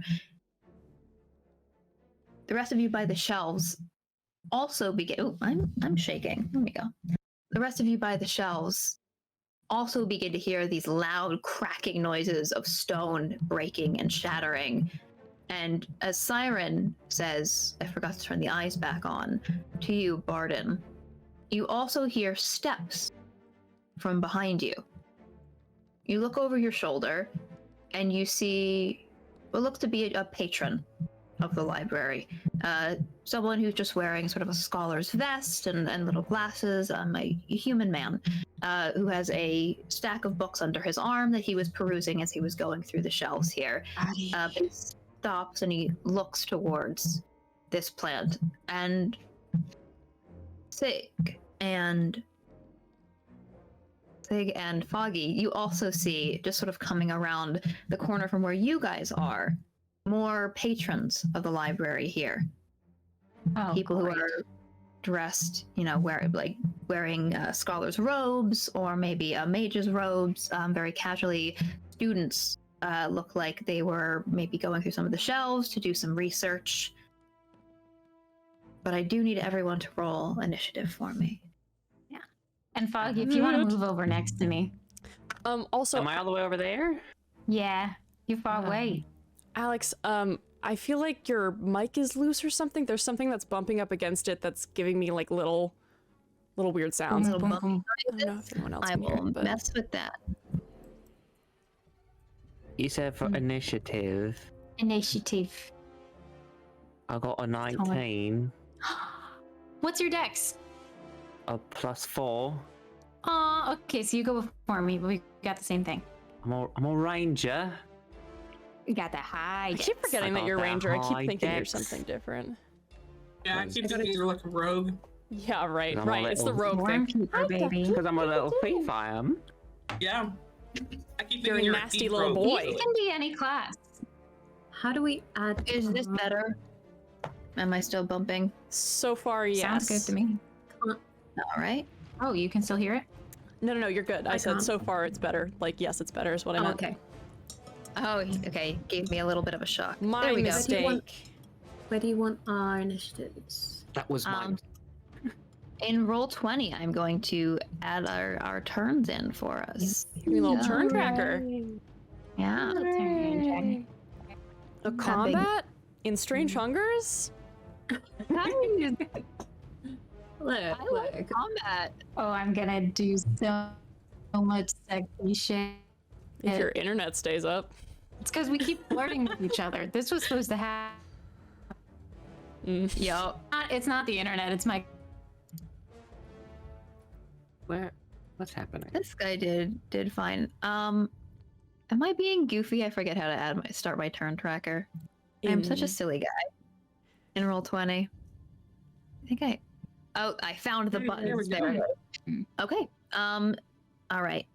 The rest of you by the shelves also begin. Oh, I'm shaking. There we go. The rest of you by the shelves also begin to hear these loud cracking noises of stone breaking and shattering. And as Siren says, I forgot to turn the eyes back on, to you, Barden, you also hear steps from behind you. You look over your shoulder and you see what looks to be a patron of the library. Someone who's just wearing sort of a scholar's vest and little glasses, a human man who has a stack of books under his arm that he was perusing as he was going through the shelves here. But he stops and he looks towards this plant, and Sig and Foggy, you also see, just sort of coming around the corner from where you guys are, more patrons of the library here. Oh, People great. who are dressed, wearing scholars' robes or maybe mage's robes, very casually. Students look like they were maybe going through some of the shelves to do some research. But I do need everyone to roll initiative for me. And Foggy, if you want to move over next to me. Also, Am I all the way over there? Yeah, you're far away. Alex, I feel like your mic is loose or something. There's something that's bumping up against it that's giving me like little weird sounds. Little boom, boom. I don't know if anyone else I can hear will it, but... mess with that. You said for initiative. Initiative. I got a 19, What's your dex? a +4. Okay, so you go before me, but we got the same thing. I'm a ranger. We got the high I dex. keep forgetting I that got you're that Ranger. I keep high thinking you're dex. something different. Yeah, I keep thinking you're like a rogue. Yeah, right, I'm a right. It's the little- rogue thing. Stormkeeper, baby. Because I'm a little thief, I am. Yeah. I keep You're a thinking you're nasty thief little rogue. boy. These can be any class. How do we add? Is this better? Am I still bumping? So far, yes. Sounds good to me. All right. Oh, you can still hear it? No, you're good. I said can't. so far it's better. Like, yes, it's better is what I Oh, meant. okay. Oh, okay. Gave me a little bit of a shock. My there we go. mistake. Where do you want our initiatives? That was mine. In roll 20, I'm going to add our turns in for us. Give me a little turn Yeah. tracker. Yeah. A combat in Strange Hungers? Look, I like combat. Oh, I'm gonna do so much sexy shit. If your internet stays up. It's because we keep flirting with each other. This was supposed to happen. Yup. It's not the internet, it's my... What's happening? This guy did fine. Am I being goofy? I forget how to start my turn tracker. I'm such a silly guy. In roll 20. I think I found the There we buttons go. there. Okay. All right.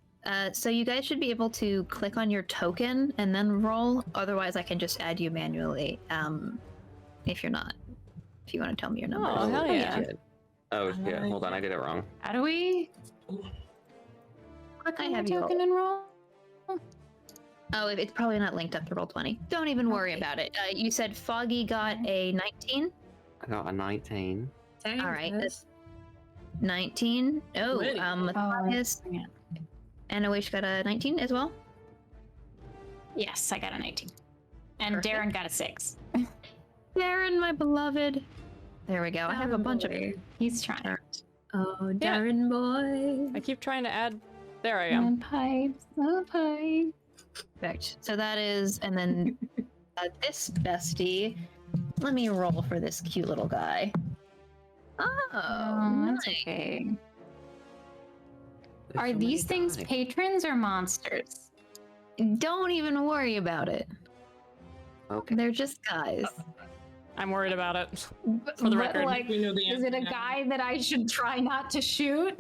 So you guys should be able to click on your token and then roll. Otherwise, I can just add you manually. If you're not, if you want to tell me your numbers. Oh, hell yeah. Shit. Oh, yeah. Hold on. I did it wrong. How do we click I on have the you token and roll? Oh, it's probably not linked up to Roll20. Don't even worry Okay. about it. You said Foggy got a 19. I got a 19. Same, All right. yes. 19. Oh, Really? Matthias yeah. and Awish got a 19 as well. Yes, I got a 19. And Perfect. Darren got a 6. Darren, my beloved. There we go. I have a bunch of. He's trying. Oh, Darren boy. I keep trying to add. There I am. Pipes, pipes. Perfect. So that is, and then this bestie. Let me roll for this cute little guy. Oh, That's nice. okay. There's Are so many these things guys. patrons or monsters? Don't even worry about it. Okay. They're just guys. I'm worried about it. But, For the record. like, We know the is it a answer now. guy that I should try not to shoot?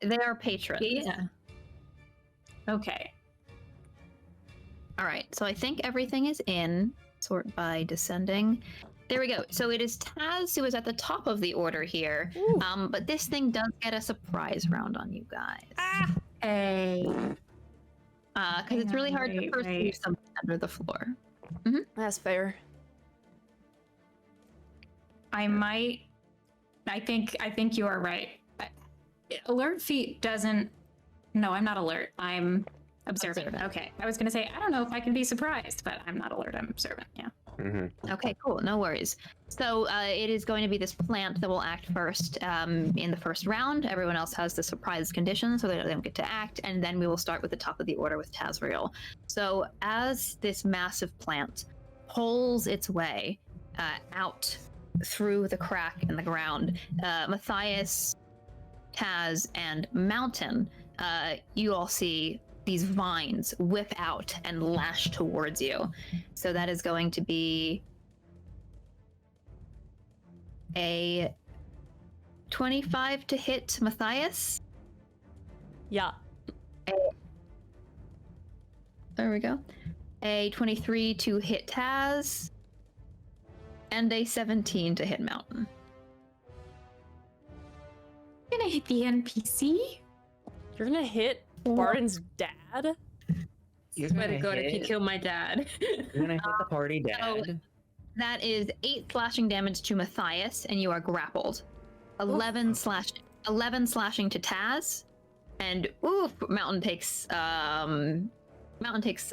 They are patrons. Yeah. Okay. All right. So I think everything is in. Sort by descending. There we go. So it is Taz who is at the top of the order here. Ooh. But this thing does get a surprise round on you guys. Hey. Because it's really hard to Right, perceive right. something under the floor. That's fair. I think you are right. Alert feat doesn't. No, I'm not alert. I'm observant. Observant. Okay. I was gonna say I don't know if I can be surprised, but I'm not alert. I'm observant. Yeah. Mm-hmm. Okay, cool. No worries. So it is going to be this plant that will act first in the first round. Everyone else has the surprise condition, so they don't get to act. And then we will start with the top of the order with Tazriel. So as this massive plant pulls its way out through the crack in the ground, Matthias, Taz, and Mountain, you all see these vines whip out and lash towards you. So that is going to be a 25 to hit Matthias. Yeah. There we go. A 23 to hit Taz. And a 17 to hit Mountain. I'm gonna hit the NPC. You're gonna hit Barton's dad? You're Swear to God, if you hit, kill my dad. you're gonna hit the party dad. That is 8 slashing damage to Matthias, and you are grappled. 11 slashing to Taz, and oof, Mountain takes a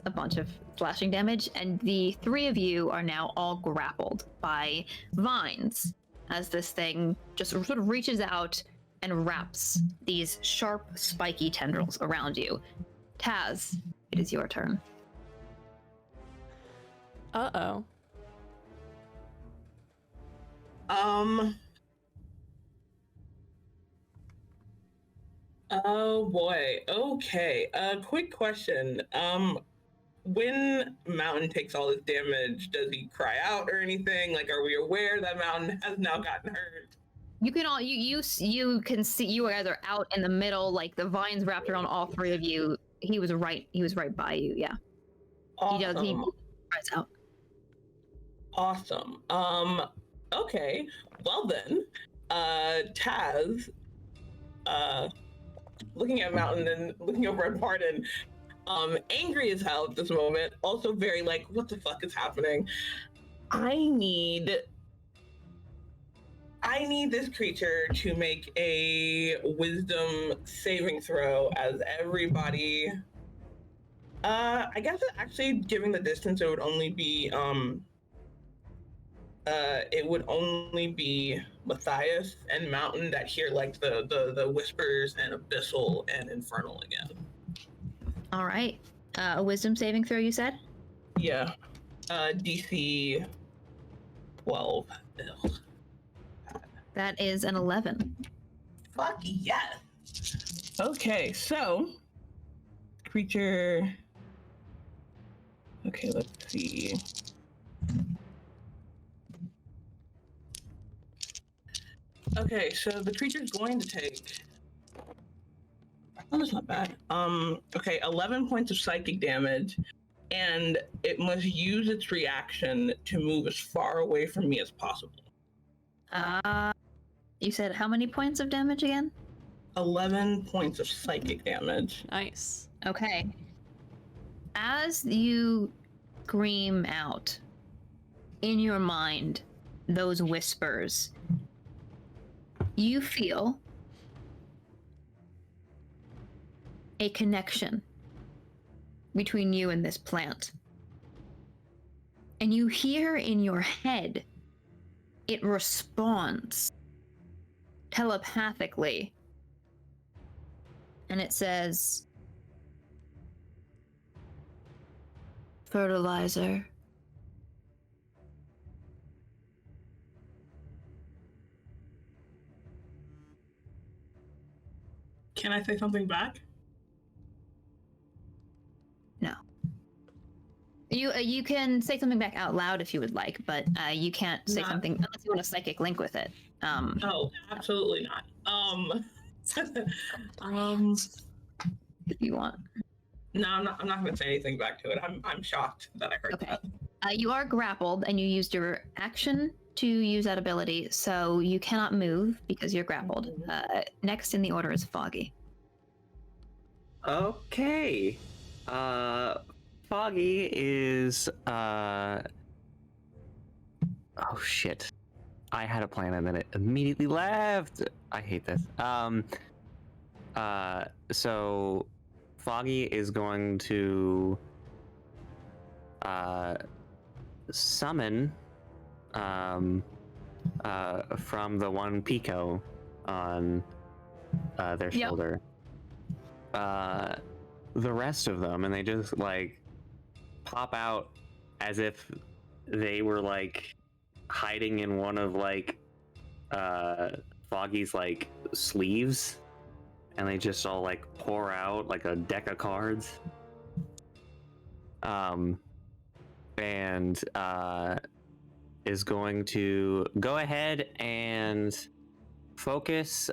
bunch of slashing damage, and the 3 of you are now all grappled by vines as this thing just sort of reaches out and wraps these sharp, spiky tendrils around you. Taz, it is your turn. Uh-oh. Oh boy. Okay. Quick question. When Mountain takes all this damage, does he cry out or anything? Like, are we aware that Mountain has now gotten hurt? You can all you can see you are either out in the middle, like the vines wrapped around all 3 of you. He was right by you. Yeah, Awesome. he does. He cries out. Awesome. Okay. Well then, Taz, looking at Mountain and looking over at Pardon, angry as hell at this moment. Also very like, what the fuck is happening? I need this creature to make a wisdom saving throw as everybody. I guess actually, given the distance, it would only be Matthias and Mountain that hear like the whispers and abyssal and infernal again. All right, a wisdom saving throw. You said. Yeah. DC 12. Ugh. That is an 11. Fuck yes. Okay, so creature. Okay, let's see. Okay, so the creature's going to take that's not bad. Okay, 11 points of psychic damage, and it must use its reaction to move as far away from me as possible. You said how many points of damage again? 11 points of psychic damage. Nice. Okay. As you scream out in your mind those whispers, you feel a connection between you and this plant. And you hear in your head, it responds telepathically. And it says, fertilizer. Can I say something back? No. You can say something back out loud if you would like, but you can't say something unless you want a psychic link with it. Oh, absolutely not. If you want. No, I'm not going to say anything back to it. I'm shocked that I heard Okay. that. You are grappled, and you used your action to use that ability, so you cannot move because you're grappled. Next in the order is Foggy. Okay. Foggy is oh shit. I had a plan and then it immediately left. I hate this. So Foggy is going to summon from the one Pico on their shoulder. The rest of them, and they just like pop out as if they were like hiding in one of like Foggy's like sleeves, and they just all like pour out like a deck of cards. And is going to go ahead and focus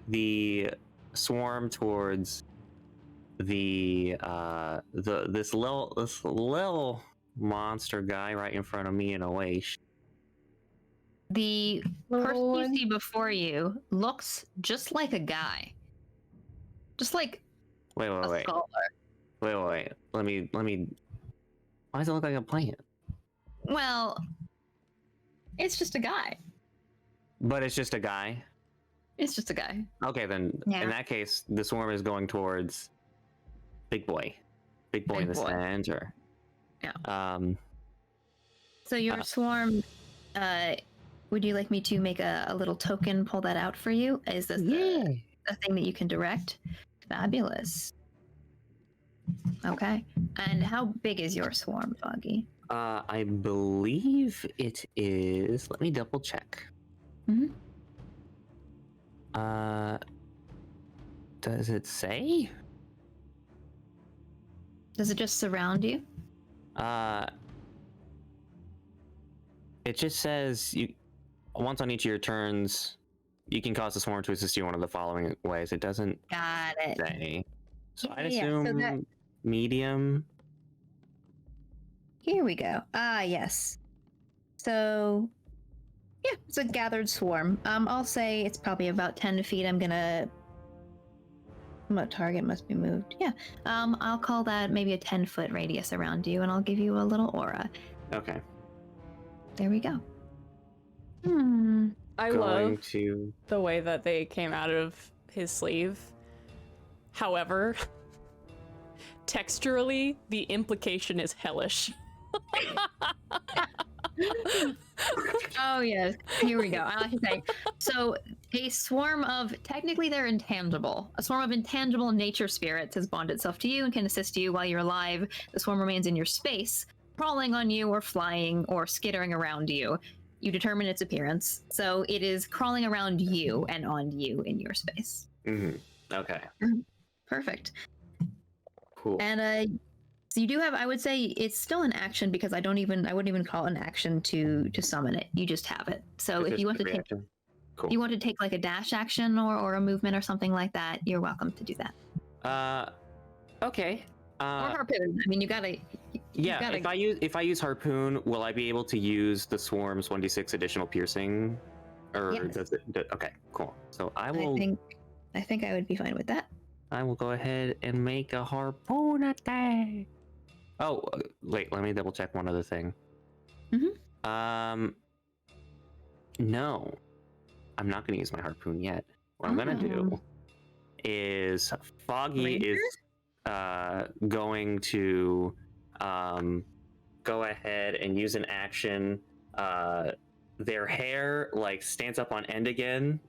the swarm towards this little monster guy right in front of me in a way. The person you see before you looks just like a guy. Just like Wait. a scholar. Wait. Let me. Why does it look like a plant? Well, it's just a guy. But it's just a guy. It's just a guy. Okay, then Yeah. in that case, the swarm is going towards Big Boy in the center. Yeah. So your swarm, would you like me to make a little token, pull that out for you? Is this a thing that you can direct? Fabulous. Okay. And how big is your swarm, Foggy? I believe it is. Let me double check. Mm-hmm. Does it say? Does it just surround you? It just says you once on each of your turns, you can cause the swarm to assist you in one of the following ways. It doesn't Got it. say. So I'd Yeah, assume so that- medium. Here we go. Yes. So, yeah, it's a gathered swarm. I'll say it's probably about 10 feet. What target must be moved? Yeah. I'll call that maybe a 10-foot radius around you, and I'll give you a little aura. Okay. There we go. I Going love to. the way that they came out of his sleeve. However, texturally, the implication is hellish. Oh, yes. Here we go. I like to say. So, a swarm of, technically they're intangible. A swarm of intangible nature spirits has bonded itself to you and can assist you while you're alive. The swarm remains in your space, crawling on you or flying or skittering around you. You determine its appearance. So it is crawling around you and on you in your space. Okay. Perfect. Cool. And so you do have, I would say it's still an action because I wouldn't even call it an action to summon it. You just have it. So It's if you just want to a take, reaction. Cool. If you want to take like a dash action or a movement or something like that, you're welcome to do that. Okay. Or harpoon. I mean, you gotta. Yeah. gotta... If I use harpoon, will I be able to use the swarm's 1d6 additional piercing? Or Yes. does it? Okay. Cool. So I will. I think I would be fine with that. I will go ahead and make a harpoon attack. Oh, wait. Let me double check one other thing. No, I'm not going to use my harpoon yet. What I'm going to do is Foggy is going to go ahead and use an action. Their hair like stands up on end again,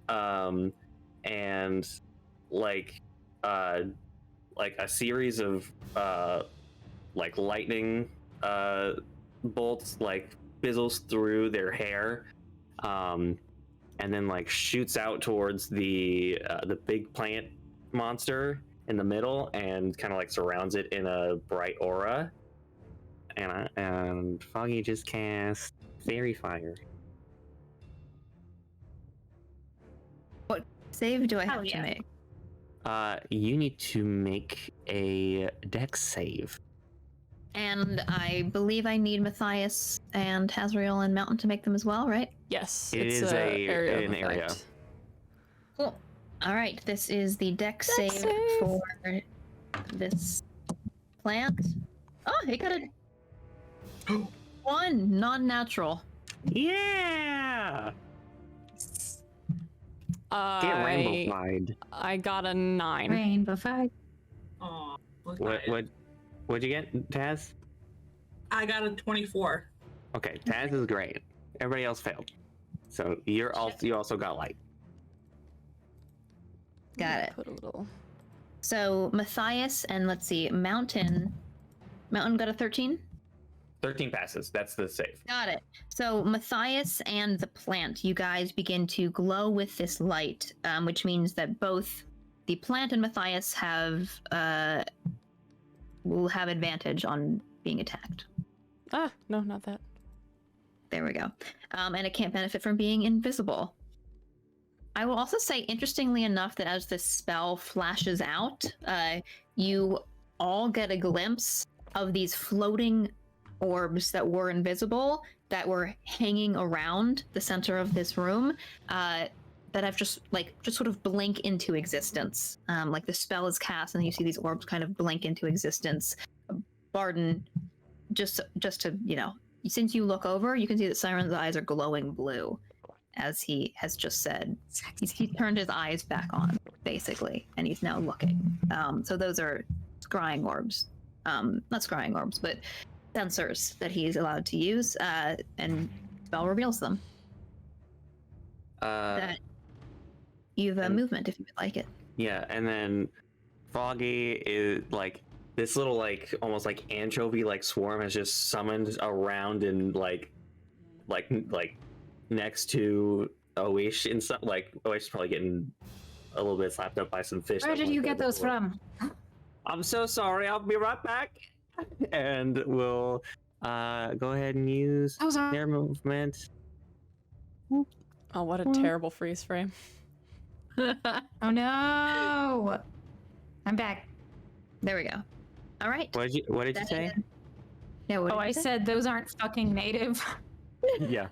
and like a series of like lightning bolts like fizzles through their hair, and then like shoots out towards the big plant monster in the middle and kind of like surrounds it in a bright aura. And Foggy just casts Fairy Fire. What save do I have Hell to yeah. make? You need to make a dex save. And I believe I need Matthias and Hazriel and Mountain to make them as well, right? Yes, It it's is an an area. effect. Cool. All right, this is the dex save for this plant. Oh, he got a 1 non-natural. Yeah. Get rainbow fied. I got a 9. Rainbow fight. Oh, What'd you get, Taz? I got a 24. Okay, Taz is great. Everybody else failed. So you also got light. Got it. Put a little. So Matthias and let's see, Mountain got a 13. 13 passes. That's the save. Got it. So Matthias and the plant, you guys begin to glow with this light, which means that both the plant and Matthias will have advantage on being attacked. Ah, no, not that. There we go. And it can't benefit from being invisible. I will also say, interestingly enough, that as this spell flashes out, you all get a glimpse of these floating orbs that were invisible, that were hanging around the center of this room, that have just sort of blink into existence. Like the spell is cast, and you see these orbs kind of blink into existence. Barden, just to since you look over, you can see that Siren's eyes are glowing blue, as he has just said. He's turned his eyes back on, basically, and he's now looking. So those are scrying orbs. Not scrying orbs, but sensors that he's allowed to use, and spell reveals them. That you have a movement if you would like it. Yeah, and then Foggy is like this little almost like anchovy swarm has just summoned around and like next to Oish in some Oish is probably getting a little bit slapped up by some fish. Where did you get those from? I'm so sorry. I'll be right back. And we'll go ahead and use their movement. Oh, what a terrible freeze frame. Oh no! I'm back. There we go. All right. What did you say? Yeah. What Oh, did I you say? said those aren't fucking native. Yeah.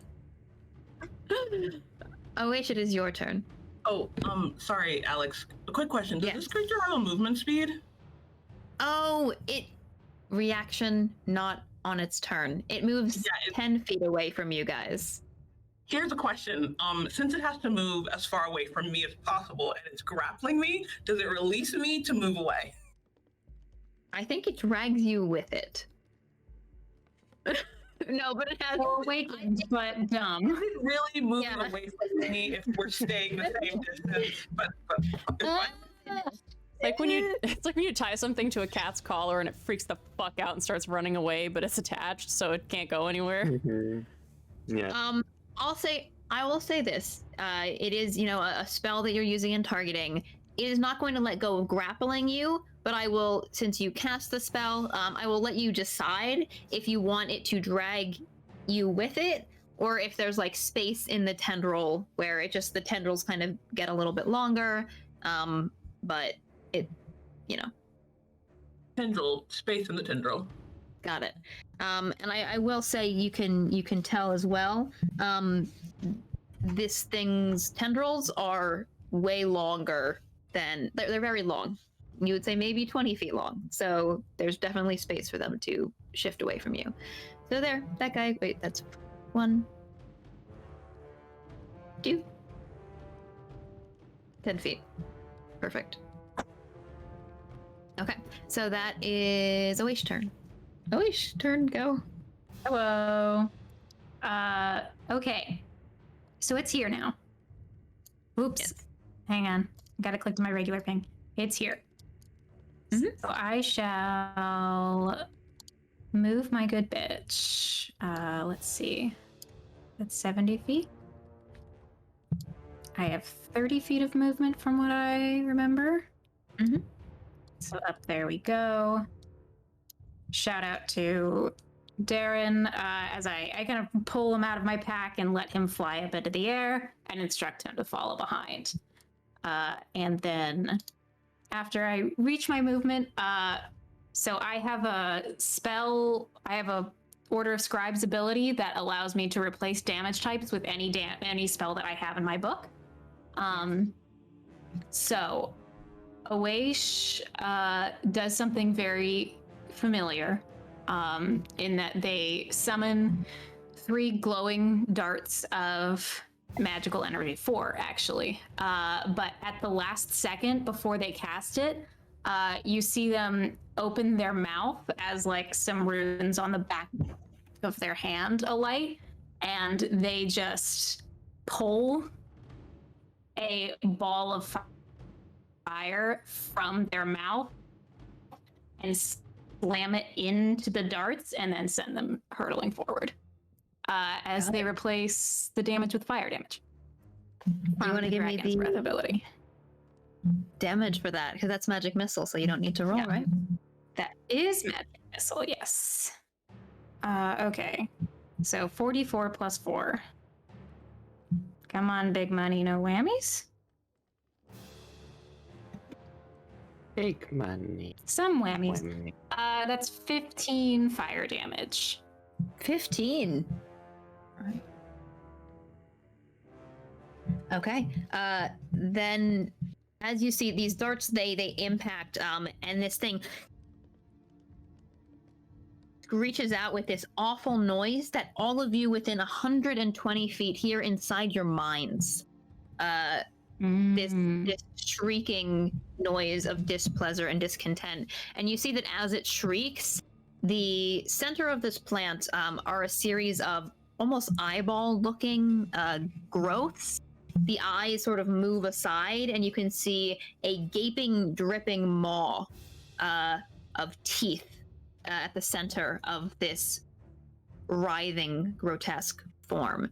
Oish, it is your turn. Oh, sorry, Alex. A quick question. Does Yes. this creature have a movement speed? Oh, reaction, not on its turn. It moves 10 feet away from you guys. Here's a question. Since it has to move as far away from me as possible and it's grappling me, does it release me to move away? I think it drags you with it. No, but it has. Awakened, but dumb. Is it really moving Yeah. away from me if we're staying the same distance? But It's like when you tie something to a cat's collar and it freaks the fuck out and starts running away, but it's attached, so it can't go anywhere. Mm-hmm. Yeah. I will say this. It is, a spell that you're using in targeting. It is not going to let go of grappling you, but I will, since you cast the spell, I will let you decide if you want it to drag you with it or if there's like space in the tendril where the tendrils kind of get a little bit longer, but it, Tendril, space in the tendril. Got it. And I will say you can tell as well. This thing's tendrils are way longer than they're very long. You would say maybe 20 feet long. So there's definitely space for them to shift away from you. So there, that guy. Wait, that's 1, 2, 10 feet. Perfect. Okay, so that is Oish turn. Oish turn, go. Hello. Okay. So it's here now. Oops. Yes. Hang on. Gotta click to my regular ping. It's here. Mhm. So I shall move my good bitch. Let's see. That's 70 feet. I have 30 feet of movement from what I remember. Mhm. So up there we go. Shout out to Darren as I kind of pull him out of my pack and let him fly up into the air and instruct him to follow behind. And then after I reach my movement, so I have a spell, I have a Order of Scribes ability that allows me to replace damage types with any spell that I have in my book. So Oish does something very familiar in that they summon 3 glowing darts of magical energy, 4 actually. But at the last second before they cast it, you see them open their mouth as like some runes on the back of their hand alight, and they just pull a ball of fire from their mouth and slam it into the darts and then send them hurtling forward as they replace the damage with fire damage. You want to give me Dragon's the breath ability? damage for that? Because that's magic missile, so you don't need to roll, Yeah. right? That is magic missile, yes. Okay. So 44 plus 4. Come on, big money, no whammies. Big money. Some whammies. That's 15 fire damage. 15. Right. Okay. Then, as you see, these darts they impact, and this thing reaches out with this awful noise that all of you within 120 feet hear inside your minds. This shrieking noise of displeasure and discontent. And you see that as it shrieks, the center of this plant are a series of almost eyeball-looking growths. The eyes sort of move aside, and you can see a gaping, dripping maw of teeth at the center of this writhing, grotesque form.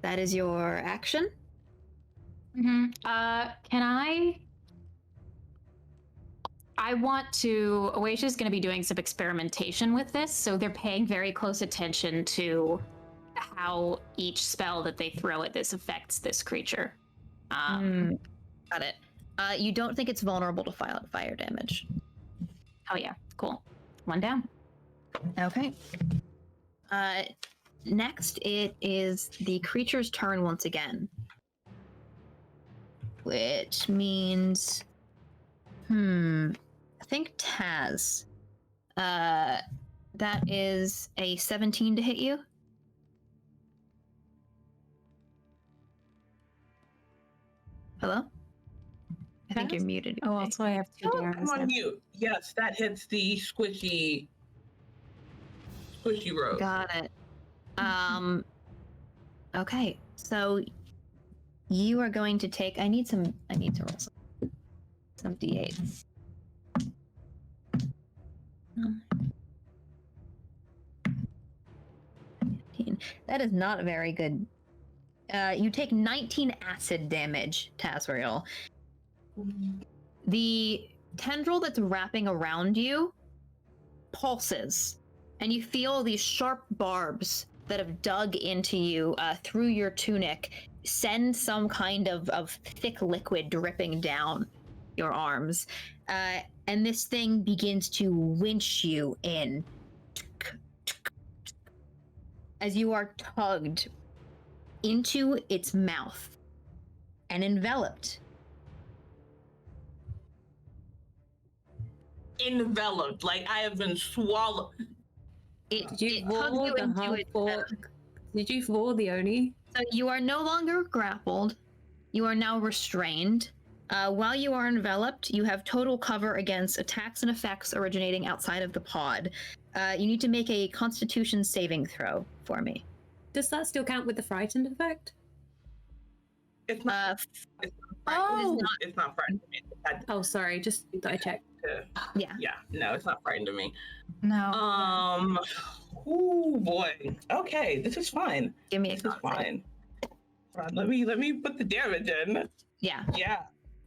That is your action. Can I want to... Oasia's going to be doing some experimentation with this, so they're paying very close attention to how each spell that they throw at this affects this creature. Got it. You don't think it's vulnerable to fire damage. Oh yeah, cool. 1 down. Okay. Next, it is the creature's turn once again. Which means... I think Taz. That is a 17 to hit you. Hello? I think you're muted. Oh, also I have 2 Darrens. I'm on mute. Yes, that hits the squishy road. Got it. Okay, so you are going to take... I need to roll some d8s. 15. That is not very good. You take 19 acid damage, Tazriel. The tendril that's wrapping around you pulses, and you feel these sharp barbs that have dug into you through your tunic send some kind of thick liquid dripping down your arms. And this thing begins to winch you in as you are tugged into its mouth and enveloped. Enveloped, like I have been swallowed. Did you It tugged roll you the into half its or mouth. did you roll the Oni? So you are no longer grappled. You are now restrained. While you are enveloped, you have total cover against attacks and effects originating outside of the pod. You need to make a Constitution saving throw for me. Does that still count with the frightened effect? It's not. It's not Oh! frightened. It's not frightened to me. Oh, sorry, just thought I checked. Yeah. Yeah, no, it's not frightened to me. No. Oh boy. Okay, this is fine. Give me a This is con save. fine. Hold on, let me put the damage in. Yeah. Yeah.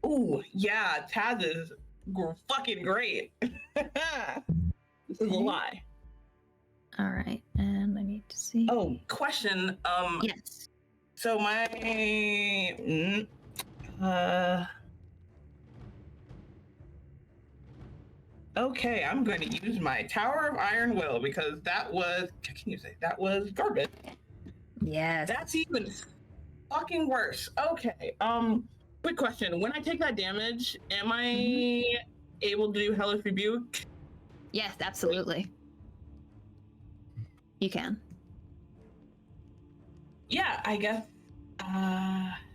Ooh, yeah. Taz is fucking great. This is a lie. All right, and I need to see. Oh, question. Yes. So my okay, I'm going to use my Tower of Iron Will because that was, can you say that was garbage? Yes. That's even fucking worse. Okay. Quick question. When I take that damage, am I able to do Hellish Rebuke? Yes, absolutely. You can. Yeah, I guess.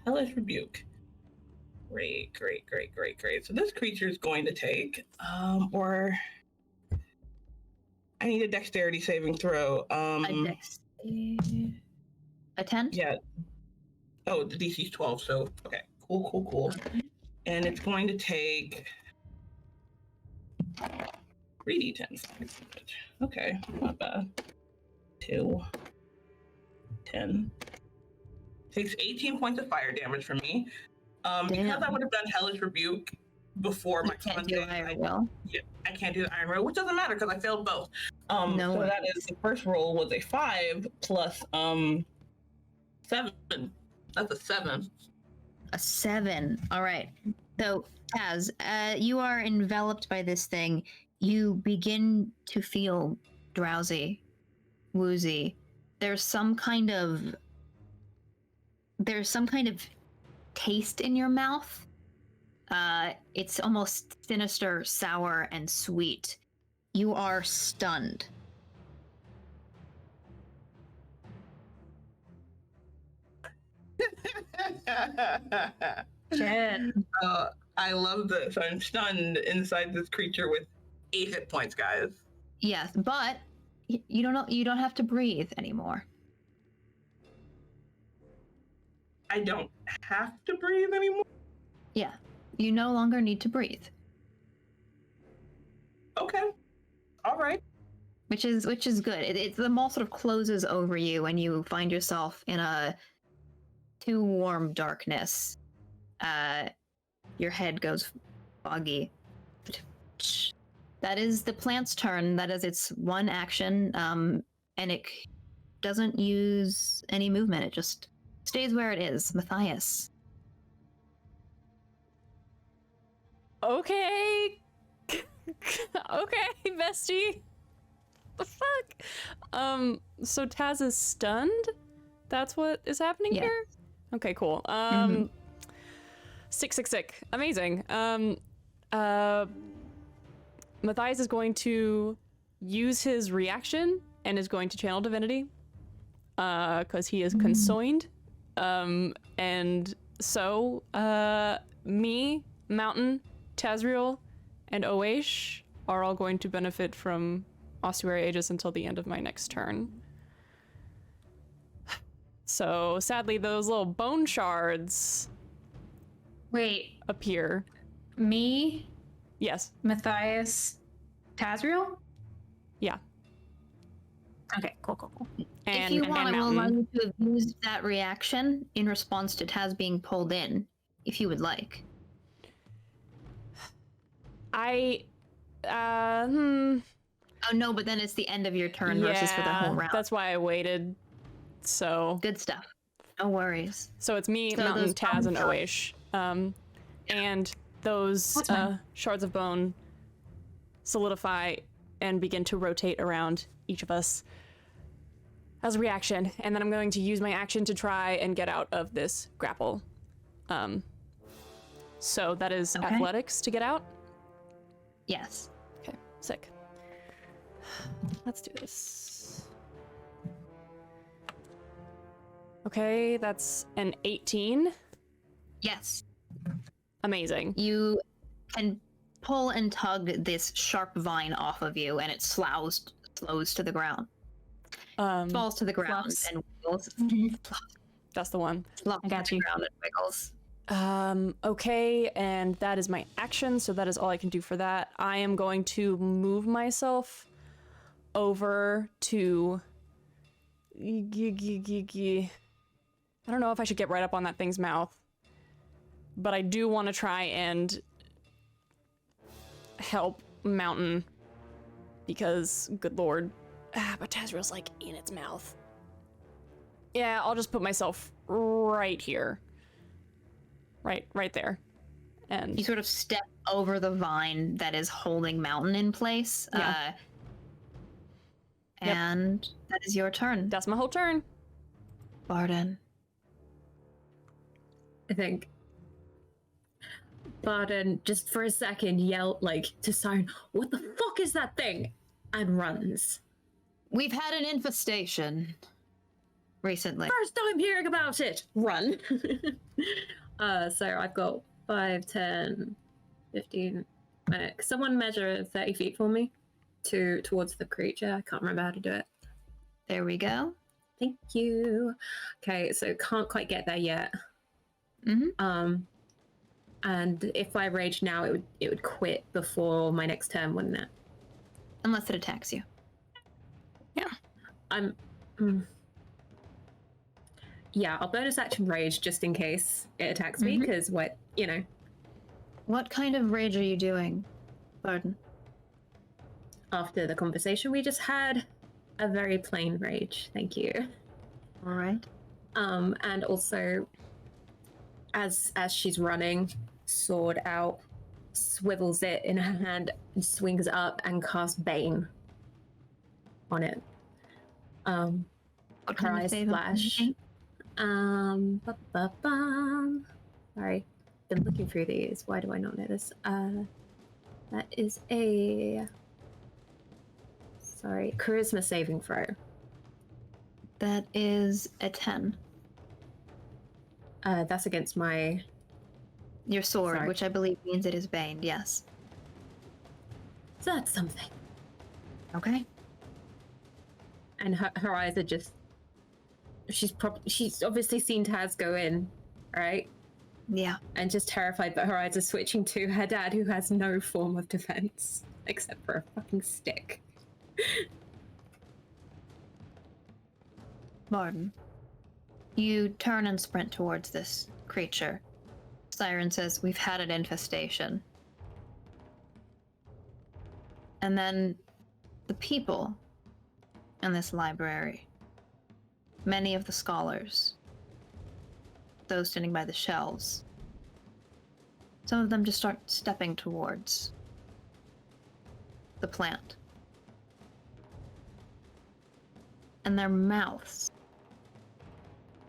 Hellish Rebuke. Great. So this creature is going to take, or I need a dexterity saving throw. A 10? Yeah. Oh, the DC's 12, so okay. Cool. And it's going to take 3d10. Okay, not bad. 2, 10. Takes 18 points of fire damage from me. Because I would have done Hellish Rebuke before my Can't do Iron Will. Yeah, I can't do the Iron Roll, which doesn't matter because I failed both. No so worries. that is the first roll was a 5 plus 7. That's a 7. A 7. All right. So, Taz, you are enveloped by this thing. You begin to feel drowsy, woozy. There's some kind of taste in your mouth. It's almost sinister, sour, and sweet. You are stunned. Shit. I love this. I'm stunned inside this creature with 8 hit points, guys. Yes, but you don't have to breathe anymore. I don't have to breathe anymore. Yeah, you no longer need to breathe, Okay. All right. which is good. The mall sort of closes over you, and you find yourself in a too warm darkness. Your head goes foggy. That is the plant's turn. That is its one action, and it doesn't use any movement. It just stays where it is. Matthias. Okay. Okay, bestie. The fuck? So Taz is stunned? That's what is happening Yeah. here? Okay, cool. Sick. Amazing. Matthias is going to use his reaction and is going to channel divinity. Because he is consoined. And so, me, Mountain, Tazriel, and Oesh are all going to benefit from Ossuary Aegis until the end of my next turn. So, sadly, those little bone shards Wait, appear. me, Yes. Matthias, Tazriel? Yeah. Okay, cool. And, If you want, I will allow Mountain. you to have used that reaction in response to Taz being pulled in, if you would like. Oh no, but then it's the end of your turn versus for the whole round. That's why I waited. So Good stuff. No worries. So it's me, So Mountain, those Taz, and bones Oish. And those That's fine. shards of bone solidify and begin to rotate around each of us as a reaction. And then I'm going to use my action to try and get out of this grapple. So that is Okay. athletics to get out. Yes. Okay, sick. Let's do this. Okay, that's an 18. Yes. Amazing. You can pull and tug this sharp vine off of you, and it slows to the ground. Falls to the ground Flops. and wiggles. That's the one. Flops I got to the you. ground and wiggles. Okay, and that is my action, so that is all I can do for that. I am going to move myself over to... I don't know if I should get right up on that thing's mouth, but I do want to try and help Mountain, because, good lord, but Tazriel's like in its mouth. Yeah, I'll just put myself right here. Right there. And You sort of step over the vine that is holding Mountain in place. Yeah. Yep. And that is your turn, that's my whole turn. Barden. I think Barden just for a second yelled like to Siren, "What the fuck is that thing?" and runs. We've had an infestation recently. First time hearing about it. Run. So I've got 5, 10, 15. Someone measure 30 feet for me towards the creature. I can't remember how to do it. There we go. Thank you. Okay, so can't quite get there yet. Mm-hmm. And if I rage now, it would quit before my next turn, wouldn't it? Unless it attacks you. Yeah, I'll bonus action rage just in case it attacks me, because What kind of rage are you doing, Barden? after the conversation we just had, a very plain rage. Thank you. All right. And also, as she's running, sword out, swivels it in her hand, and swings up and casts Bane on it. What Her kind of eyes save? flash. Sorry, been looking through these. Why do I not know this? That is a charisma saving throw. That is a 10. That's against my Your sword, Sorry. which I believe means it is baned, yes. So that's something. Okay. And her eyes are just. She's obviously seen Taz go in, right? Yeah. And just terrified, but her eyes are switching to her dad, who has no form of defense except for a fucking stick. Barden, you turn and sprint towards this creature. Siren says, "We've had an infestation." And then the people in this library, many of the scholars, those standing by the shelves, some of them just start stepping towards the plant. And their mouths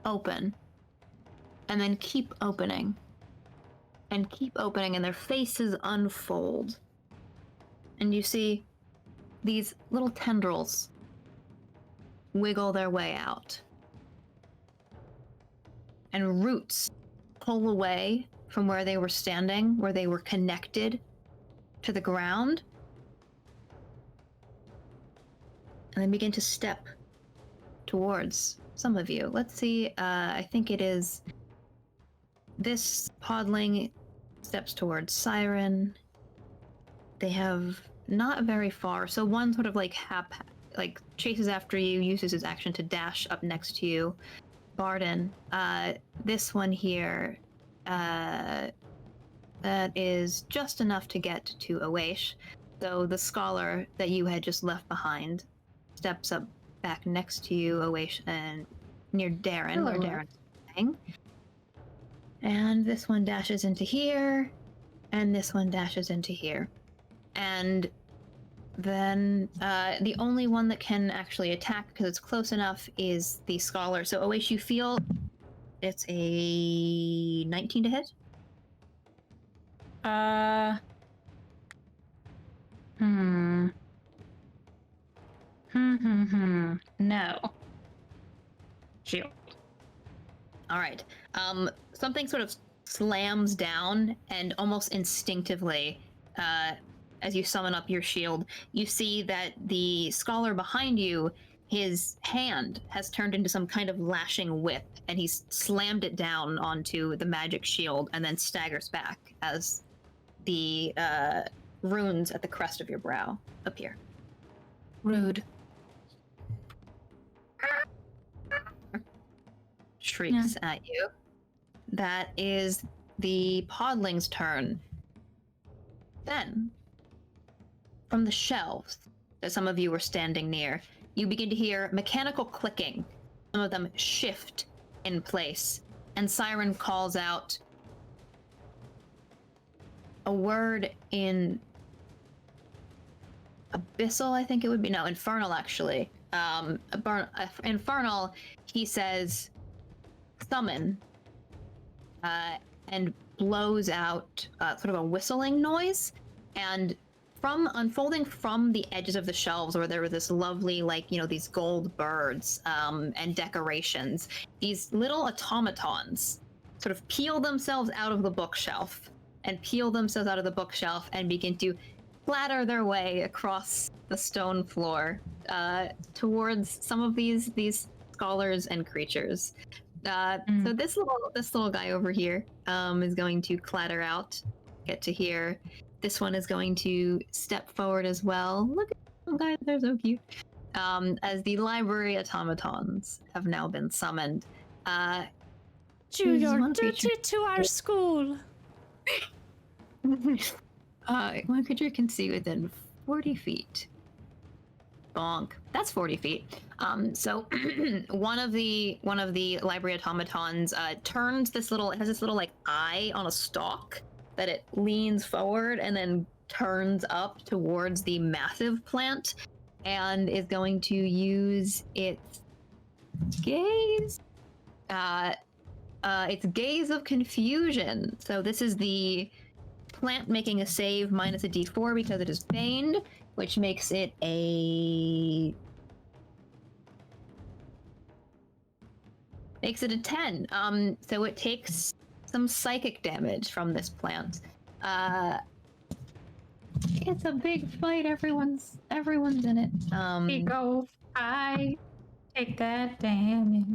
open and then keep opening and keep opening, and their faces unfold. And you see these little tendrils wiggle their way out. And roots pull away from where they were standing, where they were connected to the ground. And then begin to step towards some of you. Let's see, I think it is this podling steps towards Siren. They have not very far, so one sort of like chases after you, uses his action to dash up next to you. Barden, this one here, that is just enough to get to Awaish, though the scholar that you had just left behind steps up back next to you, Awaish, and near Darren, where Hello. Darren's playing. And this one dashes into here, and this one dashes into here. And then the only one that can actually attack, because it's close enough, is the Scholar. So, Oish, you feel it's a 19 to hit? No. Shield. All right. Something sort of slams down, and almost instinctively, as you summon up your shield, you see that the Scholar behind you, his hand has turned into some kind of lashing whip, and he's slammed it down onto the magic shield, and then staggers back as the runes at the crest of your brow appear. Rude. Shrieks at you. That is the podling's turn. Then, from the shelves that some of you were standing near, you begin to hear mechanical clicking. Some of them shift in place, and Siren calls out a word in abyssal, I think it would be. No, infernal, actually. Infernal, he says, summon, and blows out sort of a whistling noise, and unfolding from the edges of the shelves where there were this lovely, like, these gold birds and decorations, these little automatons sort of peel themselves out of the bookshelf and begin to clatter their way across the stone floor towards some of these scholars and creatures. So this little guy over here is going to clatter out, get to here. This one is going to step forward as well. Look at them guys, they're so cute. As the library automatons have now been summoned. Do your duty to our school. One creature can see within 40 feet. Bonk. That's 40 feet. So one of the library automatons turns this little, it has this little like eye on a stalk that it leans forward and then turns up towards the massive plant, and is going to use its gaze. Its gaze of confusion. So this is the plant making a save minus a d4 because it is baned, which makes it a 10. So it takes some psychic damage from this plant. It's a big fight. Everyone's in it. We go fight. Take that damage.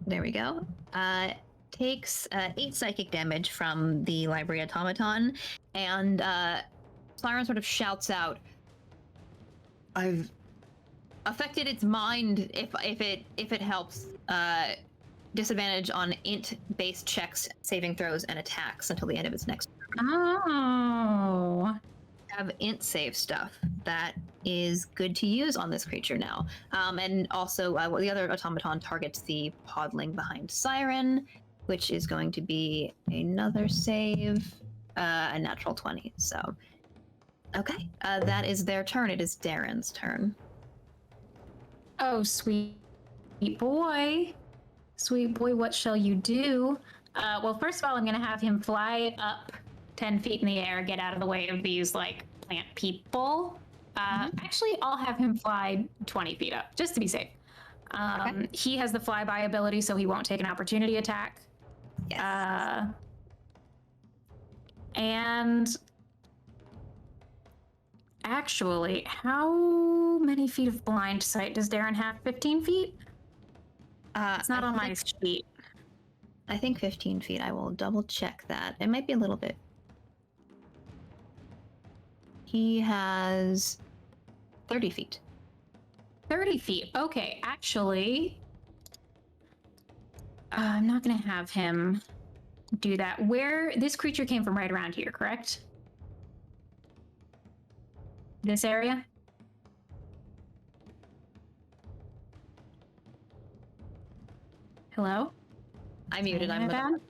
There we go. Takes 8 psychic damage from the library automaton, and Siren sort of shouts out, "I've affected its mind. If it helps, disadvantage on int-based checks, saving throws, and attacks until the end of its next turn." Oh. Have int save stuff that is good to use on this creature now. And also, the other automaton targets the podling behind Siren, which is going to be another save, a natural 20. So, okay, that is their turn. It is Darren's turn. Oh, sweet boy. Sweet boy, what shall you do? Well, first of all, I'm going to have him fly up 10 feet in the air, get out of the way of these, like, plant people. Actually, I'll have him fly 20 feet up, just to be safe. Okay. He has the flyby ability, so he won't take an opportunity attack. Yes. And actually, how many feet of blind sight does Darren have? 15 feet? It's not on my sheet. I think 15 feet. I will double check that. It might be a little bit. He has 30 feet. 30 feet. Okay, actually, I'm not going to have him do that. Where this creature came from, right around here, correct? This area? Hello? I muted. Am I I'm bad?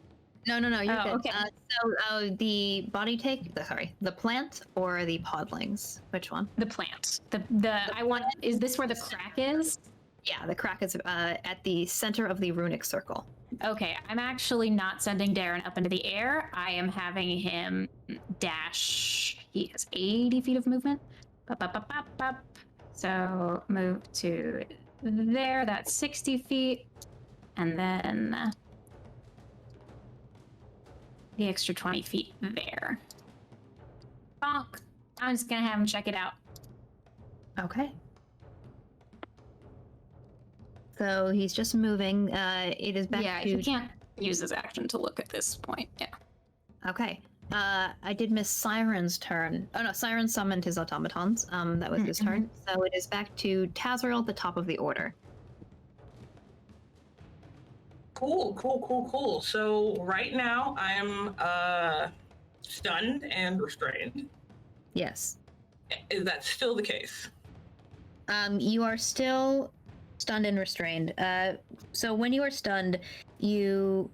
No, you're Oh, good. okay. The body take, the plant or the podlings? Which one? The plant. Is this where the crack is? Yeah, the crack is at the center of the runic circle. Okay, I'm actually not sending Darren up into the air. I am having him dash. He has 80 feet of movement. Bop, bop, bop, bop, bop. So move to there. That's 60 feet. And then the extra 20 feet there. Bonk. I'm just gonna have him check it out. Okay. So he's just moving. It is back Yeah, to. he can't use his action to look at this point. Yeah. Okay. I did miss Siren's turn. Oh no, Siren summoned his automatons. That was his turn. So it is back to Tazriel at the top of the order. Cool. So right now I'm stunned and restrained. Yes. Is that still the case? You are still stunned and restrained. So when you are stunned, you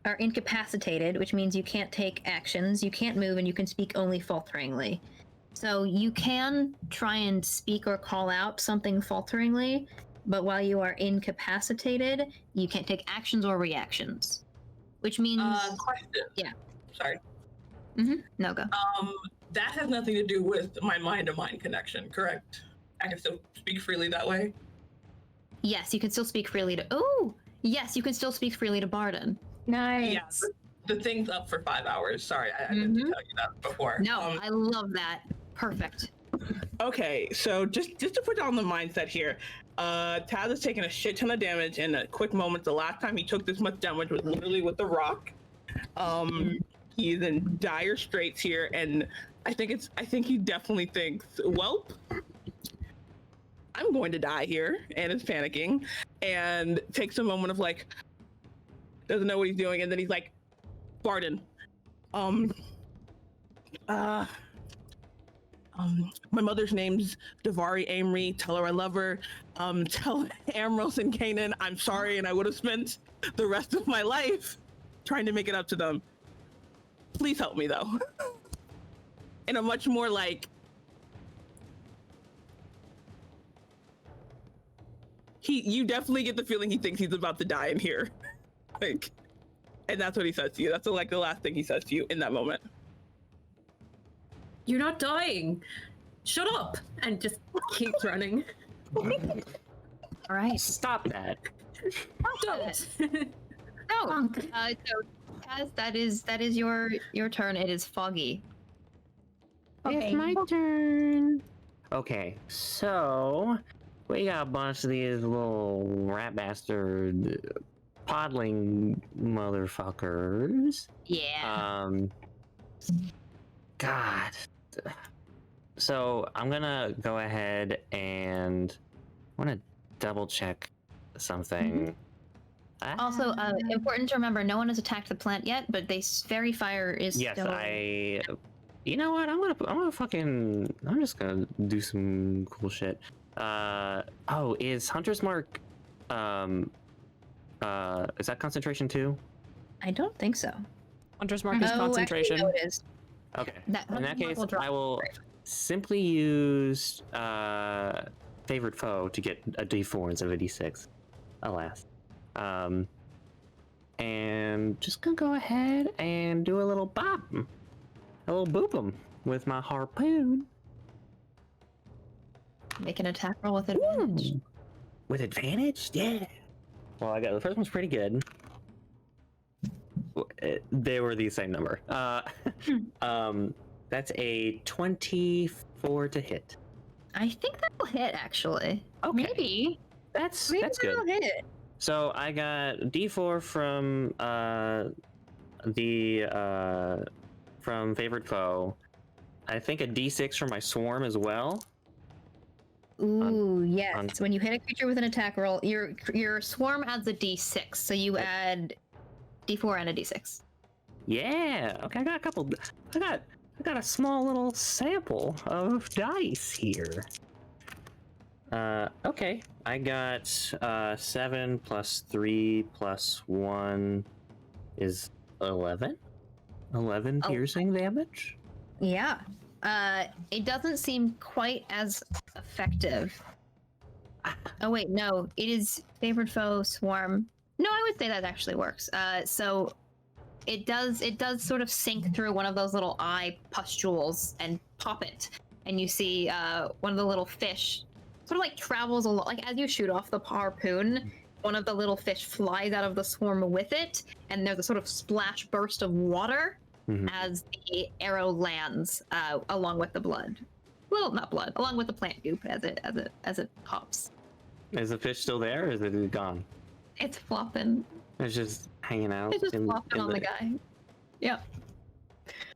are incapacitated, which means you can't take actions, you can't move, and you can speak only falteringly. So you can try and speak or call out something falteringly, but while you are incapacitated, you can't take actions or reactions. Which means... Question. Yeah. Sorry. No, go. That has nothing to do with my mind-to-mind connection, correct? I can still speak freely that way? Yes, you can still speak freely to... Oh! Yes, you can still speak freely to Barden. Nice. Yeah, the thing's up for 5 hours. Sorry, I didn't tell you that before. No, I love that. Perfect. Okay, so just to put down the mindset here, Taz has taken a shit ton of damage in a quick moment. The last time he took this much damage was literally with the rock. He's in dire straits here, and I think he definitely thinks, welp, I'm going to die here, and is panicking, and takes a moment of like, doesn't know what he's doing, and then he's like, Barden, my mother's name's Davari Amory. Tell her I love her. Tell Amros and Kanan I'm sorry, and I would have spent the rest of my life trying to make it up to them. Please help me though. In a much more like, you definitely get the feeling he thinks he's about to die in here. Like, and that's what he says to you. That's like the last thing he says to you in that moment. You're not dying. Shut up! And just keeps running. All right. Stop that. Don't. No. So Taz, that is your turn. It is Foggy. Okay. It's my turn. Okay, so we got a bunch of these little rat bastard podling motherfuckers. Yeah. God. So I'm gonna go ahead and I want to double check something. Also, important to remember, no one has attacked the plant yet, but fairy fire is Yes, still... You know what? I'm just gonna do some cool shit. Is Hunter's Mark, is that concentration too? I don't think so. Hunter's Mark is concentration. Actually, no, it is. Okay. Hunter's In that Mark case, drop. I will simply use favorite foe to get a D4 instead of a D6. Alas. And just gonna go ahead and do a little bop, a little boop 'em with my harpoon. Make an attack roll with advantage. Ooh. With advantage? Yeah. Well, I got the first one's pretty good. They were the same number. That's a 24 to hit. I think that'll hit, actually. Okay. Maybe. That's Maybe good. that'll hit. So I got D4 from from favorite foe. I think a D6 from my swarm as well. Ooh, yes. When you hit a creature with an attack roll, your swarm adds a D6, so you add D4 and a D6. Yeah. Okay, I got a couple. I got a small little sample of dice here. Okay. I got 7 plus 3 plus 1 is 11. 11 Oh. piercing damage. Yeah. It doesn't seem quite as effective. Oh wait, no. It is favored foe swarm. No, I would say that actually works. So it does sort of sink through one of those little eye pustules and pop it, and you see one of the little fish sort of like travels along. Like as you shoot off the harpoon, one of the little fish flies out of the swarm with it, and there's a sort of splash burst of water as the arrow lands along with the blood. Well, not blood, along with the plant goop as it pops. Is the fish still there, or is it gone? It's flopping. It's just hanging out. It's just flopping on the guy. Yep.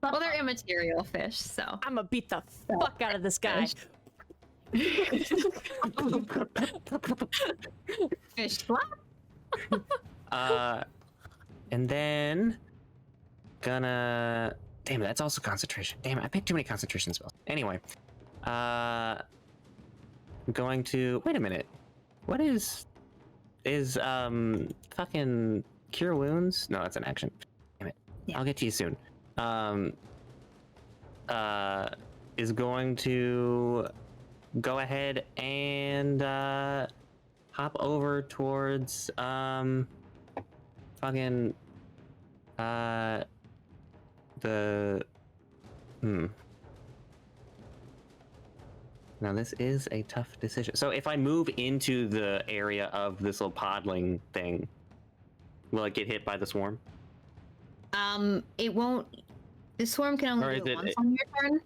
Well, they're immaterial fish, so. I'm gonna beat the fuck out of this guy. Fish flop. And then gonna. Damn it, that's also concentration. Damn it, I picked too many concentration spells. Anyway, going to wait a minute. What is fucking cure wounds? No, that's an action. Damn it. Yeah. I'll get to you soon. Is going to go ahead and hop over towards fucking the Now this is a tough decision. So if I move into the area of this little podling thing, will it get hit by the swarm? It won't. The swarm can only do it once on your turn.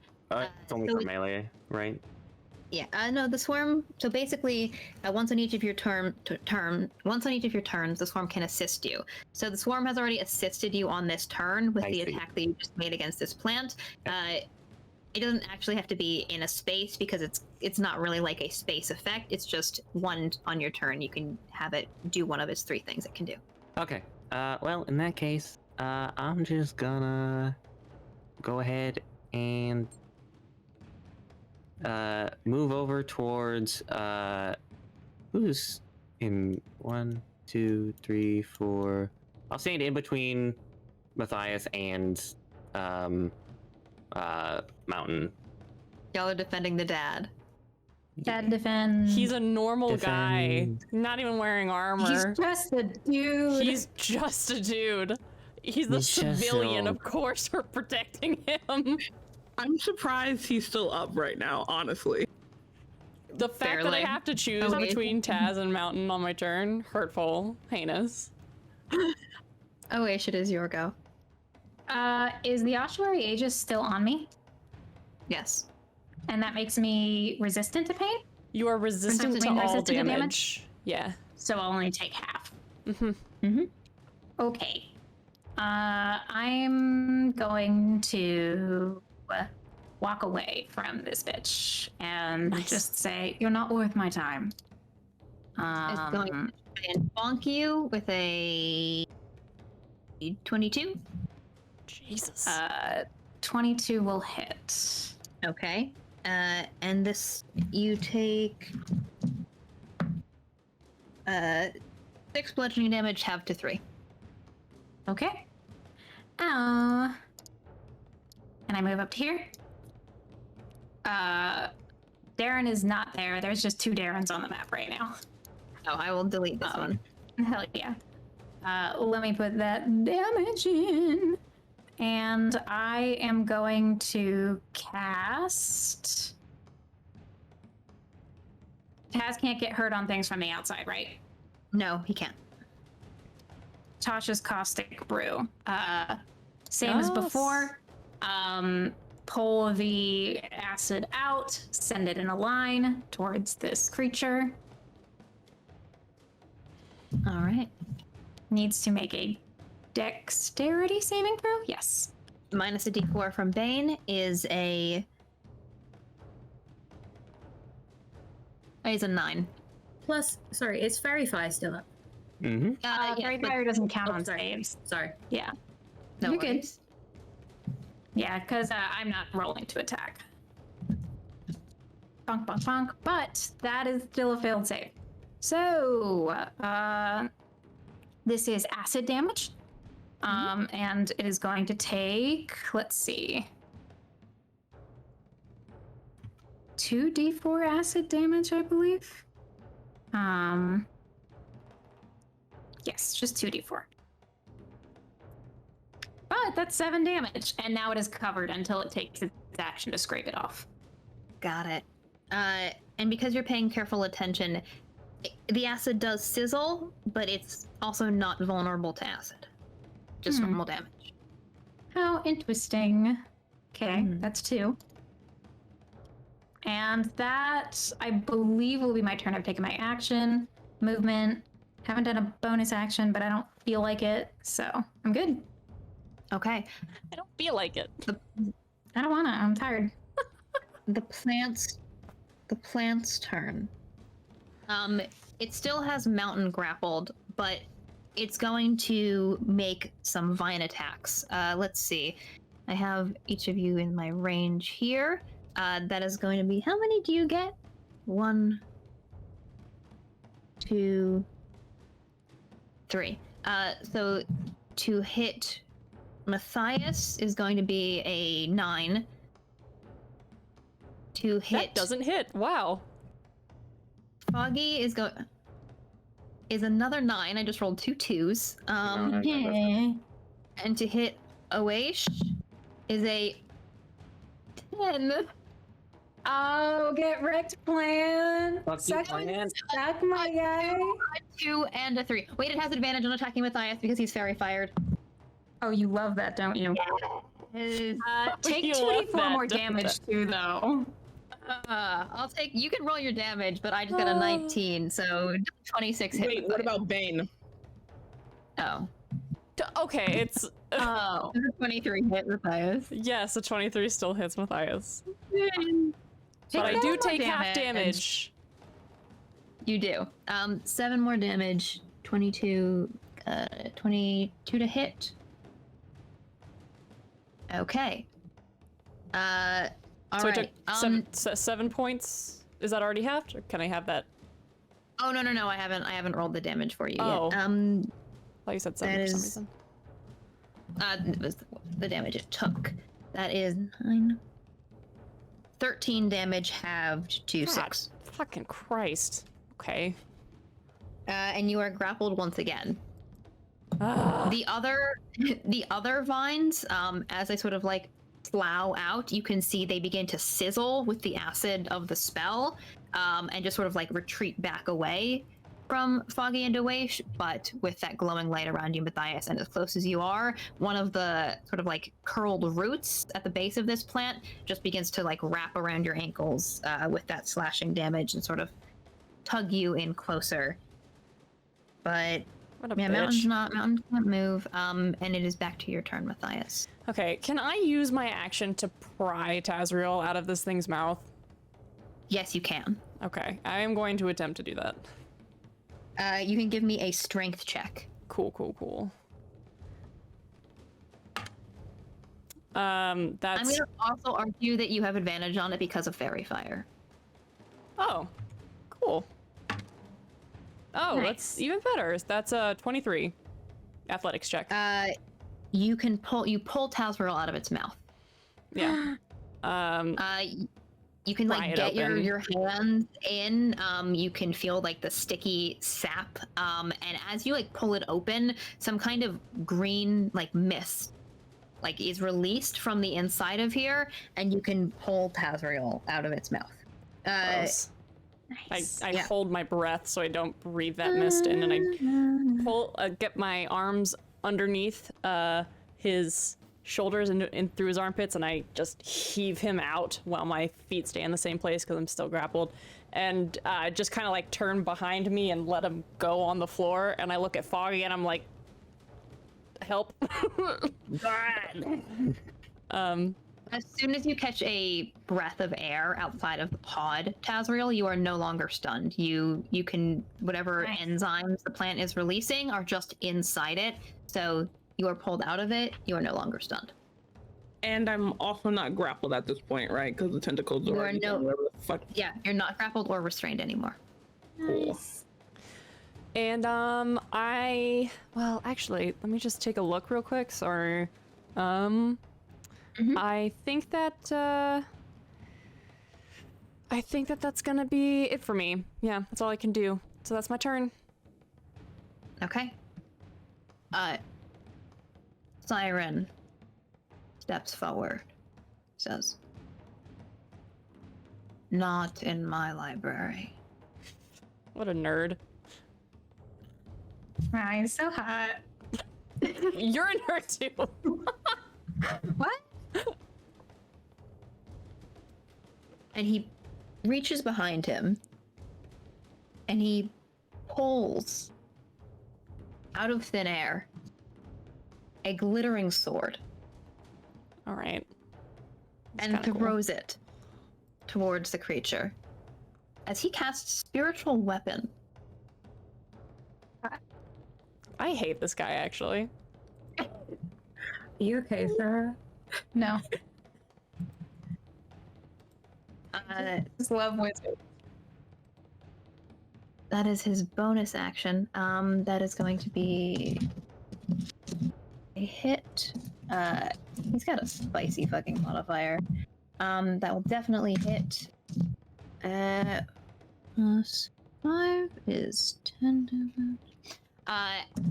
It's only for melee, right? Yeah. No, the swarm. So basically, once on each of your turns, the swarm can assist you. So the swarm has already assisted you on this turn with the attack that you just made against this plant. It doesn't actually have to be in a space because it's not really like a space effect. It's just one on your turn. You can have it do one of its 3 things it can do. Okay. Well, in that case, I'm just gonna go ahead and move over towards who's in 1, 2, 3, 4. I'll stand in between Matthias and Mountain. Y'all are defending the dad. Dad defend. He's a normal guy, not even wearing armor. He's just a dude. He's just a dude. He's the civilian, of course we're protecting him. I'm surprised he's still up right now, honestly. The fact that I have to choose between Taz and Mountain on my turn, hurtful, heinous. Oh, Aish, it is your go. Is the ossuary Aegis still on me? Yes. And that makes me resistant to pain? You are resistant to all damage. Yeah. So I'll only take half. Okay. I'm going to walk away from this bitch and just say, you're not worth my time. It's going to try and bonk you with a 22. Jesus. 22 will hit. Okay. And this, you take 6 bludgeoning damage, half to 3. Okay. And I move up to here. Darren is not there. There's just 2 Darrens on the map right now. Oh, I will delete this one. Hell yeah. Let me put that damage in. And I am going to cast... Taz can't get hurt on things from the outside, right? No, he can't. Tasha's Caustic Brew. Same as before. Pull the acid out, send it in a line towards this creature. All right. Needs to make a dexterity saving throw? Yes. Minus a d4 from Bane is a 9. Plus, sorry, is Fairy Fire still up? Fairy Fire doesn't count on saves. Sorry. Yeah. No You're worries. good. Yeah, because I'm not rolling to attack. bonk, bonk, bonk. But that is still a failed save. So, this is acid damage. And it is going to take, let's see, 2d4 acid damage, I believe. Yes, just 2d4. But that's 7 damage, and now it is covered until it takes its action to scrape it off. Got it. And because you're paying careful attention, the acid does sizzle, but it's also not vulnerable to acid. Just normal damage. How interesting. Okay, that's 2. And that, I believe, will be my turn. I've taken my action, movement. Haven't done a bonus action, but I don't feel like it, so I'm good. Okay. I don't feel like it. I don't wanna, I'm tired. The plant's turn. It still has mountain grappled, but it's going to make some vine attacks. Let's see. I have each of you in my range here. That is going to be, how many do you get? 1, 2, 3. So to hit Matthias is going to be a 9. To hit... That doesn't hit. Wow. Foggy is another 9. I just rolled 2 2s. And to hit Oash is a 10. Oh, get wrecked, plan. Suck My guy. A 2 and a 3. Wait, it has advantage on attacking Matthias because he's fairy fired. Oh, you love that, don't you? Take You 2d4 love more that, damage too, though. I'll take. You can roll your damage, but I just got a 19, so 26 hit. Wait, what about Bane? Oh. Okay, it's... Oh. 23 hit Matthias. Yes, a 23 still hits Matthias. Take But I 7 do more take half damage. You do. 7 more damage. 22 to hit. Okay. All So right. I took 7 points. Is that already halved, or can I have that? Oh no! I haven't rolled the damage for you Oh. yet. I thought you said 7 that for some is- reason. It was the damage it took. That is 9. 13 damage halved to God, 6. Fucking Christ. Okay. And you are grappled once again. Ah. The other vines, as they sort of like plow out, you can see they begin to sizzle with the acid of the spell, and just sort of like retreat back away from Foggy and Dewaish, but with that glowing light around you, Matthias, and as close as you are, one of the sort of like curled roots at the base of this plant just begins to like wrap around your ankles with that slashing damage and sort of tug you in closer. But What a yeah, bitch. mountains can't move, and it is back to your turn, Matthias. Okay, can I use my action to pry Tazriel out of this thing's mouth? Yes, you can. Okay, I am going to attempt to do that. You can give me a strength check. Cool. That's... I'm going to also argue that you have advantage on it because of fairy fire. Oh, cool. Oh, Nice. that's even better. That's a 23 athletics check. You pull Tazriel out of its mouth. Yeah. You can Pry like it get open. your hands in. You can feel like the sticky sap. And as you like pull it open, some kind of green like mist like is released from the inside of here, and you can pull Tazriel out of its mouth. Gross. Nice. I Yeah. hold my breath so I don't breathe that mist in, and I pull, get my arms underneath his shoulders and through his armpits, and I just heave him out while my feet stay in the same place because I'm still grappled, and just kind of like turn behind me and let him go on the floor, and I look at Foggy and I'm like, help. As soon as you catch a breath of air outside of the pod, Tazriel, you are no longer stunned. You can, whatever Nice. enzymes the plant is releasing are just inside it. So you are pulled out of it. You are no longer stunned. And I'm also not grappled at this point, right? Because the tentacles You are are already no- whatever the fuck. Yeah, you're not grappled or restrained anymore. Cool. And well, actually, let me just take a look real quick. Sorry. I think that that's gonna be it for me. Yeah, that's all I can do. So that's my turn. Okay. Siren steps forward, says, "Not in my library." What a nerd. Wow, he's so hot. You're a nerd too. What? And he reaches behind him and he pulls out of thin air a glittering sword All right. That's and kinda cool. throws it towards the creature as he casts Spiritual Weapon. I hate this guy actually. Are you okay, Sarah? No. Just love wizards. That is his bonus action. That is going to be a hit. He's got a spicy fucking modifier. That will definitely hit. Plus 5 is 10 damage.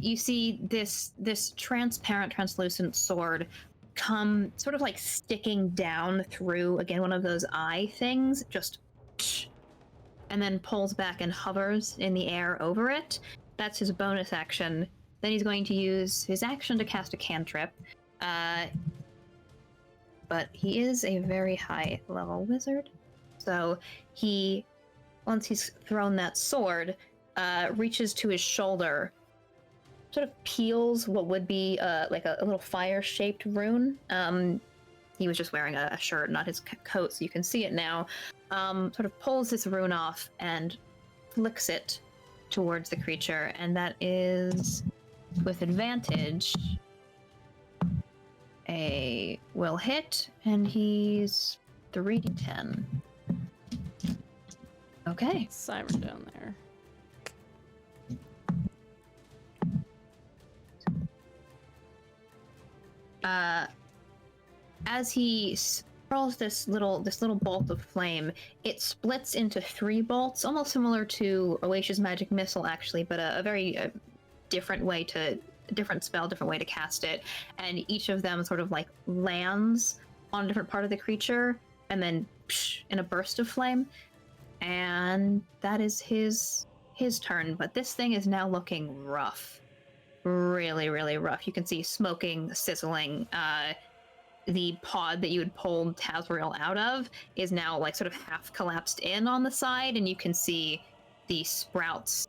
You see this transparent, translucent sword come sort of like sticking down through, again, one of those eye things, just, and then pulls back and hovers in the air over it. That's his bonus action. Then he's going to use his action to cast a cantrip. But he is a very high level wizard. So he, once he's thrown that sword, reaches to his shoulder, sort of peels what would be like a little fire-shaped rune. He was just wearing a shirt, not his coat, so you can see it now. Sort of pulls this rune off and flicks it towards the creature, and that is with advantage. A will hit, and he's 3d10. Okay. Siren down there. As he hurls this little bolt of flame, it splits into 3 bolts, almost similar to Oasia's magic missile, actually, but a very different spell, different way to cast it. And each of them sort of like lands on a different part of the creature, and then in a burst of flame. And that is his turn. But this thing is now looking rough. Really, really rough. You can see smoking, sizzling. The pod that you had pulled Tazriel out of is now like sort of half collapsed in on the side, and you can see the sprouts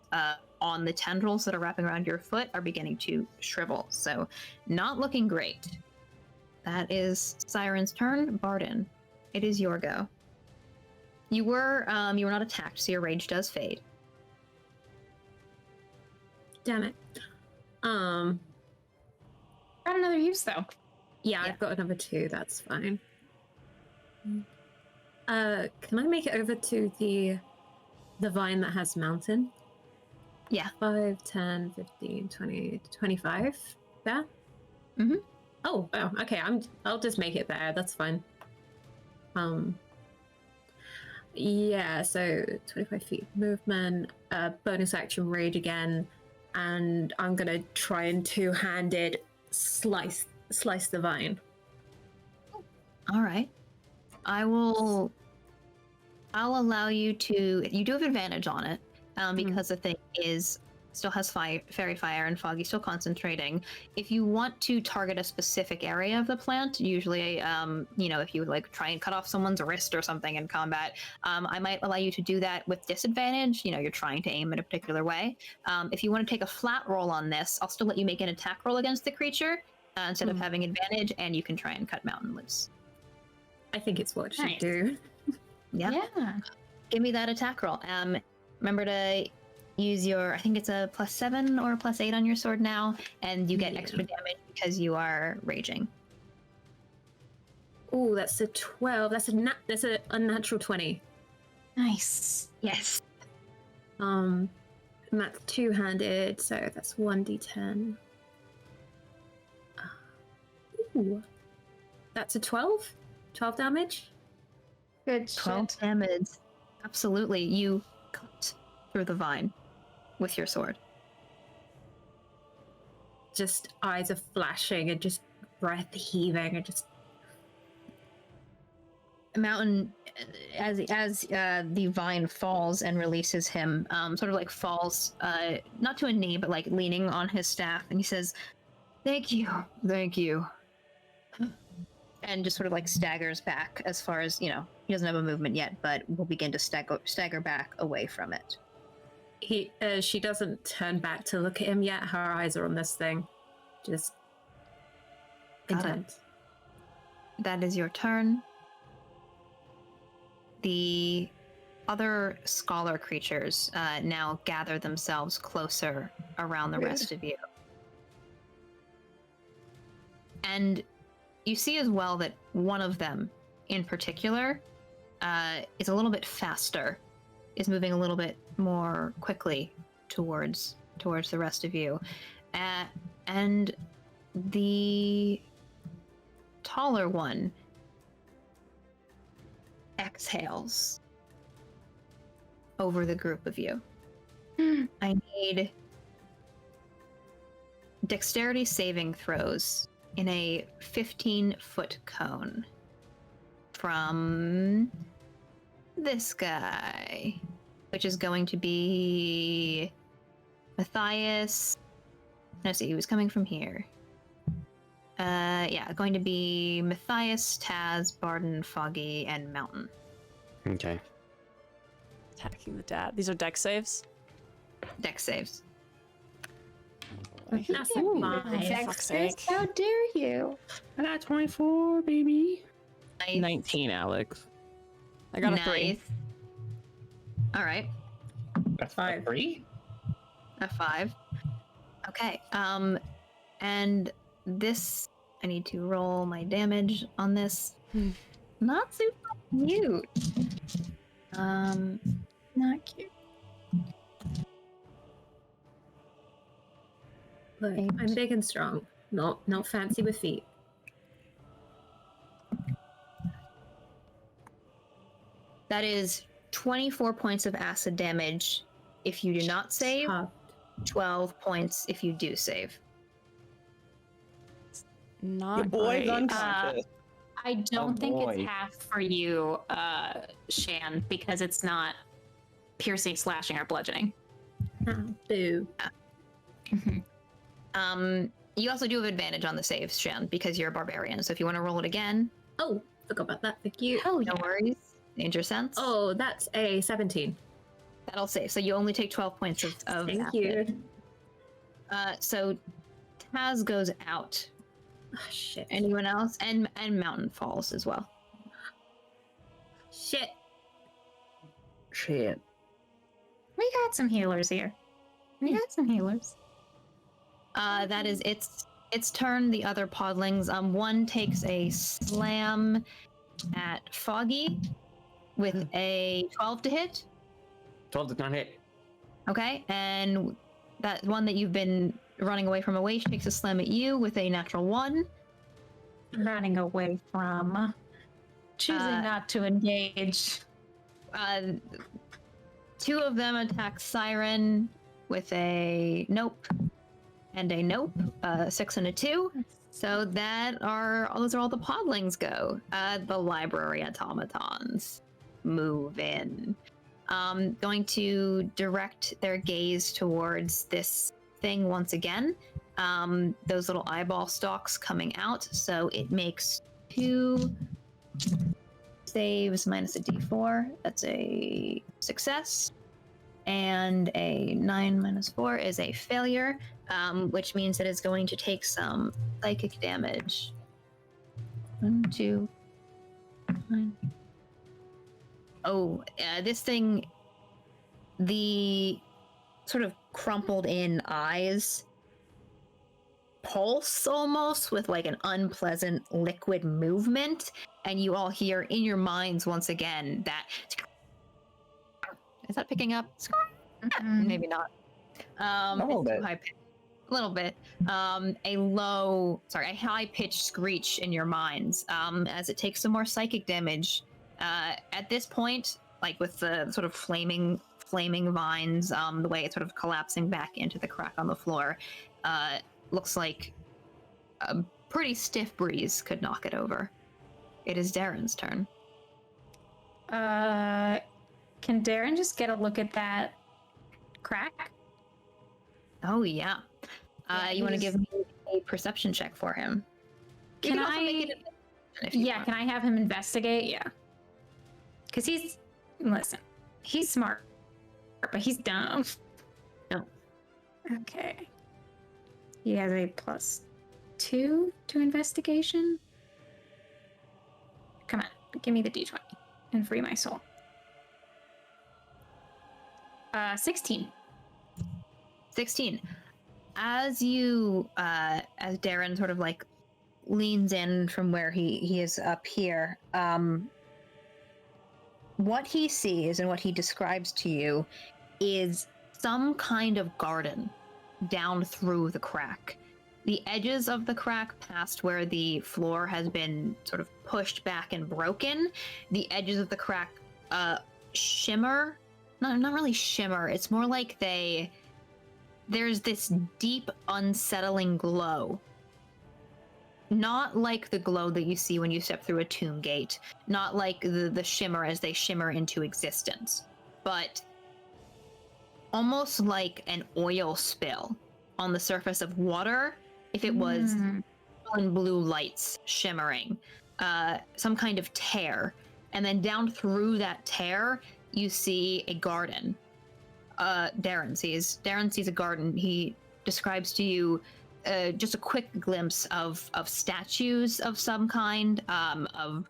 on the tendrils that are wrapping around your foot are beginning to shrivel. So not looking great. That is Siren's turn. Barden, it is your go. You were not attacked, so your rage does fade. Damn it. Got another use though. Yeah, I've got another 2. That's fine. Can I make it over to the vine that has mountain? Yeah. 5, 10, 15, 20, 25. There? Mm-hmm. Oh, okay. I'll just make it there. That's fine. Yeah, so 25 feet movement, bonus action rage again, and I'm gonna try and two-handed slice the vine. All right. I'll allow you to. You do have advantage on it because the thing still has fairy fire and Foggy's still concentrating. If you want to target a specific area of the plant, usually, if you would like try and cut off someone's wrist or something in combat, I might allow you to do that with disadvantage. You're trying to aim in a particular way. If you want to take a flat roll on this, I'll still let you make an attack roll against the creature instead of having advantage, and you can try and cut mountain loose. I think it's what it should Nice. do. Yeah. Give me that attack roll. Remember to use I think it's a +7 or +8 on your sword now, and you get extra damage because you are raging. Oh, that's a 12. That's a unnatural 20. Nice. Yes. And that's two-handed, so that's 1d10. Ooh. That's a 12? 12 damage? Good 12 shit. damage. Absolutely. You cut through the vine with your sword. Just eyes are flashing and just breath heaving and just... Mountain, as the vine falls and releases him, sort of like falls, not to a knee, but like leaning on his staff, and he says, thank you. And just sort of like staggers back as far as, he doesn't have a movement yet, but will begin to stagger back away from it. She doesn't turn back to look at him yet. Her eyes are on this thing. Just Got it. intense. That is your turn. The other scholar creatures now gather themselves closer around the rest of you. And you see as well that one of them in particular is a little bit faster, is moving a little bit more quickly towards the rest of you. And the taller one exhales over the group of you. I need dexterity saving throws in a 15-foot cone from this guy, which is going to be Matthias. Let's see, he was coming from here. Going to be Matthias, Taz, Barden, Foggy, and Mountain. Okay. Attacking the dad. These are dex saves? Dex saves. That's Ooh, fine. fuck's sake. How dare you? I got 24, baby. Nice. 19, Alex. I got a 3. All right, That's 5. 3? a 5. Okay. And this, I need to roll my damage on this. Not super cute. Not cute. Look, I'm big and strong. Not fancy with feet. That is 24 points of acid damage if you do not save, Tough. 12 points if you do save. Not Your boy's great. unconscious. I don't think boy. it's half for you, Shan, because it's not piercing, slashing, or bludgeoning. Boo. You also do have advantage on the saves, Shan, because you're a barbarian. So if you want to roll it again, Oh, forgot about that. Thank you. Hell yeah. no worries. Danger sense. Oh, that's a 17. That'll save. So you only take 12 points of Thank acid. you. So Taz goes out. Oh, shit. Anyone else? And Mountain falls as well. Shit. Shit. We got some healers here. We got some healers. That is its turn. The other podlings. One takes a slam at Foggy with a 12 to hit. 12 does not hit. Okay, and that one that you've been running away from away takes a slam at you with a natural 1. Running away from. Choosing not to engage. 2 of them attack Siren with a nope and a nope, 6 and a 2. So those are all the podlings go. The library automatons move in. Going to direct their gaze towards this thing once again. Those little eyeball stalks coming out. So it makes 2 saves minus a d4. That's a success. And a 9 minus 4 is a failure, which means that it's going to take some psychic damage. 1, 2, 9. Oh, this thing, the sort of crumpled in eyes pulse almost with like an unpleasant liquid movement, and you all hear in your minds once again that is that picking up? Maybe not. A little bit. A little bit. A high-pitched screech in your minds as it takes some more psychic damage. At this point, like with the sort of flaming vines, the way it's sort of collapsing back into the crack on the floor, looks like a pretty stiff breeze could knock it over. It is Darren's turn. Can Darren just get a look at that crack? Oh yeah. Yeah, You want to give me a perception check for him? You Can also make I? it an if you Yeah, want. can I have him investigate? Yeah. Because he's smart, but he's dumb. No. Okay. He has a +2 to investigation. Come on, give me the d20 and free my soul. 16. 16. As you, as Darren sort of like leans in from where he is up here, what he sees and what he describes to you is some kind of garden down through the crack. The edges of the crack past where the floor has been sort of pushed back and broken, the edges of the crack shimmer. Not really shimmer, it's more like there's this deep, unsettling glow. Not like the glow that you see when you step through a tomb gate. Not like the shimmer as they shimmer into existence. But almost like an oil spill on the surface of water if it was and blue lights shimmering. Some kind of tear. And then down through that tear, you see a garden. Darren sees a garden. He describes to you just a quick glimpse of statues of some kind, of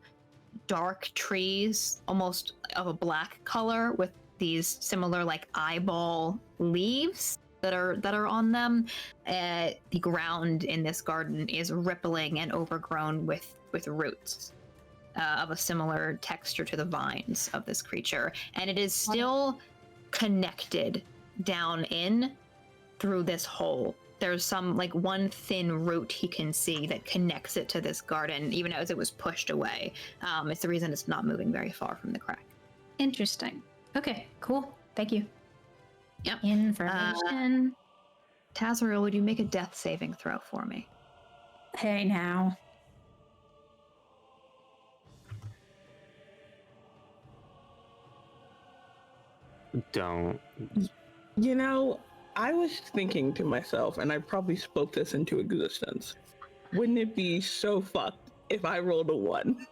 dark trees, almost of a black color with these similar like eyeball leaves that are on them. The ground in this garden is rippling and overgrown with roots of a similar texture to the vines of this creature, and it is still connected down in through this hole. There's some like one thin root he can see that connects it to this garden, even as it was pushed away. It's the reason it's not moving very far from the crack. Interesting. Okay, cool. Thank you. Yep. Information. Tazriel, would you make a death saving throw for me? Hey now. Don't. You know, I was thinking to myself, and I probably spoke this into existence. Wouldn't it be so fucked if I rolled a 1?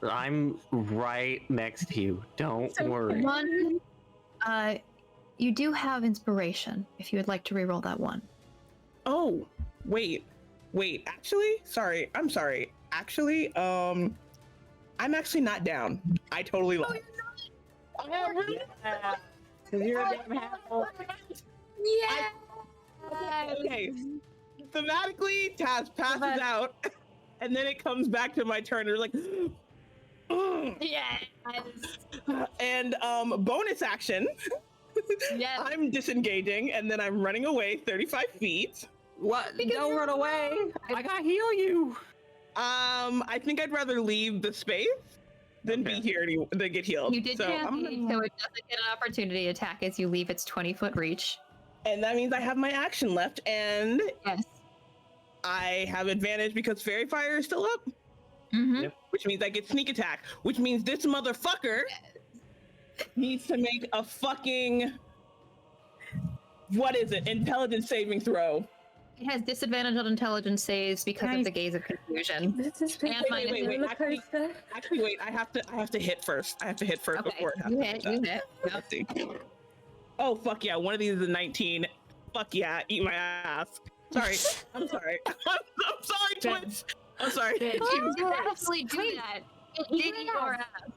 I'm right next to you. Don't worry. One. You do have inspiration if you would like to reroll that 1. Oh, wait. I'm sorry. Actually, I'm actually not down. I totally lied. Yeah. Because you're a damn asshole. Okay. Thematically, Taz passes out, and then it comes back to my turn. They're like, Yes. and bonus action. Yes. I'm disengaging, and then I'm running away 35 feet. What? Don't run away. I gotta heal you. I think I'd rather leave the space than be here than get healed. You did so so I'm gonna, so it doesn't get an opportunity attack as you leave its 20-foot reach. and that means I have my action left, and Yes. I have advantage because Fairy Fire is still up. Mm-hmm. Yep. Which means I get sneak attack, which means this motherfucker needs to make a fucking, what is it, intelligence saving throw. It has disadvantage on intelligence saves because of the gaze of confusion. This is And minus wait. Actually, wait. I have to hit first. Okay, Before it you happens. hit. Yep. Let's see. Oh fuck yeah! One of these is a 19. Fuck yeah! Eat my ass. Sorry. I'm sorry. I'm sorry, Twitch. I'm sorry. You do actually do that. It did eat your ass.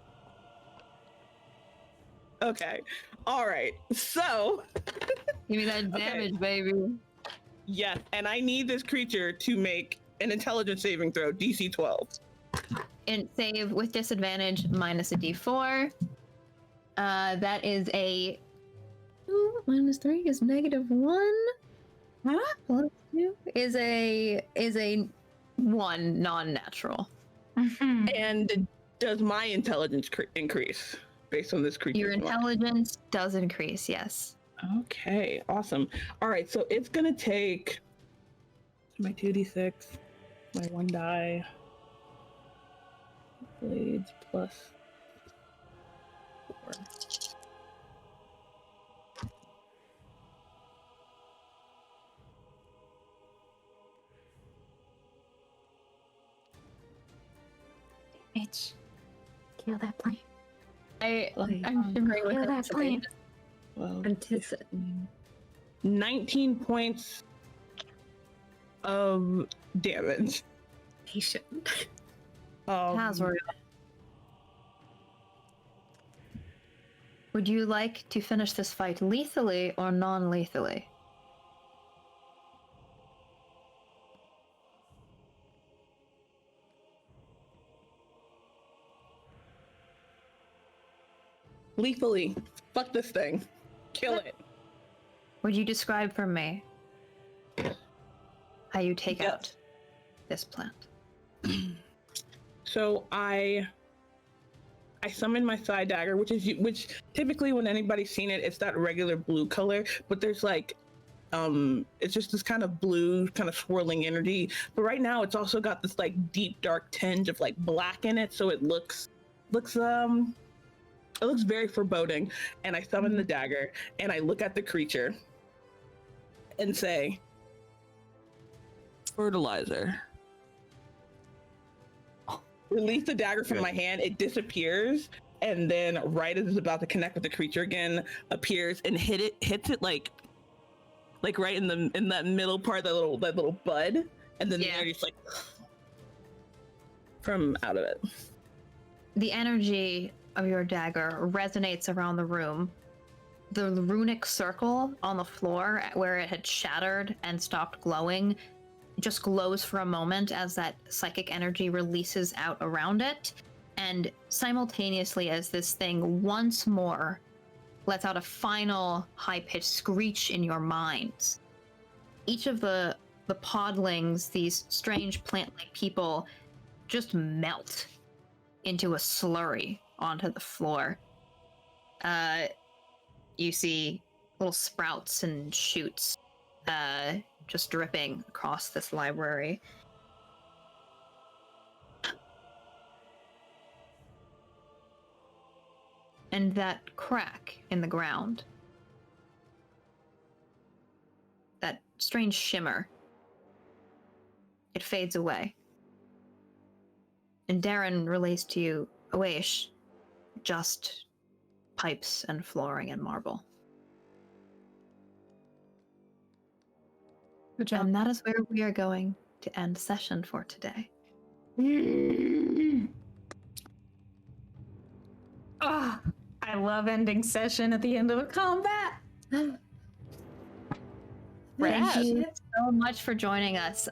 Okay. All right. So Give me that damage, baby. Yes, and I need this creature to make an intelligence saving throw, DC 12. And save with disadvantage minus a d4. That is a 2 minus 3 is -1. Huh? Plus 2 is a 1 non-natural. And does my intelligence increase based on this creature? Your intelligence does increase, yes. Okay, awesome. All right, so it's gonna take my 2d6, my 1 die, blades plus 4. Bitch. Kill that plane. I'm shivering with Kill that plane. Well, Anticipate. 19 points of damage. Patient. Hazard. Would you like to finish this fight lethally or non-lethally? Lethally. Fuck this thing. Kill it. Would you describe for me how you take Yes. out this plant? So I summon my side dagger, which typically when anybody's seen it, it's that regular blue color, but there's like it's just this kind of blue, kind of swirling energy. But right now it's also got this like deep dark tinge of like black in it, so it looks very foreboding. And I summon the dagger and I look at the creature and say, fertilizer. Release the dagger from my hand, it disappears, and then right as it's about to connect with the creature again, appears and hits it like right in that middle part, that little bud, and then the energy just like from out of it. The energy of your dagger resonates around the room. The runic circle on the floor where it had shattered and stopped glowing just glows for a moment as that psychic energy releases out around it, and simultaneously as this thing once more lets out a final high-pitched screech in your minds. Each of the podlings, these strange plant-like people, just melt into a slurry onto the floor. You see little sprouts and shoots just dripping across this library. And that crack in the ground, that strange shimmer, it fades away. And Darren relays to you, Awaish, just pipes and flooring and marble. Good job. And that is where we are going to end session for today. Oh, I love ending session at the end of a combat. Thank you so much for joining us.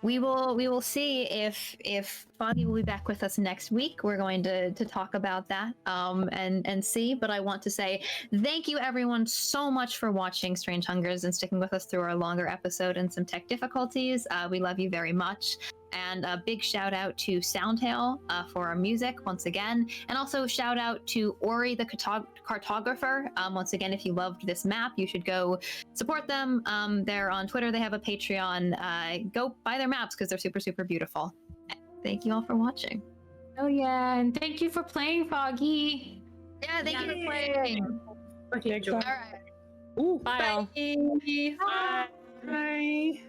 We will see if Foggy will be back with us next week. We're going to talk about that and see. But I want to say thank you everyone so much for watching Strange Hungers and sticking with us through our longer episode and some tech difficulties. We love you very much. And a big shout out to Soundhail for our music once again. And also shout out to Ori the cartographer. Once again, if you loved this map, you should go support them. They're on Twitter. They have a Patreon. Go buy their maps because they're super, super beautiful. Thank you all for watching. Oh yeah, and thank you for playing, Foggy. Yeah, thank you for playing. Okay, All right. Ooh, Bye. Bye. bye.